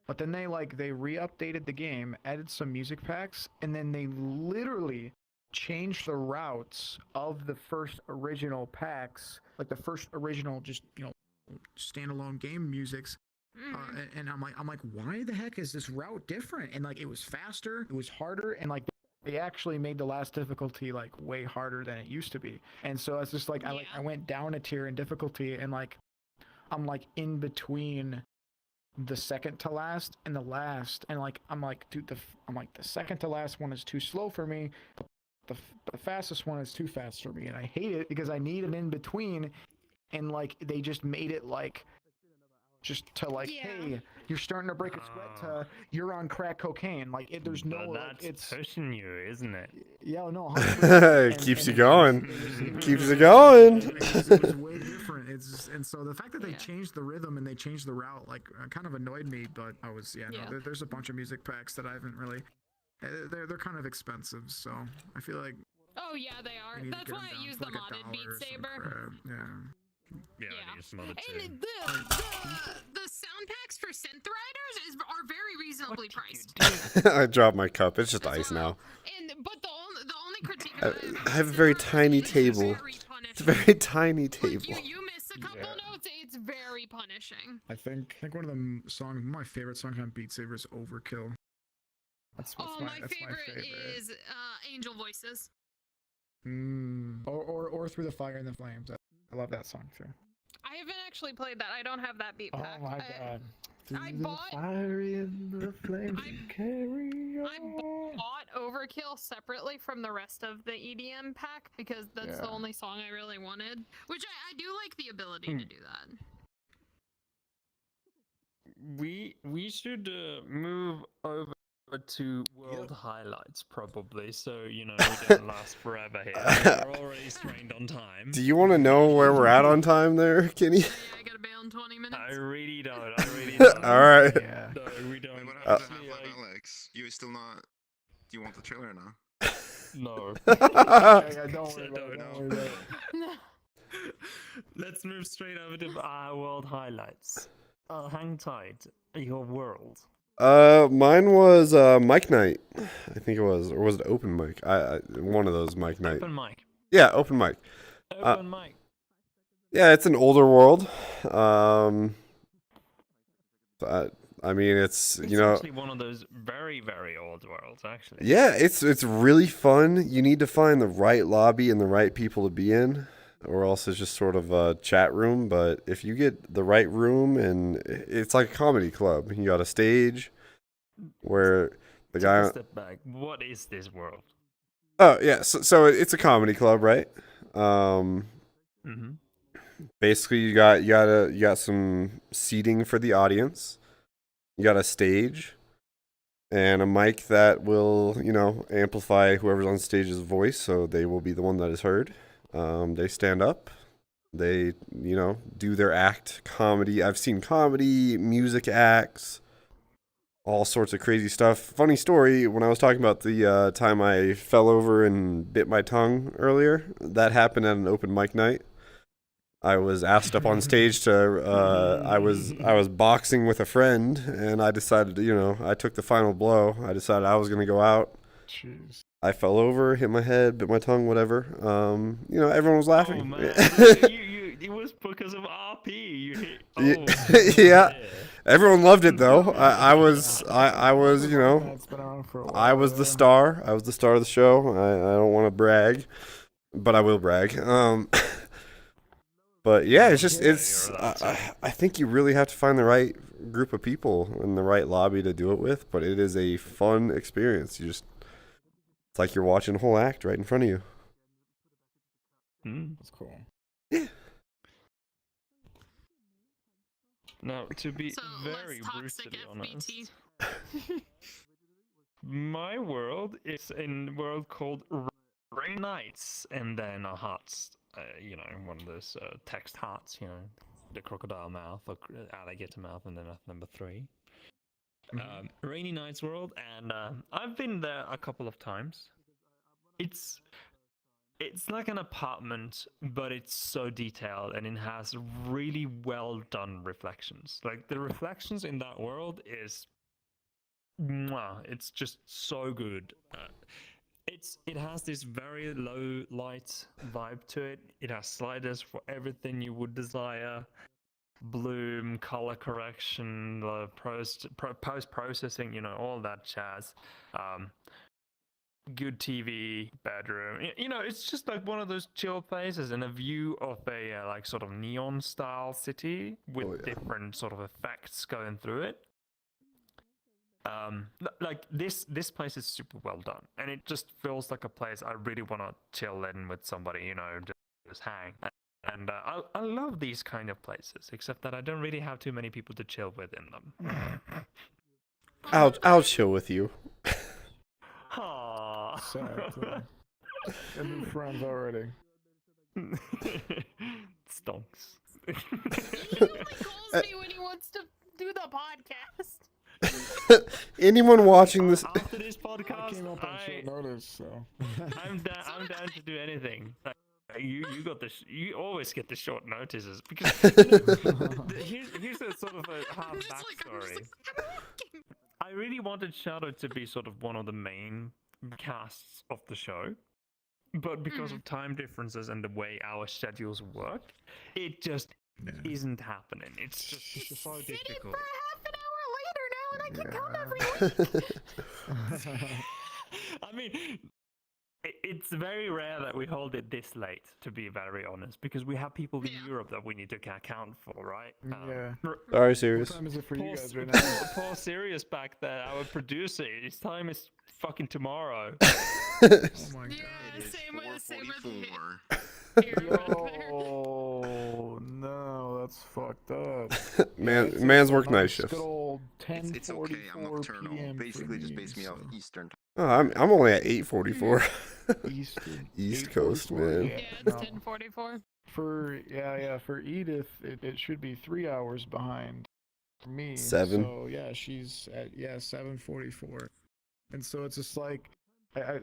But then they re-updated the game, added some music packs, and then they literally changed the routes of the first original packs, like the first original just standalone game musics. And I'm like, why the heck is this route different? And like it was faster, it was harder, and like they actually made the last difficulty like way harder than it used to be. And so it's just like I went down a tier in difficulty, and like I'm like in between the second to last and the last, and like I'm like, dude, the second to last one is too slow for me. The fastest one is too fast for me, and I hate it because I need an in between, and like they just made it like just to like, hey, you're starting to break a sweat to you're on crack cocaine. Like there's no
But
like,
that's
it's
pushing you, isn't it?
yeah, no,
It keeps you going. Keeps it going.
It was way different. And so the fact that they changed the rhythm and they changed the route like kind of annoyed me. But I was no, there's a bunch of music packs that I haven't really. They're kind of expensive, so I feel like.
Oh yeah, they are. That's why I use the modded Beat Saber.
Yeah, I use modded too.
And the sound packs for synth riders are very reasonably priced.
I dropped my cup. It's just ice now.
But the only critique
I have a very tiny table. It's a very tiny table.
Like you miss a couple notes, it's very punishing.
I think one of the songs, my favorite songs on Beat Saber is Overkill. That's
my favorite is Angel Voices.
Or Through the Fire and the Flames. I love that song too.
I haven't actually played that. I don't have that beat pack.
Oh my god.
I bought
fire in the flames carry on.
I bought Overkill separately from the rest of the EDM pack because that's the only song I really wanted.
Which I do like the ability to do that.
We should move over to world highlights probably, so we don't last forever here. We're already strained on time.
Do you want to know where we're at on time there, Kenny?
Yeah, I gotta bail in 20 minutes.
I really don't.
All right.
Yeah.
No, we don't.
What happened to Half-Life Alex? You still not? Do you want the trailer now?
No.
Don't worry about it.
Let's move straight over to our world highlights. Hang tight. Your world.
Mine was mic night. I think it was, or was it open mic? I one of those mic night.
Open mic.
Yeah, open mic.
Open mic.
Yeah, it's an older world. I mean, it's
actually one of those very, very old worlds, actually.
Yeah, it's really fun. You need to find the right lobby and the right people to be in, or else it's just sort of a chat room. But if you get the right room, and it's like a comedy club, you got a stage where the guy.
Take a step back. What is this world?
Oh yeah, so it's a comedy club, right? Basically, you got some seating for the audience. You got a stage and a mic that will, amplify whoever's on stage's voice, so they will be the one that is heard. They stand up. They, do their act, comedy. I've seen comedy, music acts, all sorts of crazy stuff. Funny story, when I was talking about the time I fell over and bit my tongue earlier, that happened at an open mic night. I was asked up on stage to, I was boxing with a friend, and I decided, I took the final blow. I decided I was going to go out.
Jeez.
I fell over, hit my head, bit my tongue, whatever. Everyone was laughing.
Oh, man. It was because of RP.
Yeah. Everyone loved it, though. I was, I was the star. I was the star of the show. I don't want to brag, but I will brag. But yeah, I think you really have to find the right group of people and the right lobby to do it with, but it is a fun experience. It's like you're watching a whole act right in front of you.
That's cool.
Yeah.
Now, to be very brutally honest, my world is a world called Rain Nights, and then a hearts. One of those text hearts, the crocodile mouth or alligator mouth, and then number 3. Rainy Nights World, and I've been there a couple of times. It's like an apartment, but it's so detailed, and it has really well done reflections. Like the reflections in that world is, it's just so good. It has this very low light vibe to it. It has sliders for everything you would desire. Bloom, color correction, post-processing, all that jazz. good TV, bedroom. You know, it's just like one of those chill places and a view of a like sort of neon style city with different sort of effects going through it. Like this place is super well done, and it just feels like a place I really want to chill in with somebody, you know, just hang. And I love these kind of places, except that I don't really have too many people to chill with in them.
I'll chill with you.
Aww.
Sad. And new friends already.
Stonks.
He only calls me when he wants to do the podcast.
Anyone watching this?
After this podcast,
I came up on short notice, so
I'm down to do anything. You got you always get the short notices because here's a sort of a half backstory. I really wanted Shadow to be sort of one of the main casts of the show, but because of time differences and the way our schedules work, it just isn't happening. It's just so difficult.
For half an hour later now, and I can come every week.
I mean, it's very rare that we hold it this late, to be very honest, because we have people in Europe that we need to account for, right?
Sorry, Sirius.
What time is it for you guys right now?
Poor Sirius back there, our producer. His time is fucking tomorrow.
Oh my god.
Yeah, same with me.
Oh no, that's fucked up.
Man's work night shift.
Good old 10:44
It's okay, I'm nocturnal.
PM
Basically, just
me,
base me off
so.
Eastern time.
Oh, I'm only at 8:44.
Eastern.
East Coast, man.
Yeah, it's 10:44.
For Edith, it should be 3 hours behind for me.
7.
So yeah, she's at 7:44, and so it's just like.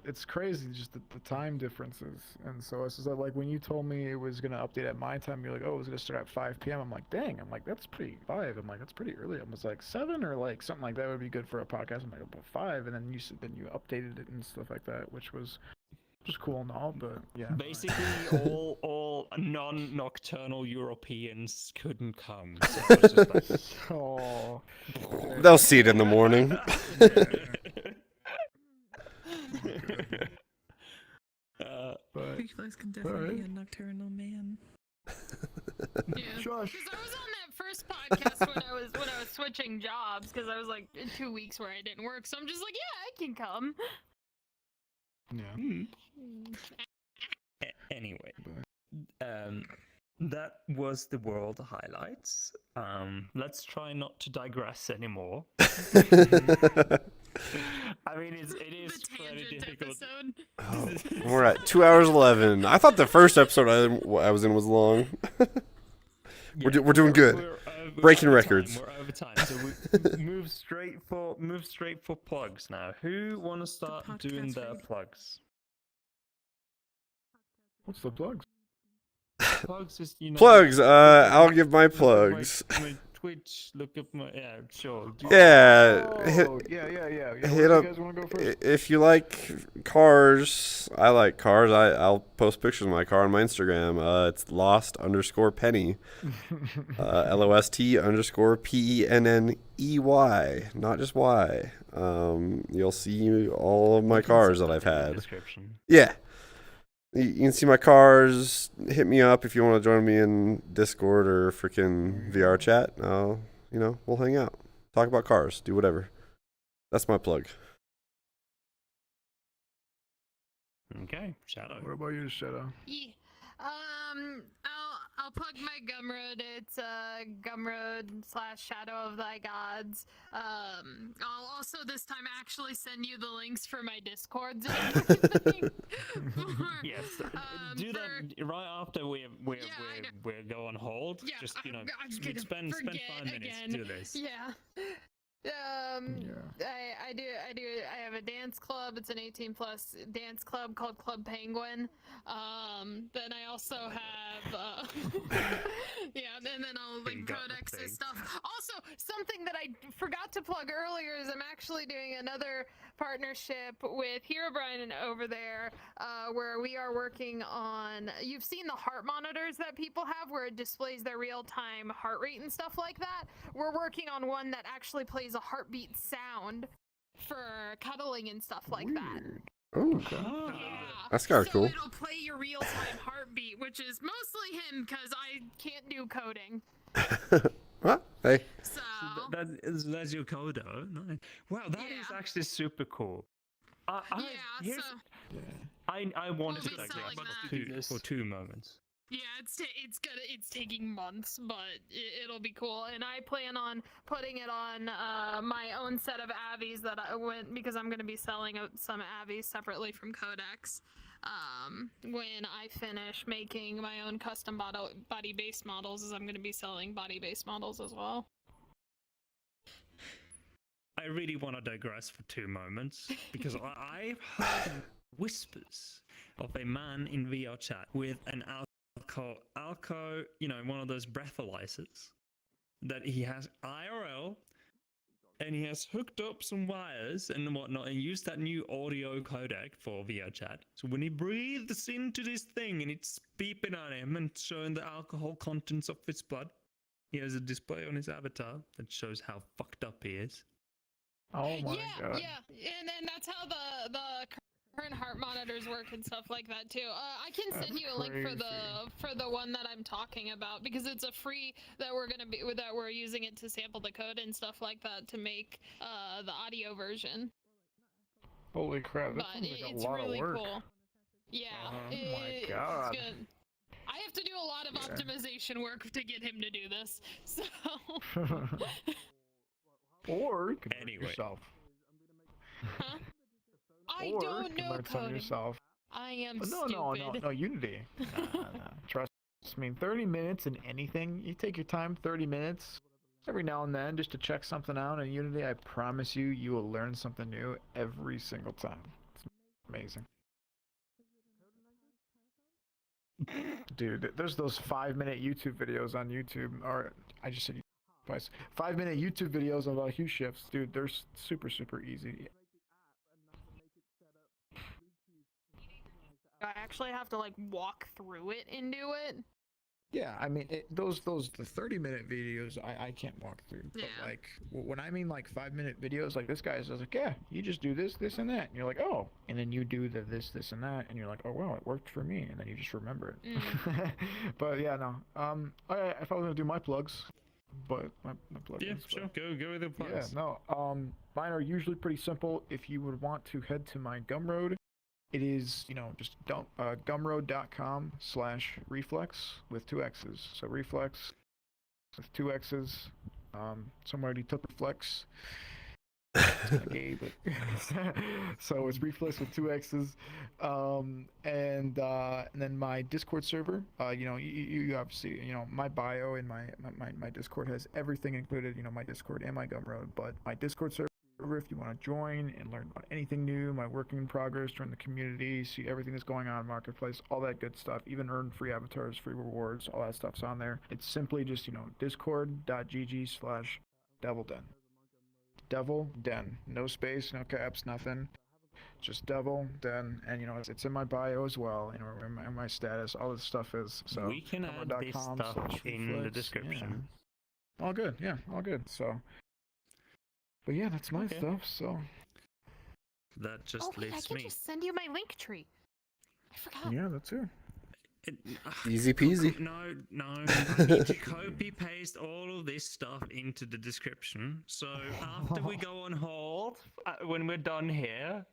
It's crazy, just the time differences, and so it's just like when you told me it was gonna update at my time, you're like, oh, it was gonna start at 5 p.m. I'm like, dang, that's pretty 5. I'm like, that's pretty early. I was like 7 or like something like that would be good for a podcast. I'm like, about 5, and then you updated it and stuff like that, which was cool and all, but yeah.
Basically, all non-nocturnal Europeans couldn't come. So it was just like,
Oh,
They'll see it in the morning.
but
Reflex can definitely be a nocturnal man.
Yeah,
Josh.
because I was on that first podcast when I was switching jobs, because I was like in 2 weeks where I didn't work, so I'm just like, yeah, I can come.
Yeah.
Anyway, that was the world highlights. Let's try not to digress anymore. I mean, it is
The
pretty
tangent
difficult.
episode.
Oh, we're at 2 hours 11. I thought the first episode I was in was long. We're doing good.
We're
Breaking
over
records.
Time. We're over time, so we move straight for plugs now. Who want to start doing their plugs?
What's the plugs?
Plugs is
Plugs. I'll give my
look at
plugs.
My Twitch. Look at my sure.
Yeah.
Oh, yeah.
Hit
Where
up.
do you guys want to go first?
If you like cars, I like cars. I'll post pictures of my car on my Instagram. It's lost_penny. LOST_PENNEY. Not just Y. You'll see all of my cars that I've had.
Description.
Yeah. You can see my cars. Hit me up if you want to join me in Discord or freaking VRChat. We'll hang out. Talk about cars. Do whatever. That's my plug.
Okay, Shadow.
What about you, Shadow?
Yeah. I'll plug my Gumroad. It's Gumroad/Shadow of Thy Gods. I'll also this time actually send you the links for my Discords and everything.
Yes, do that right after we go on hold.
Yeah,
just
I'm just
spend
gonna
5 minutes
again.
do this.
Yeah. I have a dance club. It's an 18+ dance club called Club Penguin. Then I also have and then I'll link codex and stuff. Also, something that I forgot to plug earlier is I'm actually doing another partnership with Hero Brian over there, where we are working on. You've seen the heart monitors that people have, where it displays their real-time heart rate and stuff like that. We're working on one that actually plays a heartbeat sound for cuddling and stuff like that.
Oh,
Yeah.
that's kind of
So
cool.
it'll play your real-time heartbeat, which is mostly him because I can't do coding.
What? Hey.
So
That's your coder. Nice. Wow, that is
Yeah.
actually super cool.
yeah, so
I wanted
We'll
to
be
like
selling
that
that.
for 2 moments.
Yeah, it's taking months, but it'll be cool. And I plan on putting it on my own set of Avies that I went because I'm gonna be selling some Avies separately from Codex. When I finish making my own custom body-based models, as I'm gonna be selling body-based models as well.
I really want to digress for 2 moments because I've heard whispers of a man in VRChat with an alco, you know, one of those breathalyzers that he has IRL, and he has hooked up some wires and whatnot and used that new audio codec for VRChat. So when he breathes into this thing and it's beeping at him and showing the alcohol contents of his blood, he has a display on his avatar that shows how fucked up he is.
Oh my god.
Yeah, and then that's how the current heart monitors work and stuff like that too. I can send you a link for the one that I'm talking about because it's a free that we're using it to sample the code and stuff like that to make the audio version.
Holy crap! That
But
sounds like a
it's
lot
really
of work.
cool. Yeah.
Oh my
it's
god.
good. I have to do a lot of optimization work to get him to do this. So.
Or you could
Anyway.
learn yourself.
Huh? I
Or
don't
you
know
can learn some
coding.
yourself.
I am
No, Unity. Nah. Trust me, 30 minutes in anything, you take your time, 30 minutes, every now and then, just to check something out in Unity, I promise you, you will learn something new every single time. It's amazing. Dude, there's those 5-minute YouTube videos on YouTube, or I just said twice. 5-minute YouTube videos about hue shifts, dude, they're super, super easy.
I actually have to like walk through it and do it.
Yeah, I mean, the 30-minute videos, I can't walk through. But like, when I mean like 5-minute videos, like this guy says like, yeah, you just do this, this, and that, and you're like, oh, and then you do the this, and that, and you're like, oh wow, it worked for me, and then you just remember it. But yeah, no. If I was gonna do my plugs, but my plugins.
Yeah, sure. Go with the plugs.
Yeah, no. Mine are usually pretty simple. If you would want to head to my Gumroad, it is, just gumroad.com/reflex with 2 X's. So reflex with 2 X's. Somebody took the flex. Gay, but so it's reflex with 2 X's. And then my Discord server. You obviously, my bio and my Discord has everything included. My Discord and my Gumroad. But my Discord server, if you want to join and learn about anything new, my work in progress, join the community, see everything that's going on in Marketplace, all that good stuff, even earn free avatars, free rewards, all that stuff's on there. It's simply just, discord.gg/devilden. Devil Den. No space, no caps, nothing. Just Devil Den, and it's in my bio as well, in my status, all this stuff is. So
we can add this stuff in the description.
Yeah. All good, yeah, all good. So. But yeah, that's my stuff, so...
That just leaves
I can
me.
just send you my link tree. I forgot.
Yeah, that's it.
Easy peasy.
No. I need to copy paste all of this stuff into the description. So after we go on hold, when we're done here,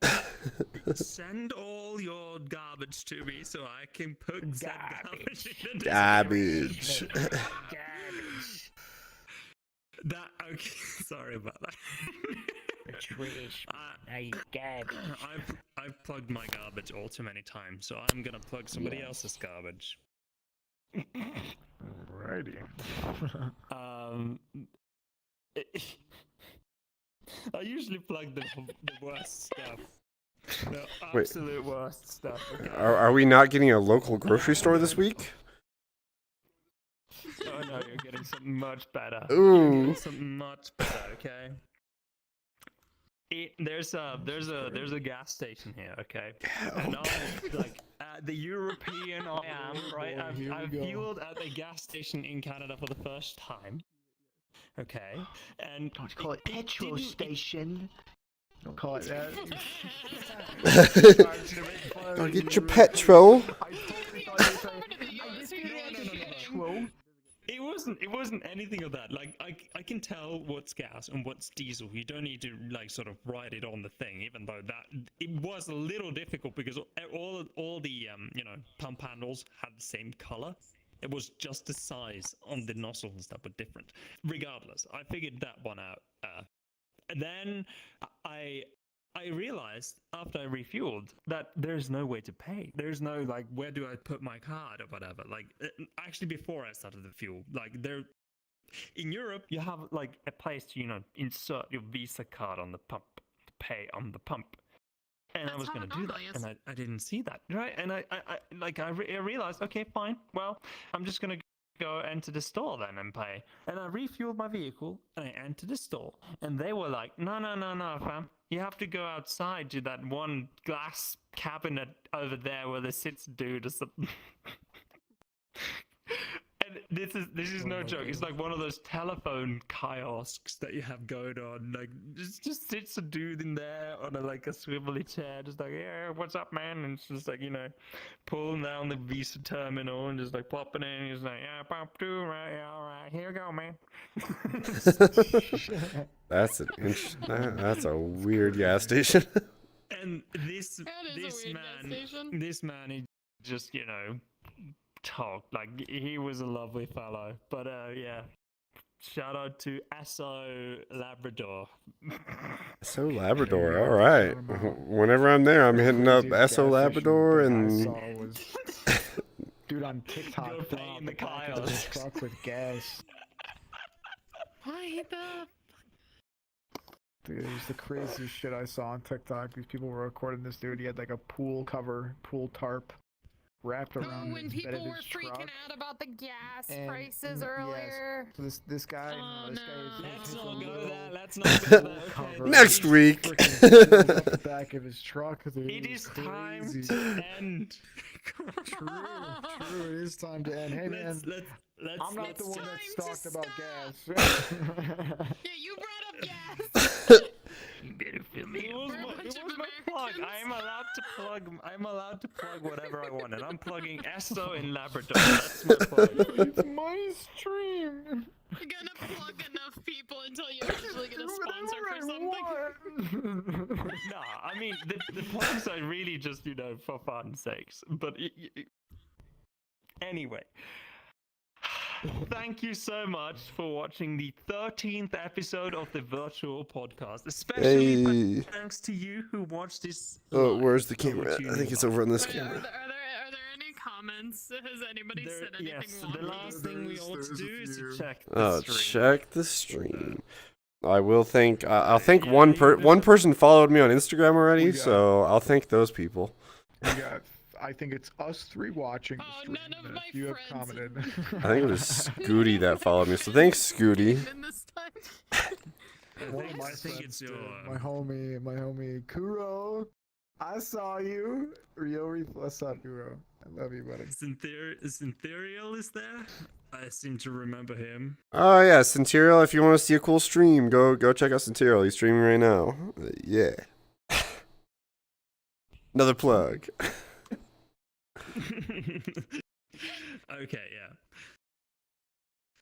send all your garbage to me so I can put garbage in the
Garbage.
Okay, sorry about that.
Trash. Garbage.
I've plugged my garbage all too many times, so I'm gonna plug somebody else's garbage.
Alrighty.
I usually plug the worst stuff. The absolute worst stuff. Okay?
Are we not getting a local grocery store this week?
Oh no, you're getting something much better.
Ooh.
You're getting something much better, okay? There's a gas station here, okay? And I'm like at the European I am, right? I've fueled at a gas station in Canada for the first time. Okay. And
don't call it petrol station.
Don't call it that.
Go get your petrol.
It wasn't anything of that. Like I can tell what's gas and what's diesel. You don't need to like sort of write it on the thing, even though that it was a little difficult because all the you know, pump handles had the same color. It was just the size on the nozzles that were different. Regardless, I figured that one out. And then I realized after I refueled that there's no way to pay. There's no like, where do I put my card or whatever. Like actually before I started the fuel, like there in Europe you have like a place to, you know, insert your Visa card on the pump to pay on the pump. And I was going to do that, and I didn't see that, right? And I realized, okay, fine. Well, I'm just going to go enter the store then and pay. And I refueled my vehicle, and I entered the store, and they were like, no, fam. You have to go outside to that one glass cabinet over there where there sits a dude or something. And this is no joke. It's like one of those telephone kiosks that you have going on. Like just sits a dude in there on a swivelly chair, just like, yeah, what's up, man? And it's just like, you know, pulling down the Visa terminal and just like popping in. He's like, yeah, pop two, right, yeah, all right, here you go, man.
That's a weird gas station.
And this man, he just, you know, talked like he was a lovely fellow. But yeah, shout out to SO Labrador.
SO Labrador, all right. Whenever I'm there, I'm hitting up SO Labrador and
dude on TikTok in the truck with gas.
Why the?
Dude, it was the craziest shit I saw on TikTok. These people were recording this dude. He had like a pool tarp wrapped around
when
his bed
people
of
were
his
freaking
truck.
out about the gas
And-
prices
yes.
earlier.
So this guy,
Oh,
this
no.
guy
Let's
is
not go
little
there. Let's not go there.
cover.
Okay.
Next week.
Freaking up the back of his truck. Dude.
It is time
crazy.
to end.
True. It is time to end. Hey man,
Let's
I'm not the one that
time to
stalked about
stop.
gas.
Yeah, you brought up gas.
You better fill me
It
up.
was
We're a
my
bunch of
plug.
Americans.
I'm allowed to plug whatever I want, and I'm plugging Esso in Labrador. That's my plug.
It's my stream.
You're gonna plug enough people until you actually get a sponsor for something.
Nah, I mean the plugs are really just, you know, for fun's sakes. But anyway. Thank you so much for watching the 13th episode of the virtual podcast. Especially thanks to you who watched this.
Oh, where's the camera? I think it's over on this
Are
camera.
there any comments? Has anybody said anything
Yes,
wrong?
the last thing we ought to do is to check the
Oh,
stream.
check the stream. I will thank. I'll thank one person followed me on Instagram already, so I'll thank those people.
We got, I think it's us three watching the stream.
none of
and
my
if you have
friends.
commented.
I think it was Scooty that followed me, so thanks, Scooty.
In this time.
One of my
I think
friends
it's your.
did. My homie Kuro. I saw you. Ryori, what's up, Kuro? I love you, buddy.
Syntyriel is there? I seem to remember him.
Oh yeah, Syntyriel. If you want to see a cool stream, go check out Syntyriel. He's streaming right now. Yeah. Another plug.
Okay, yeah.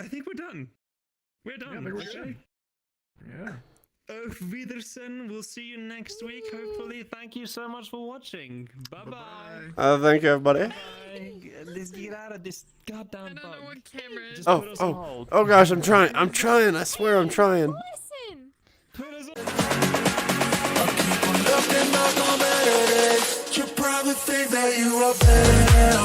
I think we're done. We're done.
I think we're
okay?
good. Yeah.
Auf Wiedersehen. We'll see you next week, hopefully. Thank you so much for watching. Bye-bye.
Thank you, everybody.
Bye. Let's get out of this goddamn
I don't know
bug.
what camera is.
Just put us on hold.
Oh gosh, I'm trying. I swear I'm trying.
Listen.
Put us on.
Looking back on better days, you probably think that you are better.